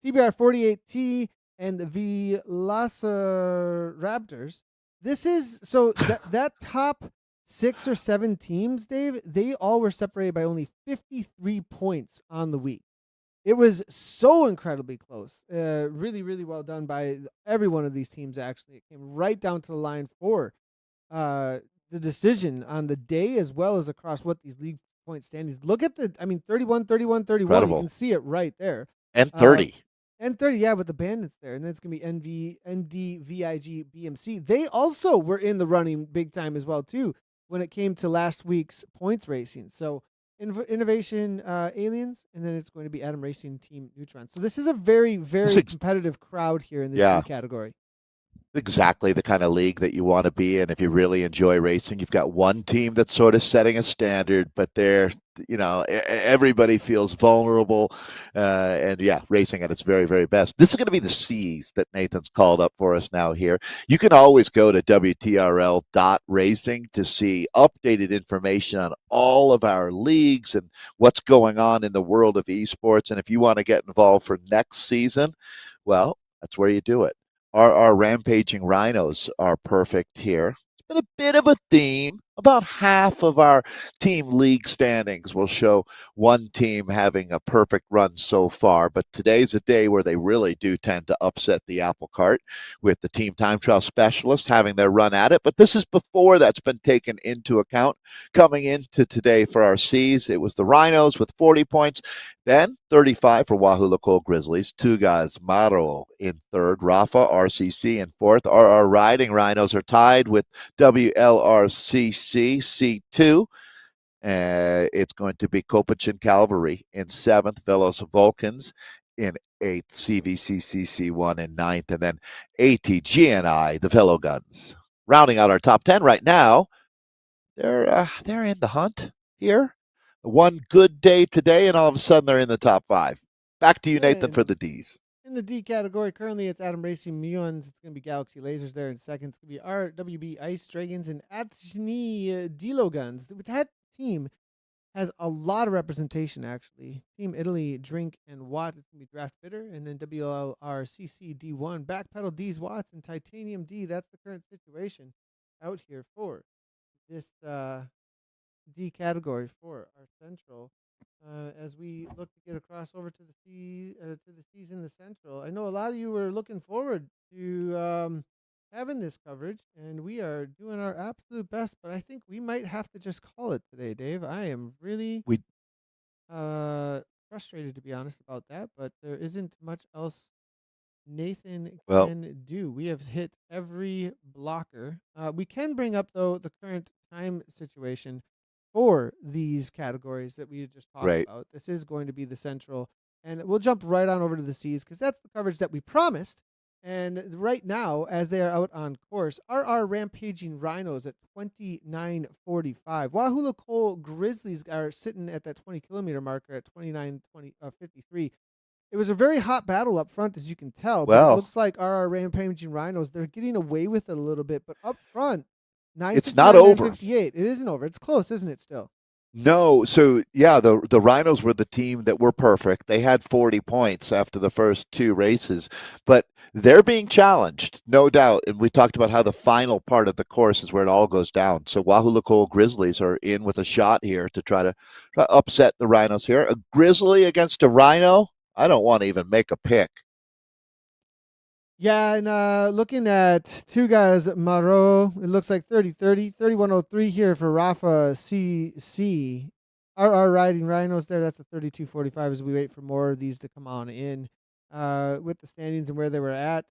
S1: TBR 48T and the Velociraptors. This is so that top 6 or 7 teams, Dave, they all were separated by only 53 points on the week. It was so incredibly close. Really, really well done by every one of these teams, actually. It came right down to the line for the decision on the day as well as across what these league point standings. Look at 31, 31, 31. Incredible. You can see it right there.
S2: And 30.
S1: And 30, yeah, with the bandits there. And then it's going to be NDVIG, BMC. They also were in the running big time as well, too, when it came to last week's points racing. So Innovation Aliens, and then it's going to be Atom Racing Team Neutron. So this is a very, very competitive crowd here in this category.
S2: Exactly the kind of league that you want to be in if you really enjoy racing. You've got one team that's sort of setting a standard, but everybody feels vulnerable. And racing at its very, very best. This is going to be the C's that Nathan's called up for us now here. You can always go to WTRL.racing to see updated information on all of our leagues and what's going on in the world of esports. And if you want to get involved for next season, well, that's where you do it. Our rampaging rhinos are perfect here. It's been a bit of a theme. About half of our team league standings will show one team having a perfect run so far, but today's a day where they really do tend to upset the apple cart with the team time trial specialists having their run at it. But this is before that's been taken into account. Coming into today for our C's, it was the Rhinos with 40 points, then 35 for Wahoo Lacole Grizzlies, Tugas Maro in third, Rafa RCC in fourth. Our Riding Rhinos are tied with WLRCC C2. It's going to be Kopachin Cavalry in seventh, Velos Vulcans in eighth, CVCCC1 in ninth, and then ATGNI, the Velo Guns. Rounding out our top 10 right now, they're in the hunt here. One good day today, and all of a sudden they're in the top 5. Back to you, Nathan, for the D's.
S1: In the D category, currently it's Atom Racing Muons. It's going to be Galaxy Lasers there in second. It's going to be RWB Ice Dragons and Atchni Dilo Guns. That team has a lot of representation, actually. Team Italy, Drink and Watt. It's going to be Draft Bitter. And then WLRCC D1, Backpedal D's Watts, and Titanium D. That's the current situation out here for this D category for our Central. As we look to get across over to the C's in the Central. I know a lot of you were looking forward to having this coverage, and we are doing our absolute best, but I think we might have to just call it today, Dave. I am really frustrated, to be honest, about that, but there isn't much else Nathan can do. We have hit every blocker. We can bring up, though, the current time situation for these categories that we just talked about. This is going to be the Central, and we'll jump right on over to the C's because that's the coverage that we promised. And right now, as they are out on course, our Rampaging Rhinos at 29:45. Wahoo Lacole Grizzlies are sitting at that 20-kilometer marker at 29:53. It was a very hot battle up front, as you can tell. But it looks like our Rampaging Rhinos, they're getting away with it a little bit. But up front,
S2: it's not over.
S1: 58. It isn't over. It's close, isn't it, still?
S2: No. So, the Rhinos were the team that were perfect. They had 40 points after the first 2 races, but they're being challenged, no doubt. And we talked about how the final part of the course is where it all goes down. So Wahoo Lacole Grizzlies are in with a shot here to try to upset the Rhinos here. A Grizzly against a Rhino. I don't want to even make a pick.
S1: Yeah, and looking at two guys, Marot, it looks like 30-30, 31-03 here for Rafa CC. RR Riding Rhinos there, that's a 32-45 as we wait for more of these to come on in with the standings and where they were at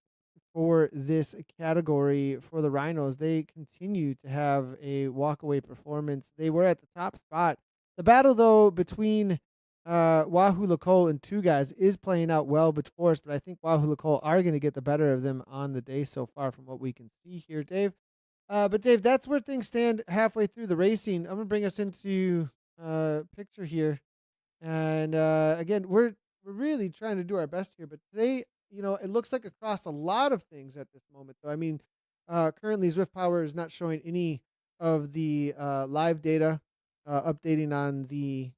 S1: for this category for the Rhinos. They continue to have a walkaway performance. They were at the top spot. The battle, though, between Wahoo Lacole and two guys is playing out well before us, but I think Wahoo Lacole are going to get the better of them on the day so far from what we can see here, Dave. But Dave, that's where things stand halfway through the racing. I'm going to bring us into picture here. And again, we're really trying to do our best here, but today, it looks like across a lot of things at this moment. So I mean, currently Zwift Power is not showing any of the live data updating on the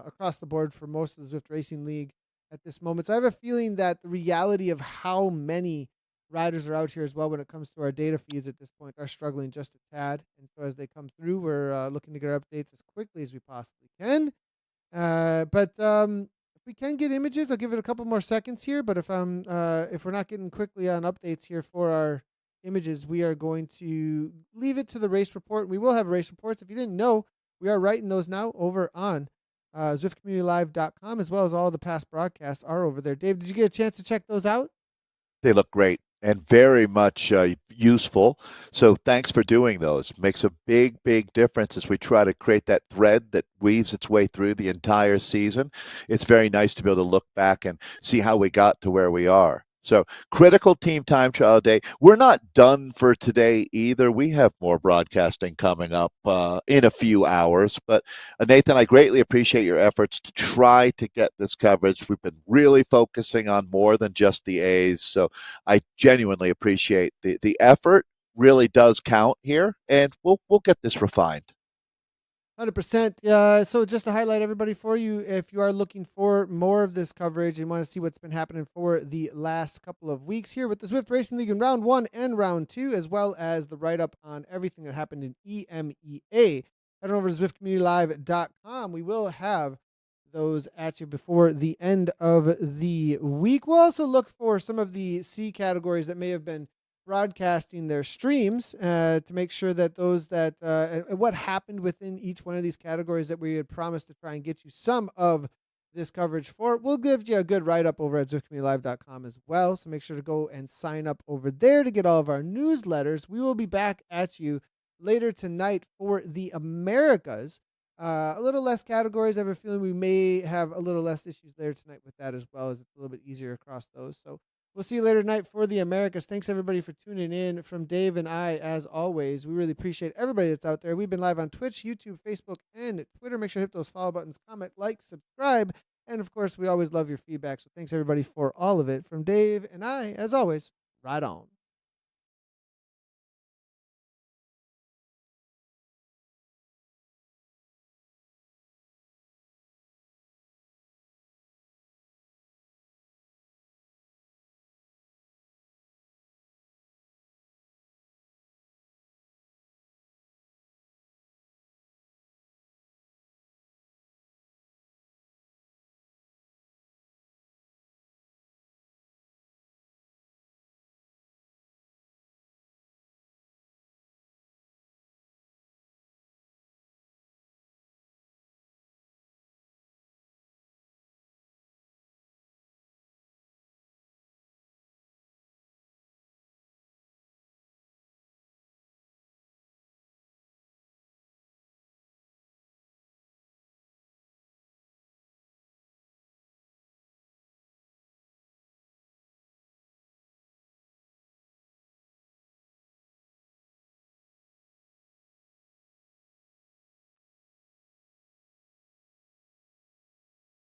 S1: across the board for most of the Zwift Racing League at this moment. So I have a feeling that the reality of how many riders are out here as well when it comes to our data feeds at this point are struggling just a tad. And so as they come through, we're looking to get our updates as quickly as we possibly can. But if we can get images, I'll give it a couple more seconds here. But if we're not getting quickly on updates here for our images, we are going to leave it to the race report. We will have race reports. If you didn't know, we are writing those now over on ZwiftCommunityLive.com, as well as all the past broadcasts are over there. Dave, did you get a chance to check those out?
S2: They look great and very much useful. So thanks for doing those. Makes a big, big difference as we try to create that thread that weaves its way through the entire season. It's very nice to be able to look back and see how we got to where we are. So critical team time trial day. We're not done for today either. We have more broadcasting coming up in a few hours. But Nathan, I greatly appreciate your efforts to try to get this coverage. We've been really focusing on more than just the A's. So I genuinely appreciate the effort. Really does count here, and we'll get this refined.
S1: 100%. So just to highlight everybody for you, if you are looking for more of this coverage and want to see what's been happening for the last couple of weeks here with the Zwift Racing League in round 1 and round 2, as well as the write-up on everything that happened in EMEA, head on over to ZwiftCommunityLive.com. We will have those at you before the end of the week. We'll also look for some of the C categories that may have been broadcasting their streams to make sure that those that what happened within each one of these categories that we had promised to try and get you some of this coverage for. We'll give you a good write-up over at ZwiftCommunityLive.com as well, so make sure to go and sign up over there to get all of our newsletters. We will be back at you later tonight for the Americas. A little less categories. I have a feeling we may have a little less issues there tonight with that as well, as it's a little bit easier across those. So we'll see you later tonight for the Americas. Thanks, everybody, for tuning in. From Dave and I, as always, we really appreciate everybody that's out there. We've been live on Twitch, YouTube, Facebook, and Twitter. Make sure to hit those follow buttons, comment, like, subscribe. And, of course, we always love your feedback. So thanks, everybody, for all of it. From Dave and I, as always, right on.